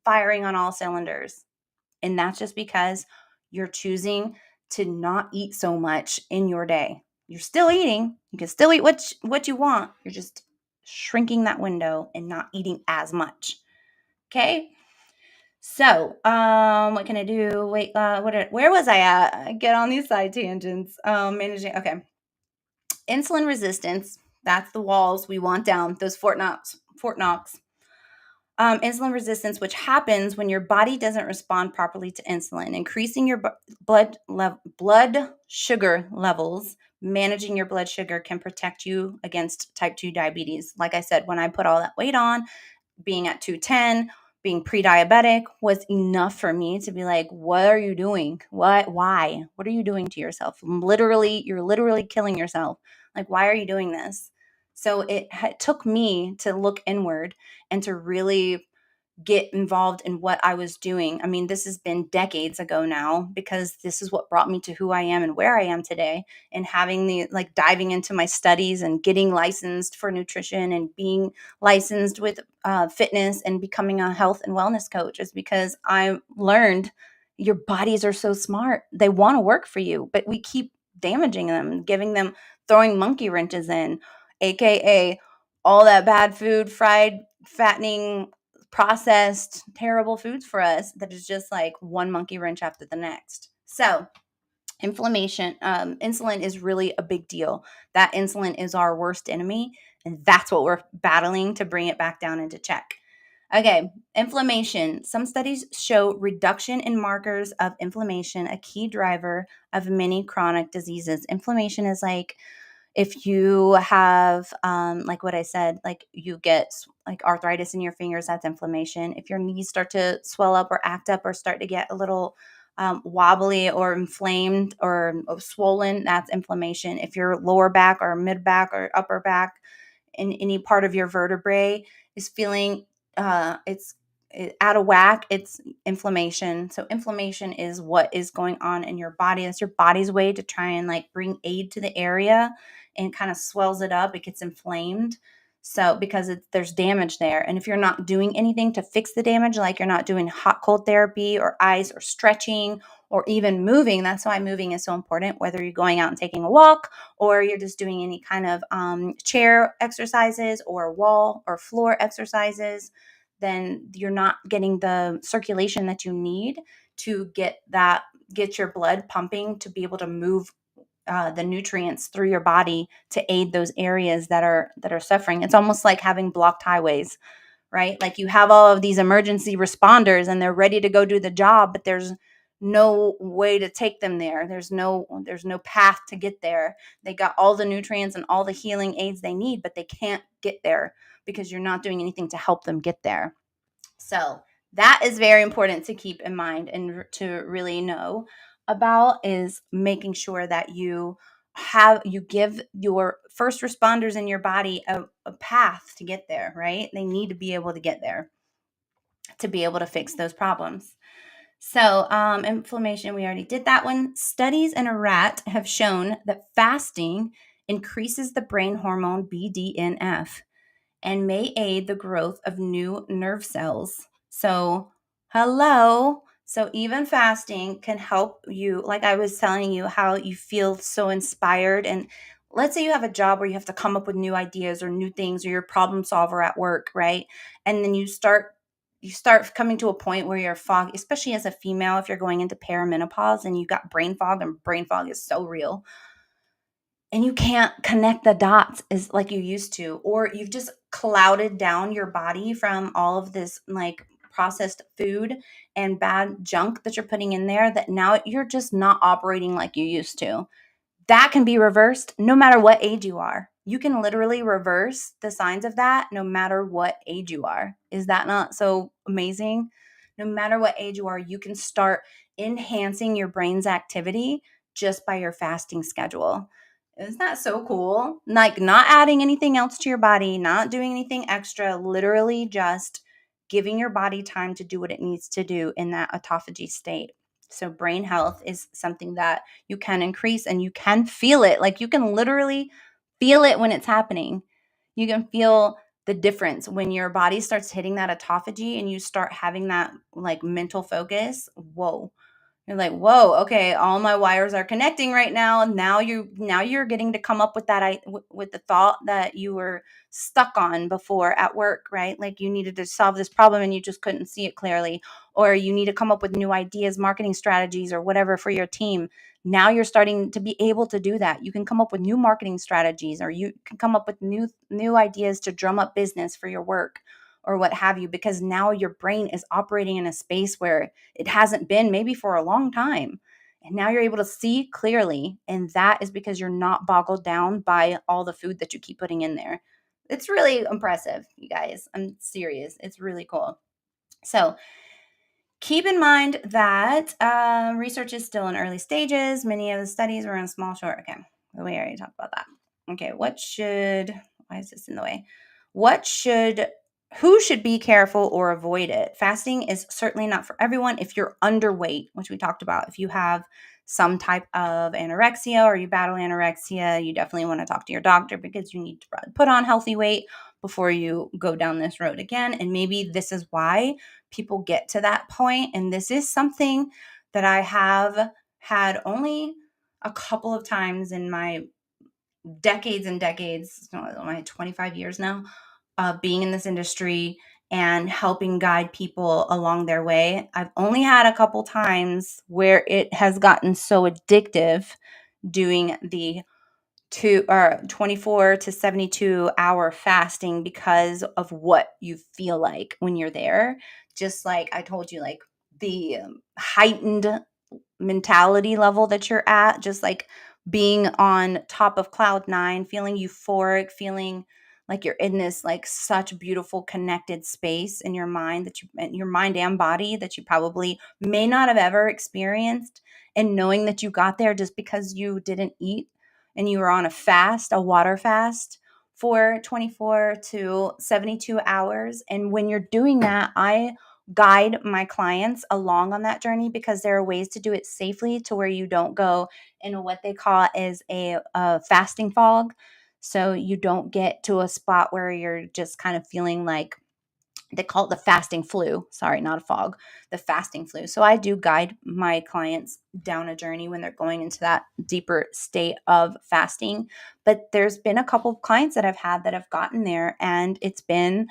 firing on all cylinders. And that's just because you're choosing to not eat so much in your day. You're still eating. You can still eat what you want. You're just shrinking that window and not eating as much. Okay? So, what can I do? Wait, where was I at? I get on these side tangents. Managing. Okay. Insulin resistance. That's the walls we want down. Those Fort Knox. Insulin resistance, which happens when your body doesn't respond properly to insulin. Increasing your blood sugar levels, managing your blood sugar can protect you against type 2 diabetes. Like I said, when I put all that weight on, being at 210, being pre-diabetic was enough for me to be like, what are you doing? Why? What are you doing to yourself? You're literally killing yourself. Like, why are you doing this? So it took me to look inward and to really get involved in what I was doing. I mean, this has been decades ago now, because this is what brought me to who I am and where I am today, and having diving into my studies and getting licensed for nutrition and being licensed with fitness and becoming a health and wellness coach is because I learned your bodies are so smart. They want to work for you, but we keep damaging them, throwing monkey wrenches in, AKA all that bad food, fried, fattening, processed, terrible foods for us, that is just like one monkey wrench after the next. So inflammation, insulin is really a big deal. That insulin is our worst enemy, and that's what we're battling to bring it back down into check. Okay, inflammation. Some studies show reduction in markers of inflammation, a key driver of many chronic diseases. Inflammation is like, if you have like what I said, like you get like arthritis in your fingers, that's inflammation. If your knees start to swell up or act up or start to get a little wobbly or inflamed or swollen, that's inflammation. If your lower back or mid back or upper back in any part of your vertebrae is feeling it's out of whack, it's inflammation. So inflammation is what is going on in your body. That's your body's way to try and like bring aid to the area, and kind of swells it up. It gets inflamed. So because there's damage there. And if you're not doing anything to fix the damage, like you're not doing hot cold therapy or ice or stretching or even moving, that's why moving is so important, whether you're going out and taking a walk or you're just doing any kind of chair exercises or wall or floor exercises, then you're not getting the circulation that you need to get your blood pumping to be able to move the nutrients through your body to aid those areas that are suffering. It's almost like having blocked highways, right? Like you have all of these emergency responders and they're ready to go do the job, but there's no way to take them there. There's no path to get there. They got all the nutrients and all the healing aids they need, but they can't get there because you're not doing anything to help them get there. So that is very important to keep in mind and to really know about, is making sure that you give your first responders in your body a path to get there, right? They need to be able to get there to be able to fix those problems. So inflammation, we already did that one. Studies in a rat have shown that fasting increases the brain hormone BDNF and may aid the growth of new nerve cells. So, hello. So, even fasting can help you, like I was telling you, how you feel so inspired. And let's say you have a job where you have to come up with new ideas or new things, or you're a problem solver at work, right? And then you start coming to a point where you're fog, especially as a female, if you're going into perimenopause and you've got brain fog, and brain fog is so real, and you can't connect the dots as like you used to, or you've just clouded down your body from all of this like processed food and bad junk that you're putting in there, that now you're just not operating like you used to. That can be reversed no matter what age you are. You can literally reverse the signs of that no matter what age you are. Is that not so amazing? No matter what age you are, you can start enhancing your brain's activity just by your fasting schedule. Isn't that so cool? Like, not adding anything else to your body, not doing anything extra, literally just giving your body time to do what it needs to do in that autophagy state. So brain health is something that you can increase, and you can feel it. Like, you can literally feel it when it's happening. You can feel the difference when your body starts hitting that autophagy and you start having that like mental focus. Whoa. You're like, whoa, okay, all my wires are connecting right now. Now you're getting to come up with with the thought that you were stuck on before at work, right? Like, you needed to solve this problem and you just couldn't see it clearly, or you need to come up with new ideas, marketing strategies, or whatever for your team. Now you're starting to be able to do that. You can come up with new marketing strategies, or you can come up with new ideas to drum up business for your work or what have you, because now your brain is operating in a space where it hasn't been maybe for a long time. And now you're able to see clearly. And that is because you're not boggled down by all the food that you keep putting in there. It's really impressive, you guys. I'm serious. It's really cool. So keep in mind that research is still in early stages. Many of the studies were in small, short. Okay, we already talked about that. Okay, why is this in the way? Who should be careful or avoid it? Fasting is certainly not for everyone. If you're underweight, which we talked about, if you have some type of anorexia or you battle anorexia, you definitely want to talk to your doctor, because you need to put on healthy weight before you go down this road again. And maybe this is why people get to that point. And this is something that I have had only a couple of times in my decades and decades, my 25 years now, being in this industry and helping guide people along their way. I've only had a couple times where it has gotten so addictive doing the 24 to 72 hour fasting, because of what you feel like when you're there. Just like I told you, like the heightened mentality level that you're at, just like being on top of cloud nine, feeling euphoric, feeling like you're in this like such beautiful connected space in your mind, your mind and body, that you probably may not have ever experienced. And knowing that you got there just because you didn't eat and you were on a water fast for 24 to 72 hours. And when you're doing that, I guide my clients along on that journey, because there are ways to do it safely to where you don't go in what they call is a fasting fog. So you don't get to a spot where you're just kind of feeling like, they call it the fasting flu. Sorry, not a fog, the fasting flu. So I do guide my clients down a journey when they're going into that deeper state of fasting. But there's been a couple of clients that I've had that have gotten there, and it's been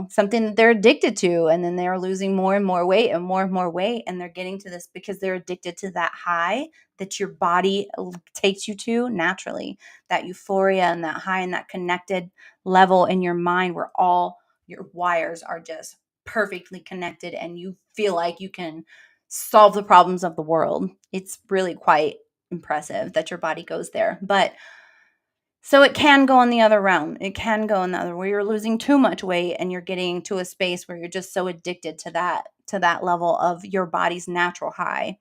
something that they're addicted to, and then they're losing more and more weight and more weight, and they're getting to this because they're addicted to that high that your body takes you to naturally, that euphoria and that high and that connected level in your mind where all your wires are just perfectly connected and you feel like you can solve the problems of the world. It's really quite impressive that your body goes there. But so it can go in the other realm. It can go in the other where you're losing too much weight and you're getting to a space where you're just so addicted to that level of your body's natural high.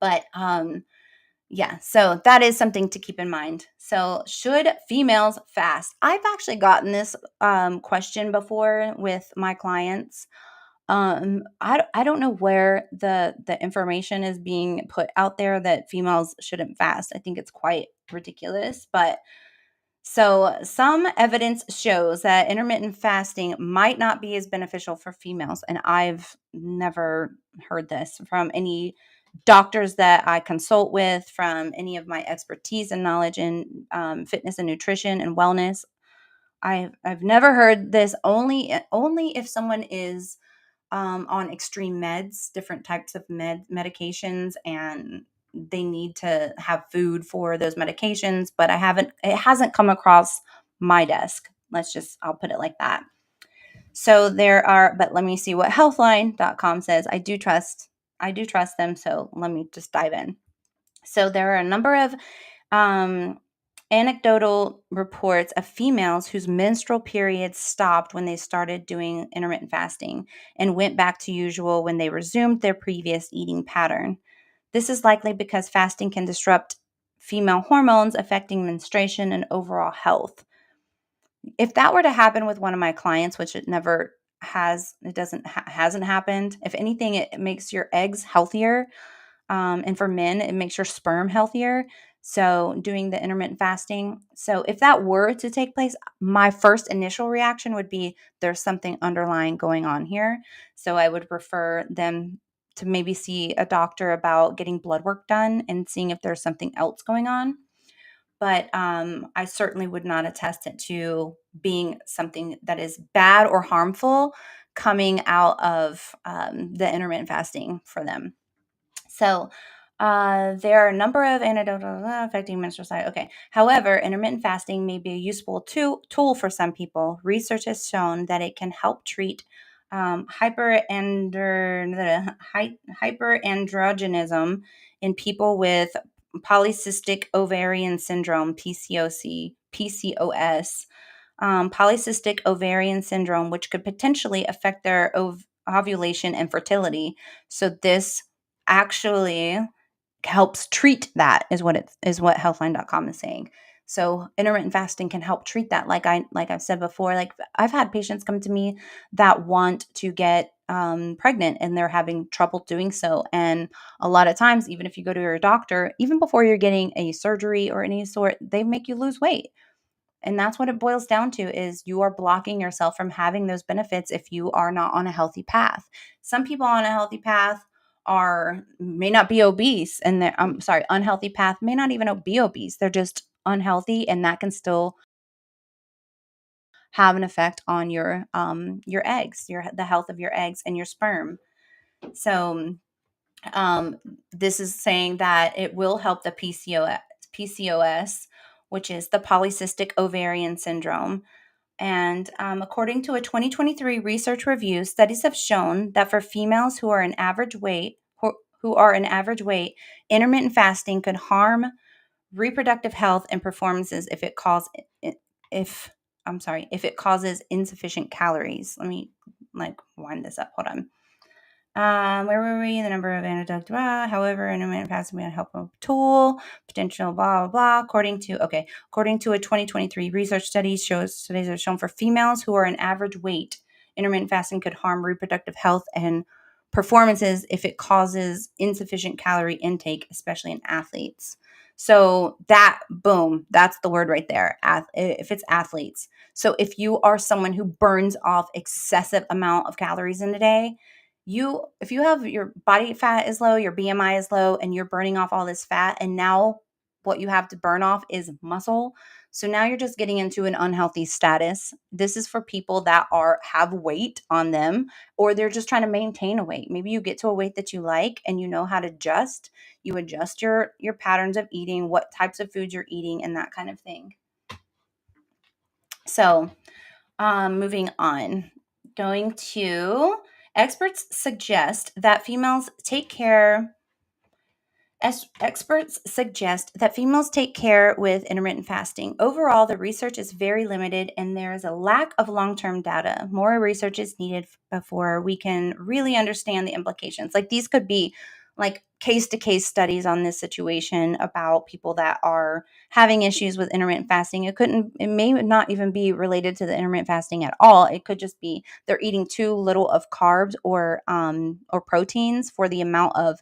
But yeah, so that is something to keep in mind. So should females fast? I've actually gotten this question before with my clients. I don't know where the information is being put out there that females shouldn't fast. I think it's quite ridiculous, but so, some evidence shows that intermittent fasting might not be as beneficial for females. And I've never heard this from any doctors that I consult with, from any of my expertise and knowledge in fitness and nutrition and wellness. I've never heard this. Only if someone is on extreme meds, different types of medications, and they need to have food for those medications. But it hasn't come across my desk. I'll put it like that. So but let me see what healthline.com says. I do trust them. So let me just dive in. So there are a number of um, anecdotal reports of females whose menstrual periods stopped when they started doing intermittent fasting and went back to usual when they resumed their previous eating pattern. This is likely because fasting can disrupt female hormones, affecting menstruation and overall health. If that were to happen with one of my clients, which it never has, it doesn't hasn't happened. If anything, it makes your eggs healthier, and for men, it makes your sperm healthier. So, doing the intermittent fasting. So, if that were to take place, my first initial reaction would be there's something underlying going on here. So, I would refer them to maybe see a doctor about getting blood work done and seeing if there's something else going on. But I certainly would not attest it to being something that is bad or harmful coming out of the intermittent fasting for them. So, there are a number of anecdotal affecting menstrual cycle. Okay. However, intermittent fasting may be a useful tool for some people. Research has shown that it can help treat hyperandrogenism in people with polycystic ovarian syndrome, PCOS, polycystic ovarian syndrome, which could potentially affect their ovulation and fertility. So this actually helps treat that, is what healthline.com is saying. So intermittent fasting can help treat that. I've said before, like I've had patients come to me that want to get pregnant and they're having trouble doing so. And a lot of times, even if you go to your doctor, even before you're getting a surgery or any sort, they make you lose weight. And that's what it boils down to, is you are blocking yourself from having those benefits if you are not on a healthy path. Some people on a healthy path may not be obese, and unhealthy path may not even be obese. They're just unhealthy, and that can still have an effect on your eggs, the health of your eggs and your sperm. So um, this is saying that it will help the PCOS, which is the polycystic ovarian syndrome. And according to a 2023 research review, studies have shown that for females who are an average weight, intermittent fasting could harm reproductive health and performances if it causes insufficient calories. Let me wind this up. Hold on. Where were we? The number of antidote. However, intermittent fasting may help a tool, potential blah, blah, blah. According to a 2023 research studies have shown for females who are an average weight, intermittent fasting could harm reproductive health and performances if it causes insufficient calorie intake, especially in athletes. So that's the word right there. If it's athletes. So if you are someone who burns off excessive amount of calories in a day, if you have your body fat is low, your BMI is low, and you're burning off all this fat, and now what you have to burn off is muscle. So now you're just getting into an unhealthy status. This is for people that have weight on them, or they're just trying to maintain a weight. Maybe you get to a weight that you like and you know how to adjust. You adjust your patterns of eating, what types of foods you're eating, and that kind of thing. So, moving on, going to experts suggest that females take care As experts suggest that females take care with intermittent fasting. Overall, the research is very limited and there is a lack of long-term data. More research is needed before we can really understand the implications. Like these could be like case-to-case studies on this situation about people that are having issues with intermittent fasting. It may not even be related to the intermittent fasting at all. It could just be they're eating too little of carbs or proteins for the amount of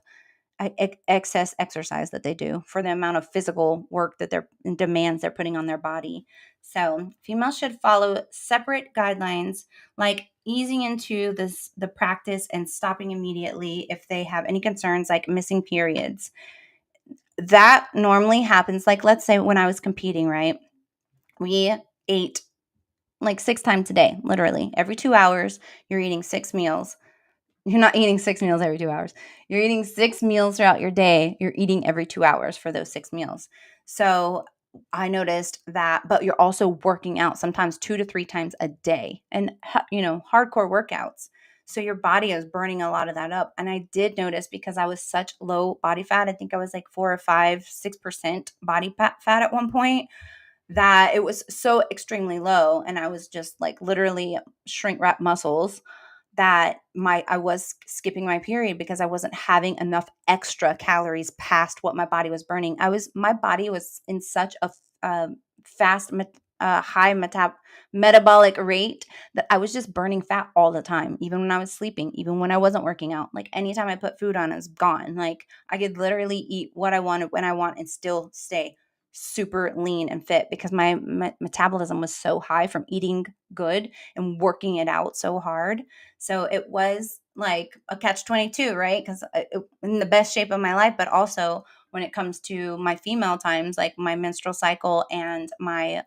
excess exercise that they do, for the amount of physical work that they're demands they're putting on their body. So females should follow separate guidelines, like easing into the practice and stopping immediately if they have any concerns like missing periods. That normally happens, like let's say when I was competing, right? We ate like 6 times a day, literally every 2 hours. You're eating 6 meals. You're not eating 6 meals every 2 hours. You're eating 6 meals throughout your day. You're eating every 2 hours for those 6 meals. So I noticed that, but you're also working out sometimes 2 to 3 times a day and, hardcore workouts. So your body is burning a lot of that up. And I did notice, because I was such low body fat, I think I was like 4 or 5, 6% body fat at one point, that it was so extremely low. And I was just like literally shrink wrap muscles, that I was skipping my period because I wasn't having enough extra calories past what my body was burning. My body was in such a fast, high metabolic rate that I was just burning fat all the time, even when I was sleeping, even when I wasn't working out. Like anytime I put food on, it's gone. Like I could literally eat what I wanted when I want and still stay super lean and fit, because my metabolism was so high from eating good and working it out so hard. So it was like a catch-22, right? Because in the best shape of my life, but also when it comes to my female times, like my menstrual cycle and my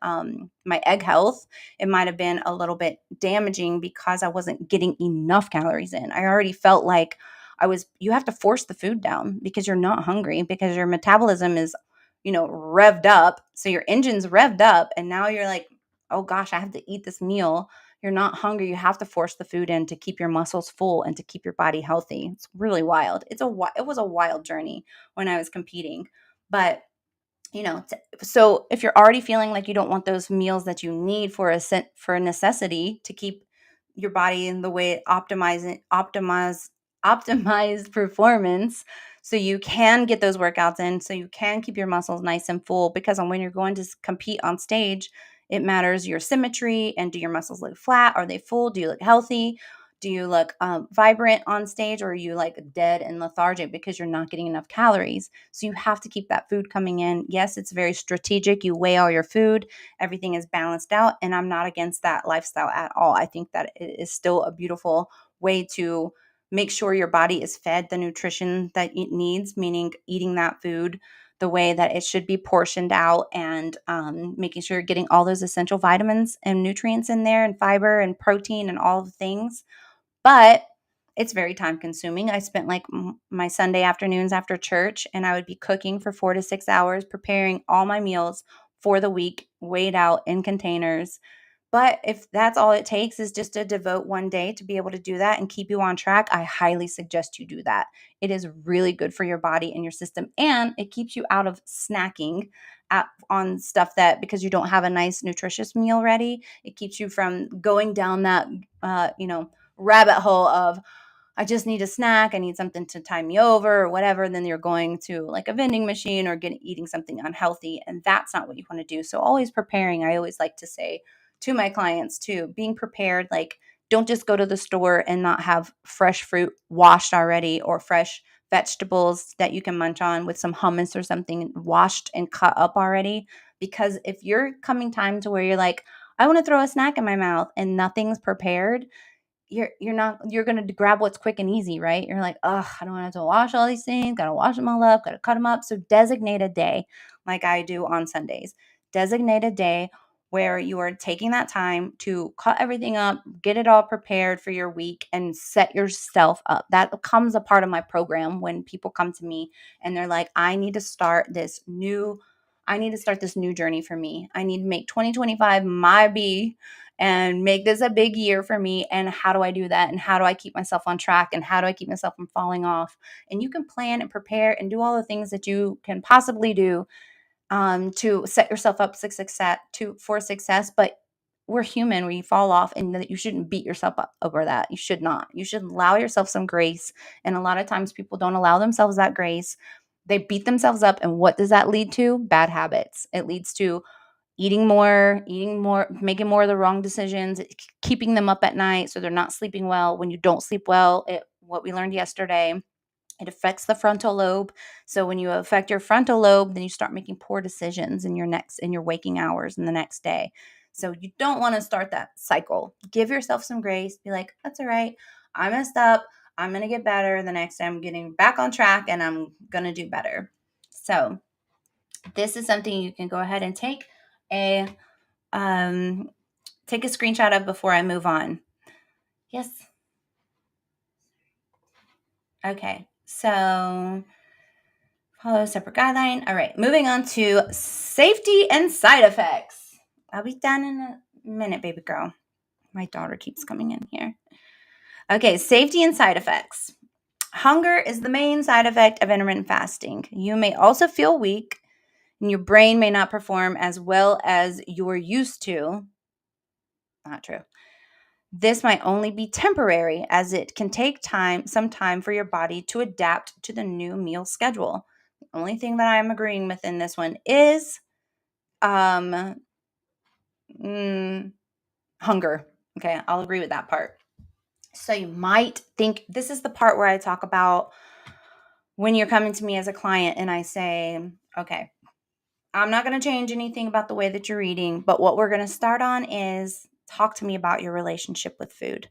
egg health, it might have been a little bit damaging because I wasn't getting enough calories in. I already felt like you have to force the food down because you're not hungry, because your metabolism is, revved up. So your engine's revved up, and now you're like, oh gosh, I have to eat this meal. You're not hungry. You have to force the food in to keep your muscles full and to keep your body healthy. It's really wild. It was a wild journey when I was competing. But so if you're already feeling like you don't want those meals that you need for a necessity to keep your body in the way it optimize performance, so you can get those workouts in, so you can keep your muscles nice and full, because when you're going to compete on stage, it matters your symmetry. And do your muscles look flat? Are they full? Do you look healthy? Do you look vibrant on stage, or are you like dead and lethargic because you're not getting enough calories? So you have to keep that food coming in. Yes, it's very strategic. You weigh all your food. Everything is balanced out. And I'm not against that lifestyle at all. I think that it is still a beautiful way to make sure your body is fed the nutrition that it needs, meaning eating that food the way that it should be portioned out, and making sure you're getting all those essential vitamins and nutrients in there, and fiber and protein and all the things. But it's very time consuming. I spent like my Sunday afternoons after church, and I would be cooking for 4 to 6 hours, preparing all my meals for the week, weighed out in containers. But if that's all it takes is just to devote one day to be able to do that and keep you on track, I highly suggest you do that. It is really good for your body and your system, and it keeps you out of snacking on stuff that, because you don't have a nice nutritious meal ready, it keeps you from going down that rabbit hole of, I just need a snack, I need something to tie me over or whatever. And then you're going to like a vending machine or eating something unhealthy. And that's not what you want to do. So always preparing. I always like to say to my clients too, being prepared, like don't just go to the store and not have fresh fruit washed already, or fresh vegetables that you can munch on with some hummus or something washed and cut up already. Because if you're coming time to where you're like, I want to throw a snack in my mouth and nothing's prepared, you're going to grab what's quick and easy, right? You're like, oh, I don't have to wash all these things. Got to wash them all up. Got to cut them up. So designate a day like I do on Sundays. Designate a day where you are taking that time to cut everything up, get it all prepared for your week, and set yourself up. That becomes a part of my program when people come to me and they're like, I need to start this new journey for me. I need to make 2025 my B and make this a big year for me. And how do I do that? And how do I keep myself on track? And how do I keep myself from falling off? And you can plan and prepare and do all the things that you can possibly do to set yourself up for success. But we're human. We fall off, and that you shouldn't beat yourself up over that. You should not. You should allow yourself some grace. And a lot of times people don't allow themselves that grace. They beat themselves up. And what does that lead to? Bad habits. It leads to eating more, making more of the wrong decisions, keeping them up at night so they're not sleeping well. When you don't sleep well, what we learned yesterday, it affects the frontal lobe. So when you affect your frontal lobe, then you start making poor decisions in your waking hours in the next day. So you don't want to start that cycle. Give yourself some grace. Be like, that's all right. I messed up. I'm going to get better. The next day I'm getting back on track and I'm going to do better. So this is something you can go ahead and take a screenshot of before I move on. Yes. Okay. So follow a separate guideline. All right. Moving on to safety and side effects. I'll be done in a minute, baby girl. My daughter keeps coming in here. Okay. Safety and side effects. Hunger is the main side effect of intermittent fasting. You may also feel weak, and your brain may not perform as well as you're used to. Not true. This might only be temporary, as it can take some time for your body to adapt to the new meal schedule. The only thing that I'm agreeing with in this one is hunger. Okay, I'll agree with that part. So you might think, this is the part where I talk about when you're coming to me as a client and I say, okay, I'm not going to change anything about the way that you're eating, but what we're going to start on is talk to me about your relationship with food.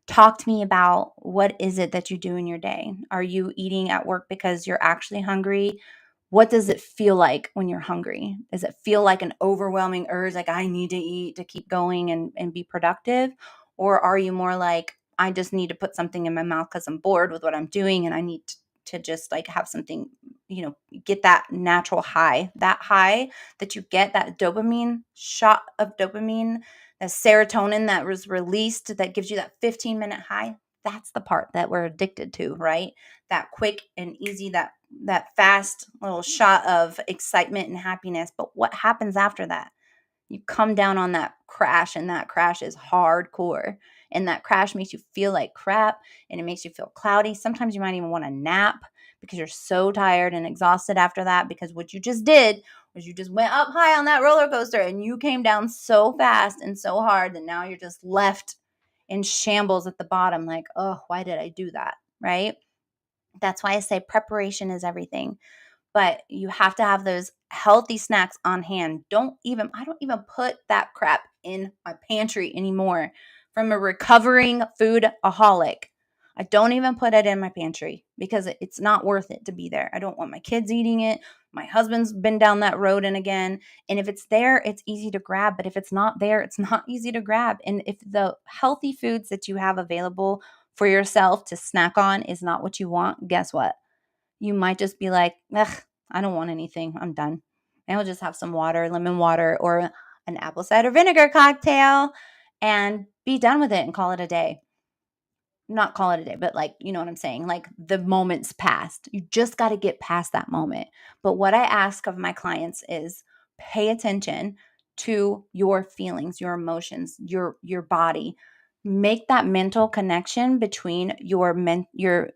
Talk to me about what is it that you do in your day. Are you eating at work because you're actually hungry? What does it feel like when you're hungry? Does it feel like an overwhelming urge, like I need to eat to keep going and be productive? Or are you more like, I just need to put something in my mouth because I'm bored with what I'm doing and I need to just like have something, get that natural high, that high that you get, that dopamine shot of dopamine, the serotonin that was released that gives you that 15-minute high. That's the part that we're addicted to, right? That quick and easy, that fast little shot of excitement and happiness. But what happens after that? You come down on that crash, and that crash is hardcore. And that crash makes you feel like crap, and it makes you feel cloudy. Sometimes you might even want to nap because you're so tired and exhausted after that, because what you just did was you just went up high on that roller coaster and you came down so fast and so hard that now you're just left in shambles at the bottom. Like, oh, why did I do that? Right? That's why I say preparation is everything. But you have to have those healthy snacks on hand. I don't even put that crap in my pantry anymore. From a recovering foodaholic, I don't even put it in my pantry because it's not worth it to be there. I don't want my kids eating it. My husband's been down that road and again. And if it's there, it's easy to grab. But if it's not there, it's not easy to grab. And if the healthy foods that you have available for yourself to snack on is not what you want, guess what? You might just be like, ugh, I don't want anything. I'm done. And I'll just have some water, lemon water, or an apple cider vinegar cocktail and be done with it and call it a day. Not call it a day, but like, you know what I'm saying? Like the moment's passed. You just got to get past that moment. But what I ask of my clients is pay attention to your feelings, your emotions, your body. Make that mental connection between your emotions,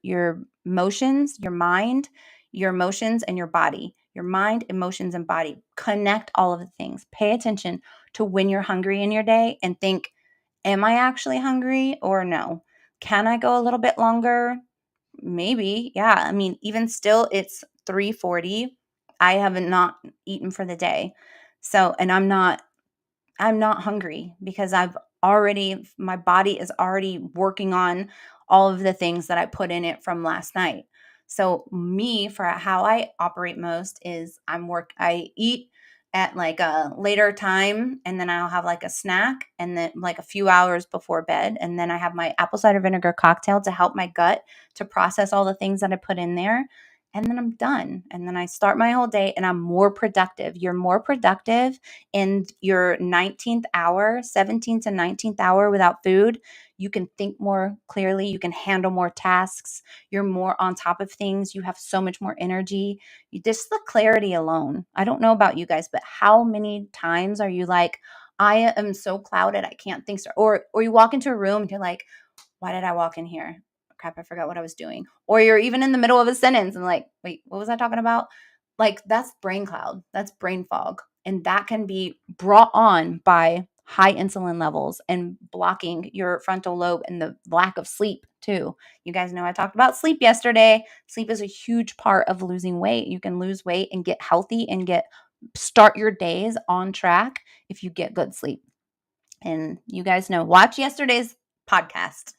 your mind, your emotions, and your body. Your mind, emotions, and body. Connect all of the things. Pay attention to when you're hungry in your day and think, am I actually hungry or no? Can I go a little bit longer? Maybe. Yeah. I mean, even still, it's 3:40. I haven't not eaten for the day. So, and I'm not hungry because I've my body is already working on all of the things that I put in it from last night. So me, for how I operate most is I eat at like a later time, and then I'll have like a snack, and then like a few hours before bed, and then I have my apple cider vinegar cocktail to help my gut to process all the things that I put in there. And then I'm done. And then I start my whole day and I'm more productive. You're more productive in your 19th hour, 17th to 19th hour without food. You can think more clearly. You can handle more tasks. You're more on top of things. You have so much more energy. Just the clarity alone. I don't know about you guys, but how many times are you like, I am so clouded, I can't think straight. Or you walk into a room and you're like, why did I walk in here? Crap, I forgot what I was doing. Or you're even in the middle of a sentence and like, wait, what was I talking about? Like, that's brain cloud. That's brain fog. And that can be brought on by high insulin levels and blocking your frontal lobe and the lack of sleep too. You guys know I talked about sleep yesterday. Sleep is a huge part of losing weight. You can lose weight and get healthy and start your days on track if you get good sleep. And you guys know, watch yesterday's podcast.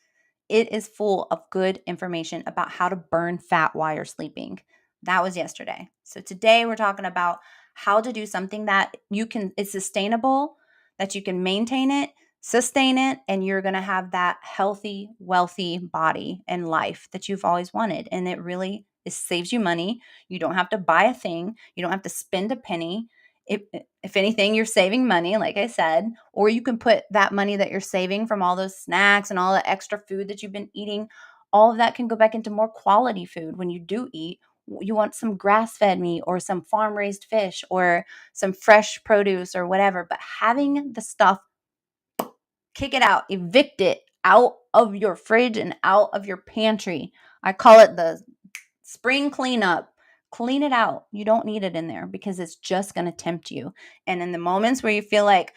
It is full of good information about how to burn fat while you're sleeping. That was yesterday. So today we're talking about how to do something that it's sustainable, that you can maintain it, sustain it, and you're going to have that healthy, wealthy body and life that you've always wanted. And it saves you money. You don't have to buy a thing. You don't have to spend a penny. If anything, you're saving money, like I said, or you can put that money that you're saving from all those snacks and all the extra food that you've been eating, all of that can go back into more quality food when you do eat. You want some grass-fed meat or some farm-raised fish or some fresh produce or whatever, but having the stuff, kick it out, evict it out of your fridge and out of your pantry. I call it the spring cleanup. Clean it out. You don't need it in there because it's just going to tempt you. And in the moments where you feel like,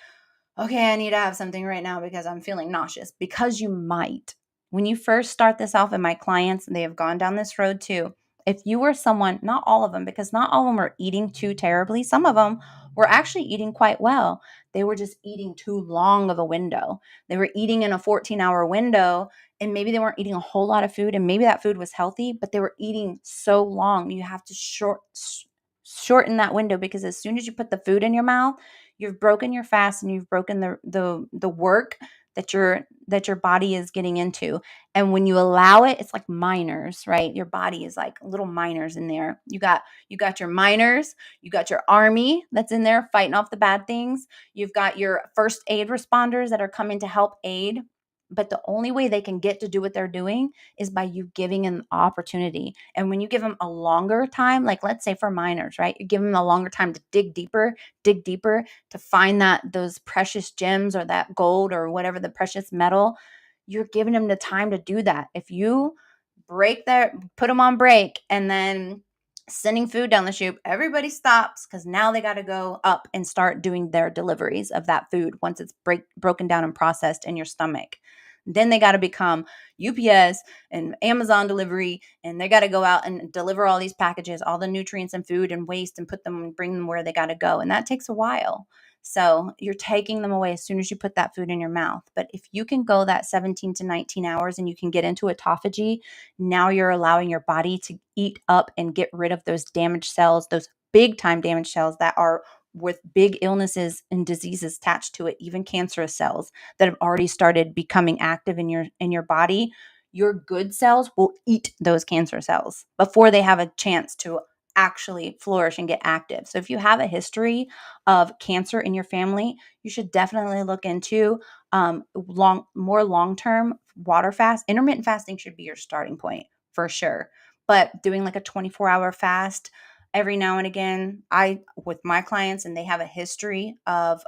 okay, I need to have something right now because I'm feeling nauseous, because you might. When you first start this off, and my clients, they have gone down this road too. If you were someone, not all of them, because not all of them were eating too terribly. Some of them were actually eating quite well. They were just eating too long of a window. They were eating in a 14-hour window, and maybe they weren't eating a whole lot of food, and maybe that food was healthy, but they were eating so long. You have to shorten that window, because as soon as you put the food in your mouth, you've broken your fast and you've broken the work that your body is getting into. And when you allow it, it's like miners, right? Your body is like little miners in there. You got your miners, you got your army that's in there fighting off the bad things. You've got your first aid responders that are coming to help aid. But the only way they can get to do what they're doing is by you giving them opportunity. And when you give them a longer time, like let's say for miners, right? You give them a longer time to dig deeper to find those precious gems or that gold or whatever, the precious metal. You're giving them the time to do that. If you put them on break and then sending food down the chute, everybody stops, because now they got to go up and start doing their deliveries of that food once it's broken down and processed in your stomach. Then they got to become UPS and Amazon delivery, and they got to go out and deliver all these packages, all the nutrients and food and waste, and bring them where they got to go. And that takes a while. So you're taking them away as soon as you put that food in your mouth. But if you can go that 17 to 19 hours and you can get into autophagy, now you're allowing your body to eat up and get rid of those damaged cells, those big time damaged cells that are with big illnesses and diseases attached to it, even cancerous cells that have already started becoming active in your body. Your good cells will eat those cancer cells before they have a chance to actually flourish and get active. So if you have a history of cancer in your family, you should definitely look into more long-term water fast. Intermittent fasting should be your starting point for sure. But doing like a 24-hour fast every now and again, with my clients, and they have a history of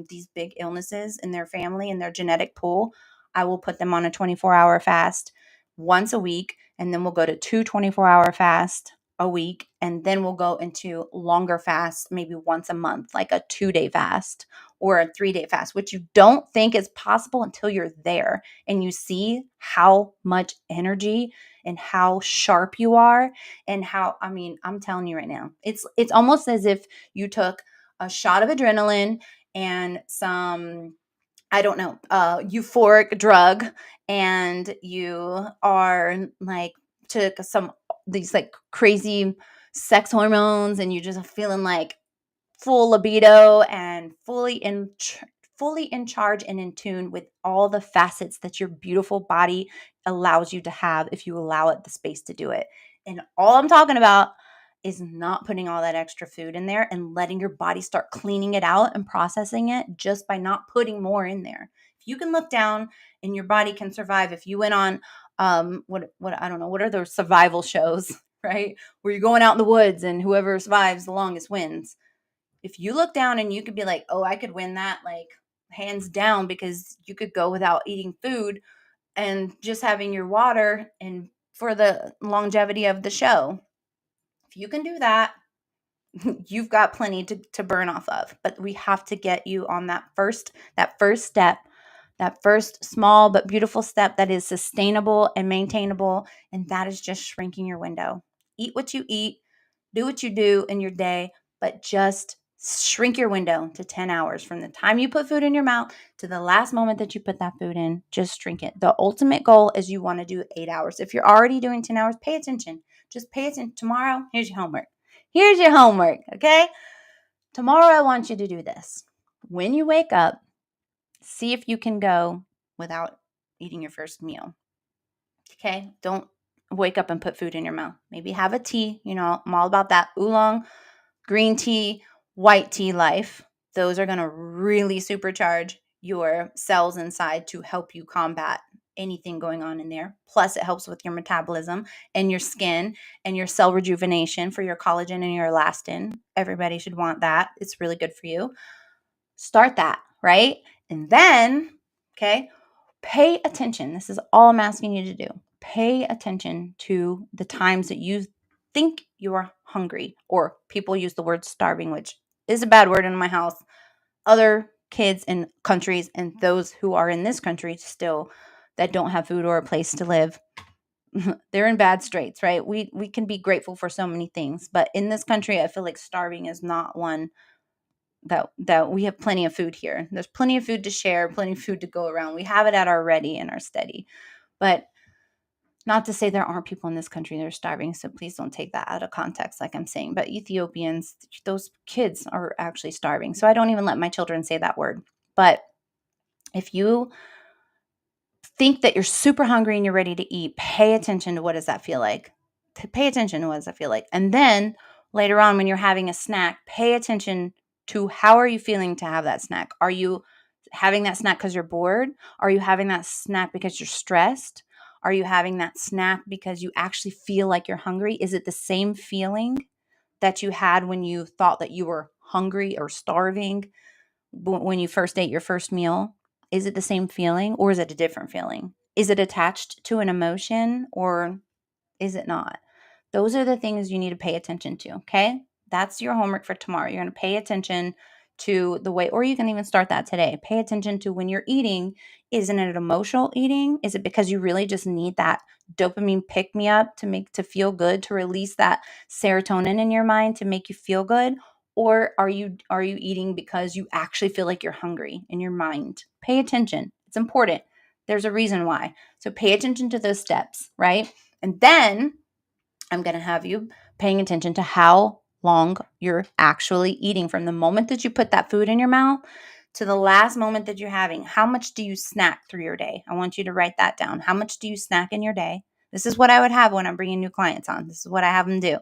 these big illnesses in their family and their genetic pool, I will put them on a 24-hour fast once a week, and then we'll go to 24-hour fast a week, and then we'll go into longer fasts, maybe once a month, like a 2-day fast or a 3-day fast, which you don't think is possible until you're there and you see how much energy and how sharp you are, and I'm telling you right now, it's almost as if you took a shot of adrenaline and some I don't know, euphoric drug, and you are like took some these like crazy sex hormones, and you're just feeling like full libido and fully in charge and in tune with all the facets that your beautiful body allows you to have if you allow it the space to do it. And all I'm talking about is not putting all that extra food in there and letting your body start cleaning it out and processing it just by not putting more in there. If you can look down and your body can survive, if you went on what I don't know, what are those survival shows, right? Where you're going out in the woods and whoever survives the longest wins. If you look down and you could be like, oh, I could win that, like hands down, because you could go without eating food and just having your water and for the longevity of the show. If you can do that, you've got plenty to burn off of. But we have to get you on that first step, that first small but beautiful step that is sustainable and maintainable. And that is just shrinking your window. Eat what you eat, do what you do in your day, but just shrink your window to 10 hours from the time you put food in your mouth to the last moment that you put that food in. Just shrink it. The ultimate goal is you want to do 8 hours. If you're already doing 10 hours, pay attention. Just pay attention. Tomorrow, here's your homework. Here's your homework, okay? Tomorrow, I want you to do this. When you wake up, see if you can go without eating your first meal. Okay? Don't wake up and put food in your mouth. Maybe have a tea. You know, I'm all about that oolong, green tea, white tea life. Those are going to really supercharge your cells inside to help you combat anything going on in there. Plus, it helps with your metabolism and your skin and your cell rejuvenation for your collagen and your elastin. Everybody should want that. It's really good for you. Start that, right? And then, okay, pay attention. This is all I'm asking you to do. Pay attention to the times that you think you're hungry, or people use the word starving, which is a bad word in my house. Other kids in countries and those who are in this country still that don't have food or a place to live, they're in bad straits, right? We can be grateful for so many things, but in this country, I feel like starving is not one that we have plenty of food here. There's plenty of food to share, plenty of food to go around. We have it at our ready and our steady. But not to say there aren't people in this country that are starving, so please don't take that out of context like I'm saying. But Ethiopians, those kids are actually starving. So I don't even let my children say that word. But if you think that you're super hungry and you're ready to eat, pay attention to what does that feel like. Pay attention to what does that feel like. And then later on when you're having a snack, pay attention to how are you feeling to have that snack. Are you having that snack because you're bored? Are you having that snack because you're stressed? Are you having that snack because you actually feel like you're hungry? Is it the same feeling that you had when you thought that you were hungry or starving when you first ate your first meal? Is it the same feeling or is it a different feeling? Is it attached to an emotion or is it not? Those are the things you need to pay attention to, okay? That's your homework for tomorrow. You're going to pay attention to the way, or you can even start that today. Pay attention to when you're eating. Isn't it emotional eating? Is it because you really just need that dopamine pick me up to feel good, to release that serotonin in your mind to make you feel good? Or are you eating because you actually feel like you're hungry in your mind? Pay attention. It's important. There's a reason why. So pay attention to those steps, right? And then I'm going to have you paying attention to how long you're actually eating from the moment that you put that food in your mouth to the last moment that you're having. How much do you snack through your day? I want you to write that down. How much do you snack in your day? This is what I would have when I'm bringing new clients on. This is what I have them do.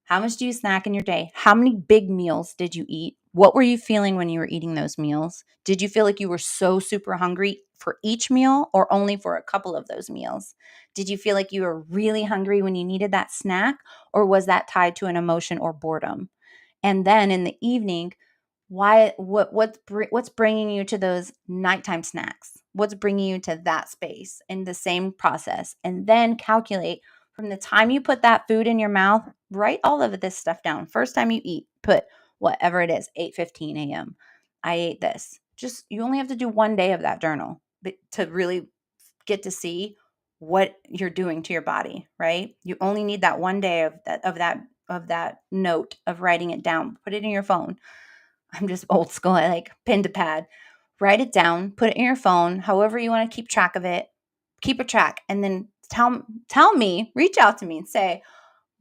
How much do you snack in your day? How many big meals did you eat? What were you feeling when you were eating those meals? Did you feel like you were so super hungry for each meal or only for a couple of those meals? Did you feel like you were really hungry when you needed that snack, or was that tied to an emotion or boredom? And then in the evening, what's bringing you to those nighttime snacks? What's bringing you to that space in the same process? And then calculate from the time you put that food in your mouth, write all of this stuff down. First time you eat, put whatever it is, 8:15 a.m. I ate this. Just you only have to do one day of that journal to really get to see what you're doing to your body, right? You only need that one day of that note of writing it down. Put it in your phone. I'm just old school. I like pen to pad. write it down, put it in your phone, however you want to keep track of it, keep a track, and then tell me, reach out to me and say,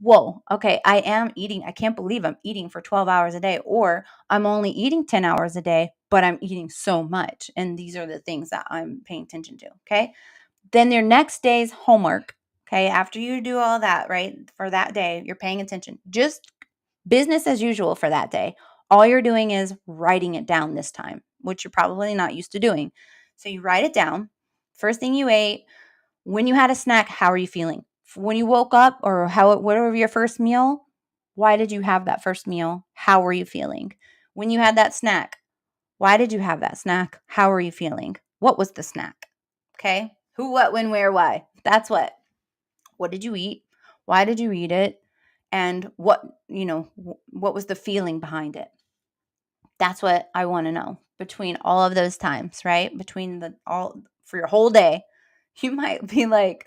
whoa, okay, I am eating. I can't believe I'm eating for 12 hours a day, or I'm only eating 10 hours a day, but I'm eating so much. And these are the things that I'm paying attention to. Okay. Then your next day's homework. Okay. After you do all that, right, for that day, you're paying attention. Just business as usual for that day. All you're doing is writing it down this time, which you're probably not used to doing. So you write it down. First thing you ate, when you had a snack, how are you feeling? When you woke up, or whatever your first meal, why did you have that first meal? How were you feeling? When you had that snack, why did you have that snack? How are you feeling? What was the snack? Okay? Who, what, when, where, why? That's what. What did you eat? Why did you eat it? And what was the feeling behind it? That's what I want to know between all of those times, right? Between all for your whole day. You might be like,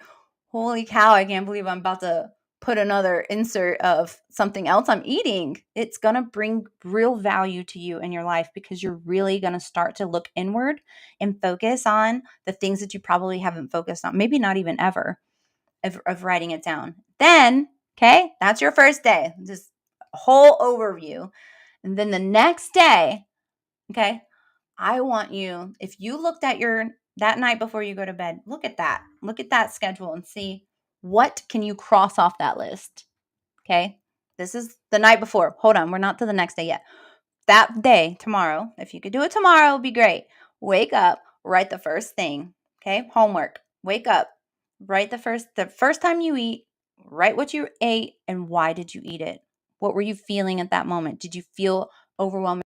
holy cow, I can't believe I'm about to put another insert of something else I'm eating. It's going to bring real value to you in your life, because you're really going to start to look inward and focus on the things that you probably haven't focused on, maybe not even ever, of writing it down. Then, okay, that's your first day, just a whole overview. And then the next day, okay, I want you, if you looked at that night before you go to bed, look at that. Look at that schedule and see, what can you cross off that list? Okay. This is the night before. Hold on. We're not to the next day yet. That day, tomorrow, if you could do it tomorrow, it'd be great. Wake up, write the first thing. Okay. Homework. Wake up, write the first time you eat, write what you ate and why did you eat it? What were you feeling at that moment? Did you feel overwhelmed?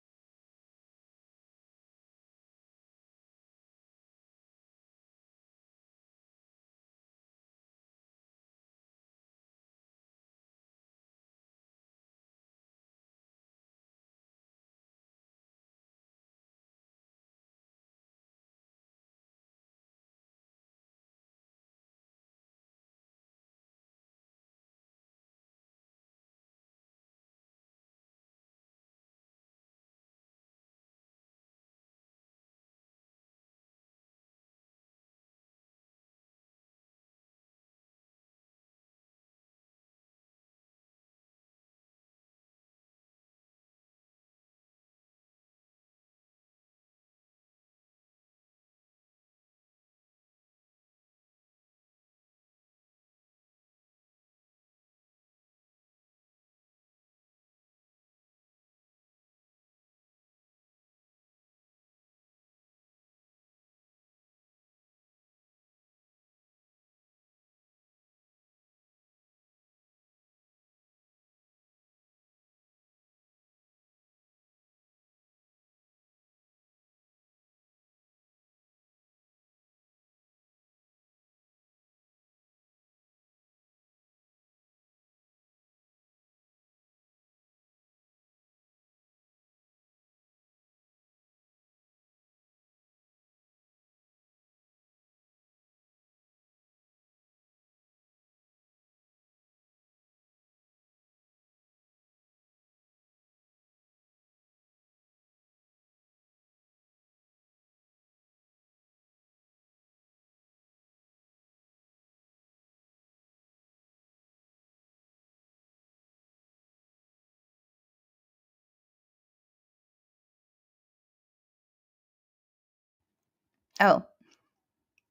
Oh,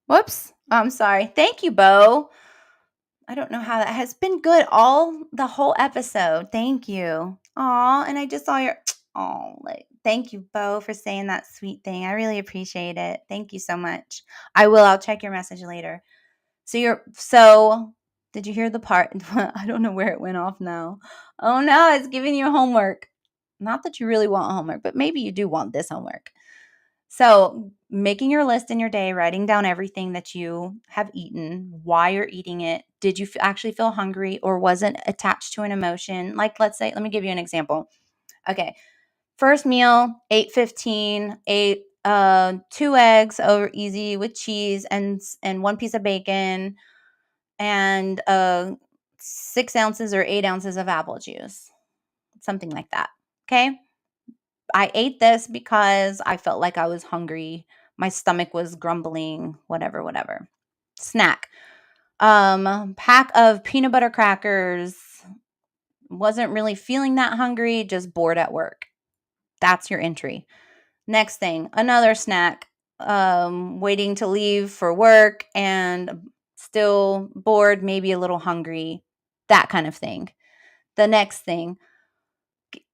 whoops. I'm sorry. Thank you, Bo. I don't know how that has been good the whole episode. Thank you. Aw, and I just saw your thank you, Bo, for saying that sweet thing. I really appreciate it. Thank you so much. I will. I'll check your message later. So did you hear the part? I don't know where it went off now. Oh no, it's giving you homework. Not that you really want homework, but maybe you do want this homework. So, making your list in your day, writing down everything that you have eaten, why you're eating it. Did you actually feel hungry, or was it attached to an emotion? Like, let's say, let me give you an example. Okay. First meal, 8:15, ate 2 eggs over easy with cheese and one piece of bacon and 6 ounces or 8 ounces of apple juice, something like that. Okay. I ate this because I felt like I was hungry. My stomach was grumbling, whatever. Snack. Pack of peanut butter crackers. Wasn't really feeling that hungry, just bored at work. That's your entry. Next thing, another snack. Waiting to leave for work and still bored, maybe a little hungry, that kind of thing. The next thing,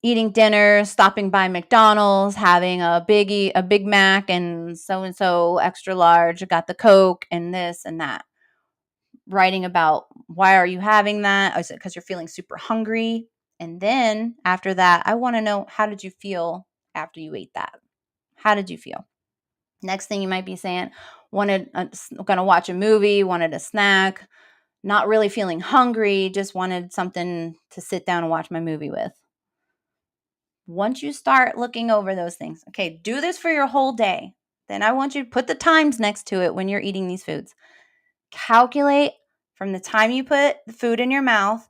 eating dinner, stopping by McDonald's, having a Big Mac and so extra large, got the Coke and this and that. Writing about why are you having that? Is it because you're feeling super hungry? And then after that, I want to know, how did you feel after you ate that? How did you feel? Next thing you might be saying, gonna watch a movie, wanted a snack, not really feeling hungry, just wanted something to sit down and watch my movie with. Once you start looking over those things, okay, do this for your whole day. Then I want you to put the times next to it when you're eating these foods. Calculate from the time you put the food in your mouth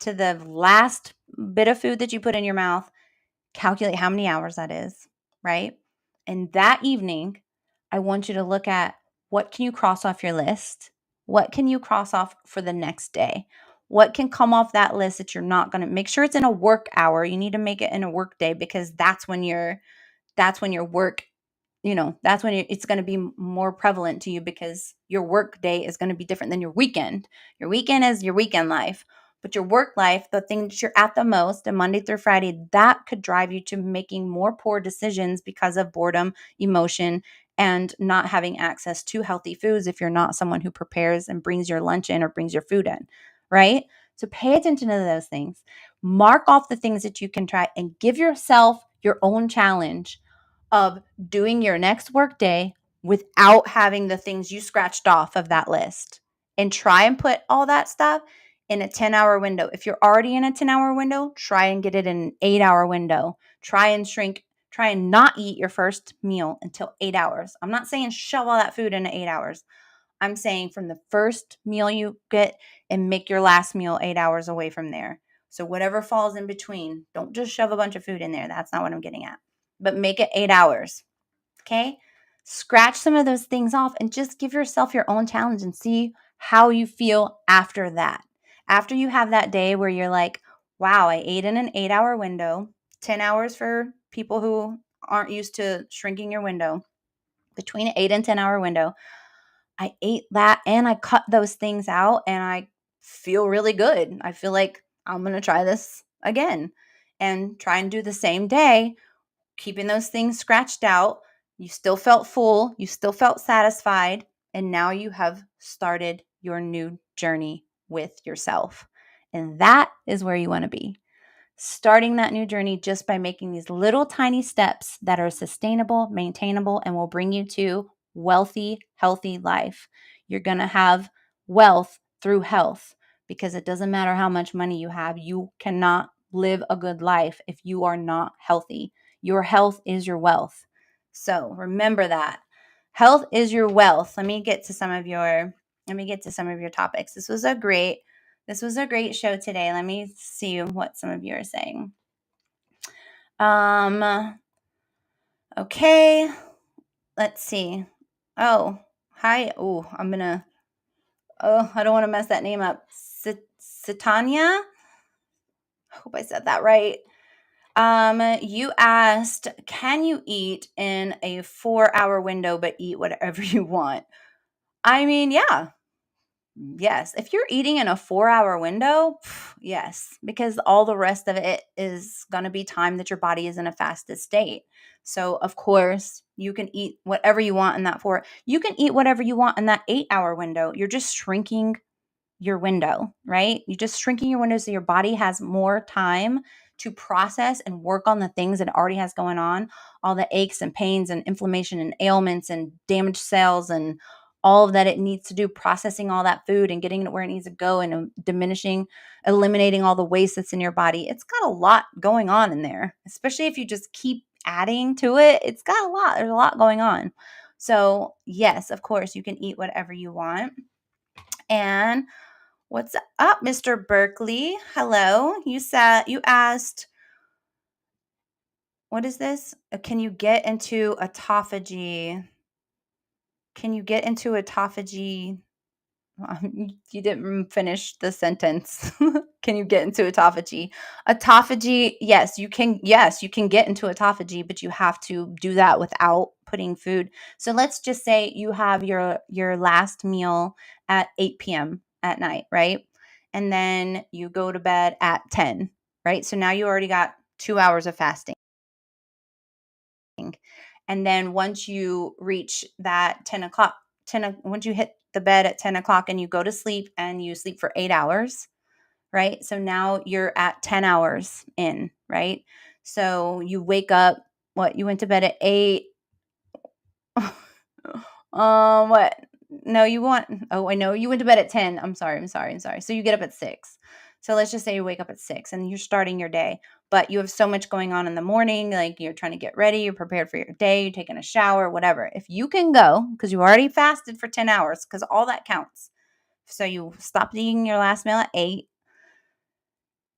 to the last bit of food that you put in your mouth. Calculate how many hours that is, right? And that evening, I want you to look at, what can you cross off your list? What can you cross off for the next day? What can come off that list that you're not going to make sure it's in a work hour? You need to make it in a work day, because that's when your work, that's when it's going to be more prevalent to you, because your work day is going to be different than your weekend. Your weekend is your weekend life, but your work life, the things you're at the most, and Monday through Friday, that could drive you to making more poor decisions because of boredom, emotion, and not having access to healthy foods if you're not someone who prepares and brings your lunch in or brings your food in, right? So pay attention to those things. Mark off the things that you can try and give yourself your own challenge of doing your next work day without having the things you scratched off of that list, and try and put all that stuff in a 10-hour window. If you're already in a 10-hour window, try and get it in an 8-hour window. Try and not eat your first meal until 8 hours. I'm not saying shove all that food into 8 hours. I'm saying from the first meal you get, and make your last meal 8 hours away from there. So whatever falls in between, don't just shove a bunch of food in there. That's not what I'm getting at. But make it 8 hours. Okay? Scratch some of those things off and just give yourself your own challenge and see how you feel after that. After you have that day where you're like, wow, I ate in an 8-hour window, 10 hours for people who aren't used to shrinking your window, between an 8 and 10-hour window. I ate that and I cut those things out and I feel really good. I feel like I'm going to try this again and try and do the same day, keeping those things scratched out. You still felt full, you still felt satisfied, and now you have started your new journey with yourself. And that is where you want to be. Starting that new journey just by making these little tiny steps that are sustainable, maintainable, and will bring you to wealthy, healthy life. You're going to have wealth through health, because it doesn't matter how much money you have. You cannot live a good life if you are not healthy. Your health is your wealth. So remember that. Health is your wealth. Let me get to some of your topics. This was a great show today. Let me see what some of you are saying. Okay. Let's see. Oh, hi. I don't want to mess that name up. Satanya? I hope I said that right. You asked, can you eat in a 4-hour window but eat whatever you want? I mean, yeah. Yes. If you're eating in a 4-hour window, yes, because all the rest of it is going to be time that your body is in a fasted state. So, of course, you can eat whatever you want in that you can eat whatever you want in that 8-hour window. You're just shrinking your window, right? You're just shrinking your window so your body has more time to process and work on the things that it already has going on, all the aches and pains and inflammation and ailments and damaged cells and all of that it needs to do, processing all that food and getting it where it needs to go, and eliminating all the waste that's in your body. It's got a lot going on in there, especially if you just keep adding to it. It's got a lot. There's a lot going on. So yes, of course, you can eat whatever you want. And what's up, Mr. Berkeley? Hello. You asked, what is this? Can you get into autophagy? Can you get into autophagy? You didn't finish the sentence. Can you get into autophagy? Autophagy, yes, you can. Yes, you can get into autophagy, but you have to do that without putting food. So let's just say you have your last meal at 8 p.m. at night, right? And then you go to bed at 10, right? So now you already got 2 hours of fasting. And then once you reach that 10 o'clock, once you hit the bed at 10 o'clock and you go to sleep and you sleep for 8 hours, right? So now you're at 10 hours in, right? So you wake up, what? You went to bed at 8. What? No, you want, oh, I know you went to bed at 10. I'm sorry. So you get up at 6. So let's just say you wake up at 6 and you're starting your day, but you have so much going on in the morning. Like you're trying to get ready, you're prepared for your day, you're taking a shower, whatever. If you can go, because you already fasted for 10 hours, because all that counts. So you stopped eating your last meal at 8.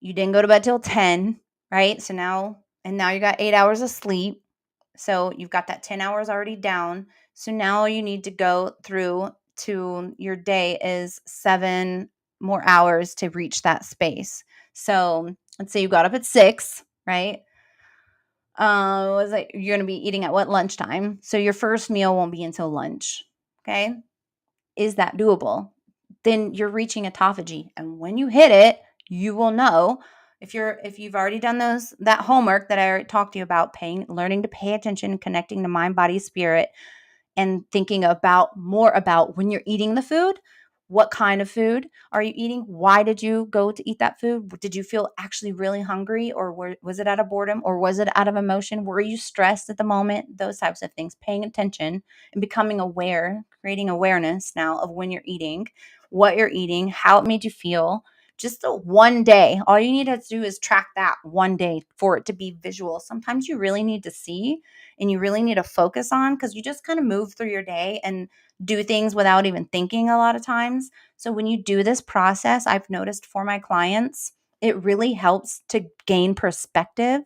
You didn't go to bed till 10, right? So now you got 8 hours of sleep. So you've got that 10 hours already down. So now all you need to go through to your day is 7 more hours to reach that space. So let's say you got up at 6, right? Was like you're going to be eating at what lunchtime? So your first meal won't be until lunch. Okay. Is that doable? Then you're reaching autophagy. And when you hit it, you will know if you've already done that homework that I already talked to you about, learning to pay attention, connecting to mind, body, spirit, and thinking about more about when you're eating the food. What kind of food are you eating? Why did you go to eat that food? Did you feel actually really hungry, or was it out of boredom, or was it out of emotion? Were you stressed at the moment? Those types of things. Paying attention and becoming aware, creating awareness now of when you're eating, what you're eating, how it made you feel. Just the one day. All you need to do is track that one day for it to be visual. Sometimes you really need to see and you really need to focus on, because you just kind of move through your day and do things without even thinking a lot of times. So when you do this process, I've noticed for my clients, it really helps to gain perspective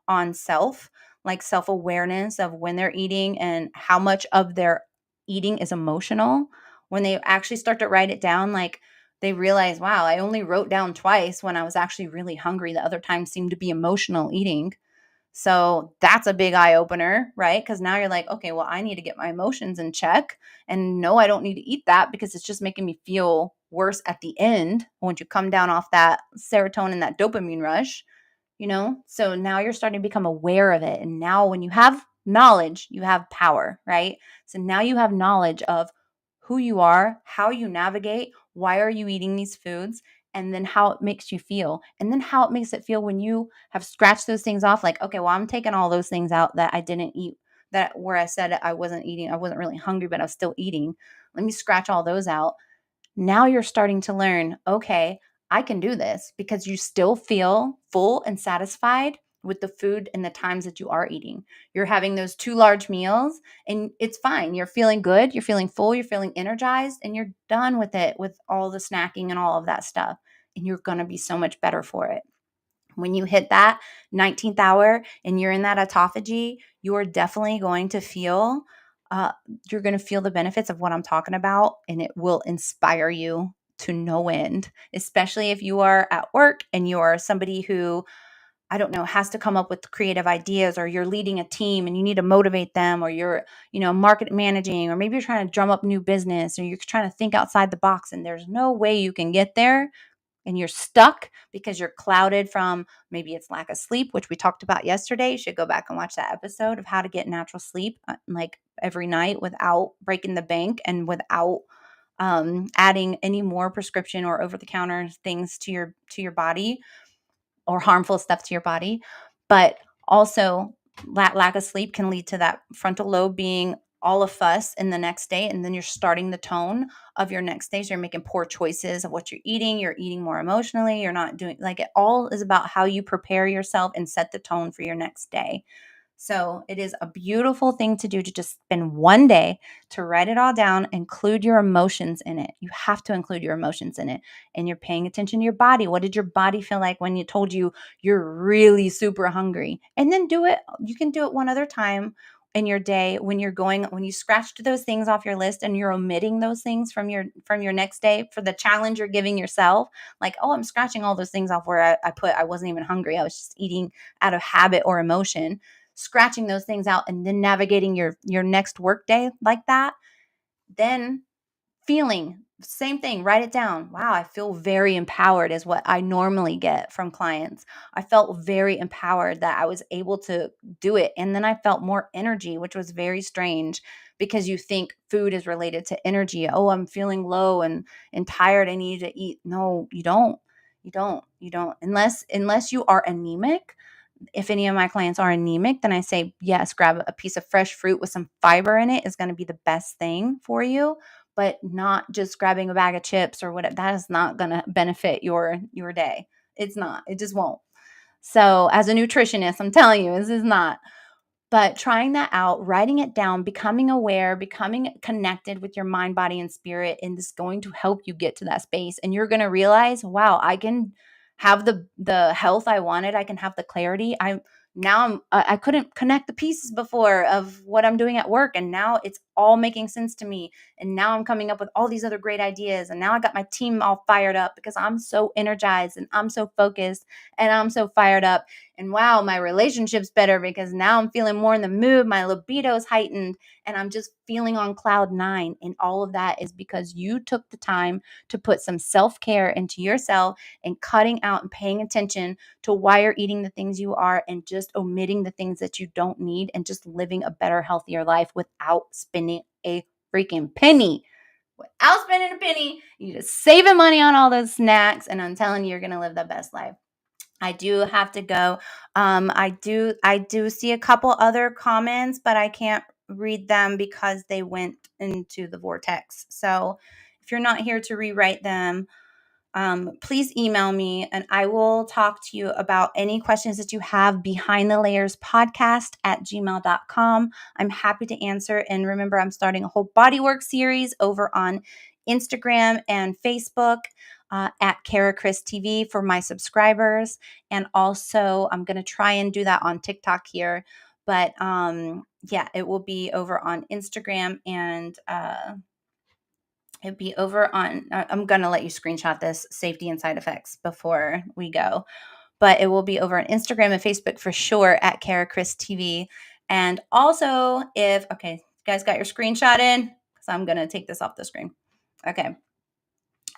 on self, like self-awareness of when they're eating and how much of their eating is emotional. When they actually start to write it down, like they realize, wow, I only wrote down twice when I was actually really hungry. The other time seemed to be emotional eating. So that's a big eye opener, right? Because now you're like, okay, well, I need to get my emotions in check. And no, I don't need to eat that because it's just making me feel worse at the end once you come down off that serotonin, that dopamine rush. So now you're starting to become aware of it. And now when you have knowledge, you have power, right? So now you have knowledge of who you are, how you navigate, why are you eating these foods, and then how it makes you feel, and then how it makes it feel when you have scratched those things off. Like, okay, well, I'm taking all those things out that I didn't eat, that where I said I wasn't eating, I wasn't really hungry, but I was still eating. Let me scratch all those out. Now you're starting to learn, okay, I can do this, because you still feel full and satisfied with the food and the times that you are eating. You're having those 2 large meals and it's fine. You're feeling good, you're feeling full, you're feeling energized, and you're done with it, with all the snacking and all of that stuff. And you're going to be so much better for it. When you hit that 19th hour and you're in that autophagy, you're definitely going to feel uh, you're going to feel the benefits of what I'm talking about, and it will inspire you to no end, especially if you are at work and you are somebody who, I don't know, has to come up with creative ideas, or you're leading a team and you need to motivate them, or you're, market managing, or maybe you're trying to drum up new business, or you're trying to think outside the box and there's no way you can get there, and you're stuck because you're clouded from, maybe it's lack of sleep, which we talked about yesterday. You should go back and watch that episode of how to get natural sleep, like every night, without breaking the bank and without adding any more prescription or over the counter things to your body, or harmful stuff to your body. But also, lack of sleep can lead to that frontal lobe being all a fuss in the next day, and then you're starting the tone of your next day. So you're making poor choices of what you're eating more emotionally, you're not doing, like, it all is about how you prepare yourself and set the tone for your next day. So it is a beautiful thing to do, to just spend one day to write it all down, include your emotions in it. You have to include your emotions in it. And you're paying attention to your body. What did your body feel like when you told you you're really super hungry? And then do it. You can do it one other time in your day when you scratched those things off your list and you're omitting those things from your next day for the challenge you're giving yourself. Like, oh, I'm scratching all those things off where I put I wasn't even hungry. I was just eating out of habit or emotion. Scratching those things out and then navigating your next work day like that. Then feeling, same thing, write it down. Wow, I feel very empowered, is what I normally get from clients. I felt very empowered that I was able to do it. And then I felt more energy, which was very strange, because you think food is related to energy. Oh, I'm feeling low and tired. I need to eat. No, you don't. You don't. Unless you are anemic. If any of my clients are anemic, then I say, yes, grab a piece of fresh fruit with some fiber in it is going to be the best thing for you, but not just grabbing a bag of chips or whatever. That is not going to benefit your day. It's not. It just won't. So as a nutritionist, I'm telling you, this is not. But trying that out, writing it down, becoming aware, becoming connected with your mind, body, and spirit, and this is going to help you get to that space. And you're going to realize, wow, I can have the health I wanted. I can have the clarity. I couldn't connect the pieces before of what I'm doing at work, and now it's all making sense to me. And now I'm coming up with all these other great ideas, and now I got my team all fired up because I'm so energized and I'm so focused and I'm so fired up. And wow, my relationship's better because now I'm feeling more in the mood. My libido is heightened and I'm just feeling on cloud nine. And all of that is because you took the time to put some self-care into yourself and cutting out and paying attention to why you're eating the things you are, and just omitting the things that you don't need, and just living a better, healthier life without spending a freaking penny. Without spending a penny, you just saving money on all those snacks. And I'm telling you, you're going to live the best life. I do have to go. I do see a couple other comments, but I can't read them because they went into the vortex. So if you're not here to rewrite them, please email me and I will talk to you about any questions that you have behind the layers podcast at gmail.com. I'm happy to answer. And remember, I'm starting a whole bodywork series over on Instagram and Facebook at Kara Chris TV for my subscribers. And also I'm going to try and do that on TikTok here. But yeah, it will be over on Instagram and it'd be over on, I'm going to let you screenshot this, safety and side effects, before we go. But it will be over on Instagram and Facebook for sure at Kara Chris TV. And also, okay, you guys got your screenshot in? Because I'm going to take this off the screen. Okay.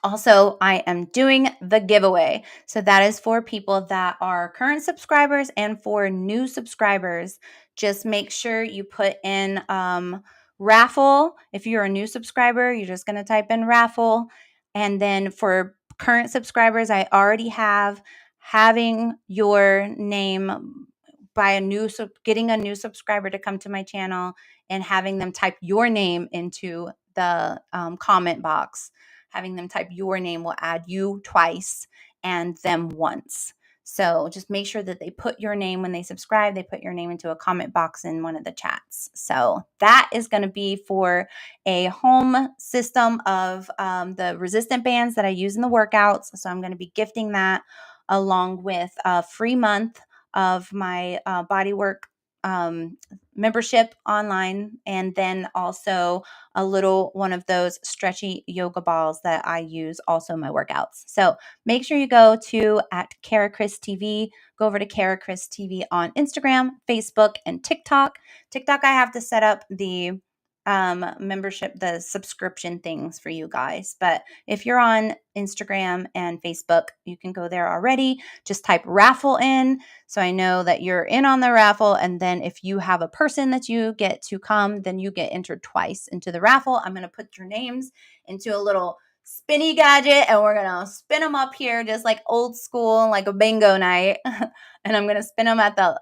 Also, I am doing the giveaway. So that is for people that are current subscribers and for new subscribers. Just make sure you put in raffle. If you're a new subscriber, you're just going to type in raffle. And then for current subscribers, I already have having your name by getting a new subscriber to come to my channel and having them type your name into the comment box. Having them type your name will add you twice and them once. So just make sure that they put your name when they subscribe, they put your name into a comment box in one of the chats. So that is going to be for a home system of the resistant bands that I use in the workouts. So I'm going to be gifting that along with a free month of my bodywork membership online, and then also a little one of those stretchy yoga balls that I use also in my workouts. So make sure you go to at Kara Chris TV. Go over to Kara Chris TV on Instagram, Facebook, and TikTok. TikTok, I have to set up the membership, the subscription things for you guys. But if you're on Instagram and Facebook, you can go there already. Just type raffle in, so I know that you're in on the raffle. And then if you have a person that you get to come, then you get entered twice into the raffle. I'm going to put your names into a little spinny gadget and we're going to spin them up here just like old school, like a bingo night. And I'm going to spin them at the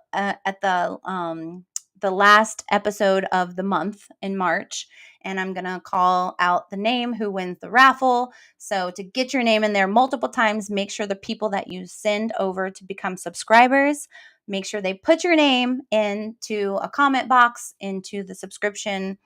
last episode of the month in March. And I'm going to call out the name who wins the raffle. So to get your name in there multiple times, make sure the people that you send over to become subscribers make sure they put your name into a comment box, into the subscription,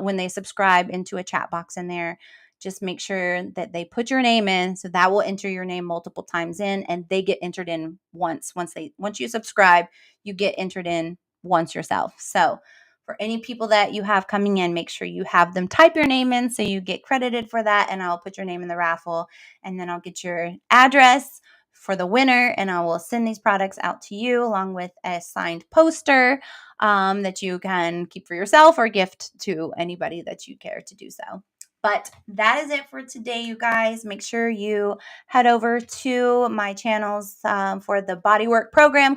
when they subscribe, into a chat box in there. Just make sure that they put your name in, so that will enter your name multiple times in, and they get entered in once. Once you subscribe, you get entered in once yourself. So for any people that you have coming in, make sure you have them type your name in so you get credited for that, and I'll put your name in the raffle, and then I'll get your address for the winner, and I will send these products out to you along with a signed poster that you can keep for yourself or gift to anybody that you care to do so. But that is it for today, you guys. Make sure you head over to my channels for the bodywork program.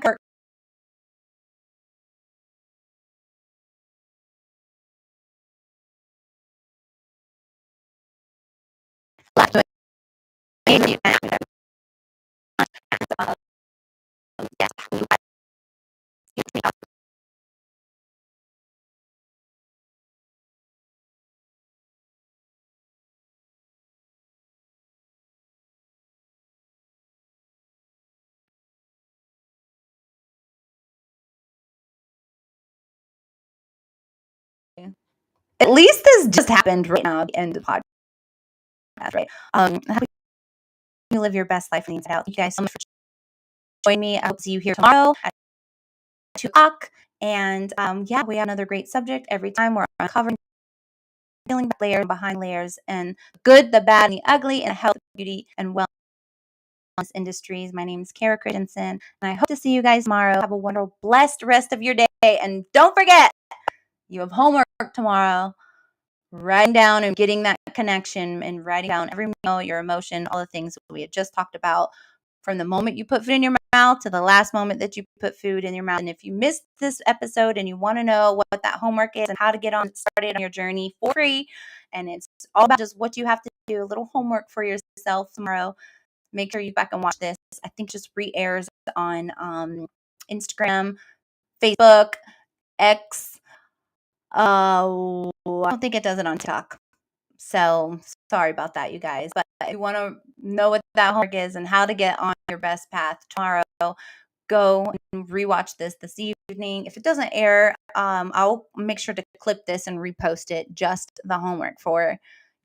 At least this just happened right now at the end of the podcast, right? How do you live your best life from the inside out? Thank you guys so much for joining me. I will see you here tomorrow at 2 o'clock. And yeah, we have another great subject every time. We're uncovering, peeling back layers behind layers, and good, the bad, and the ugly, and health, beauty, and wellness industries. My name is Kara Christensen, and I hope to see you guys tomorrow. Have a wonderful, blessed rest of your day. And don't forget, you have homework tomorrow. Writing down and getting that connection, and writing down every meal, your emotion, all the things that we had just talked about, from the moment you put food in your mouth to the last moment that you put food in your mouth. And if you missed this episode and you want to know what that homework is and how to get on started on your journey for free, and it's all about just what you have to do, a little homework for yourself tomorrow, make sure you back and watch this. I think just re-airs on Instagram, Facebook, X. I don't think it does it on TikTok. So sorry about that, you guys. But if you want to know what that homework is and how to get on your best path tomorrow, go and rewatch this evening. If it doesn't air, I'll make sure to clip this and repost it. Just the homework for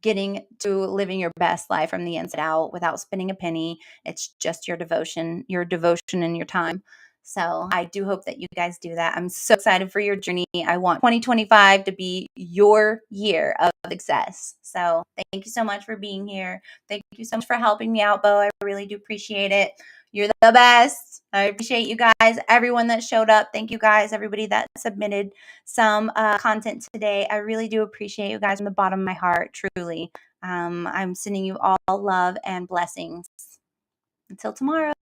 getting to living your best life from the inside out without spending a penny. It's just your devotion and your time. So I do hope that you guys do that. I'm so excited for your journey. I want 2025 to be your year of success. So thank you so much for being here. Thank you so much for helping me out, Bo. I really do appreciate it. You're the best. I appreciate you guys, everyone that showed up. Thank you guys, everybody that submitted some content today. I really do appreciate you guys from the bottom of my heart, truly. I'm sending you all love and blessings. Until tomorrow.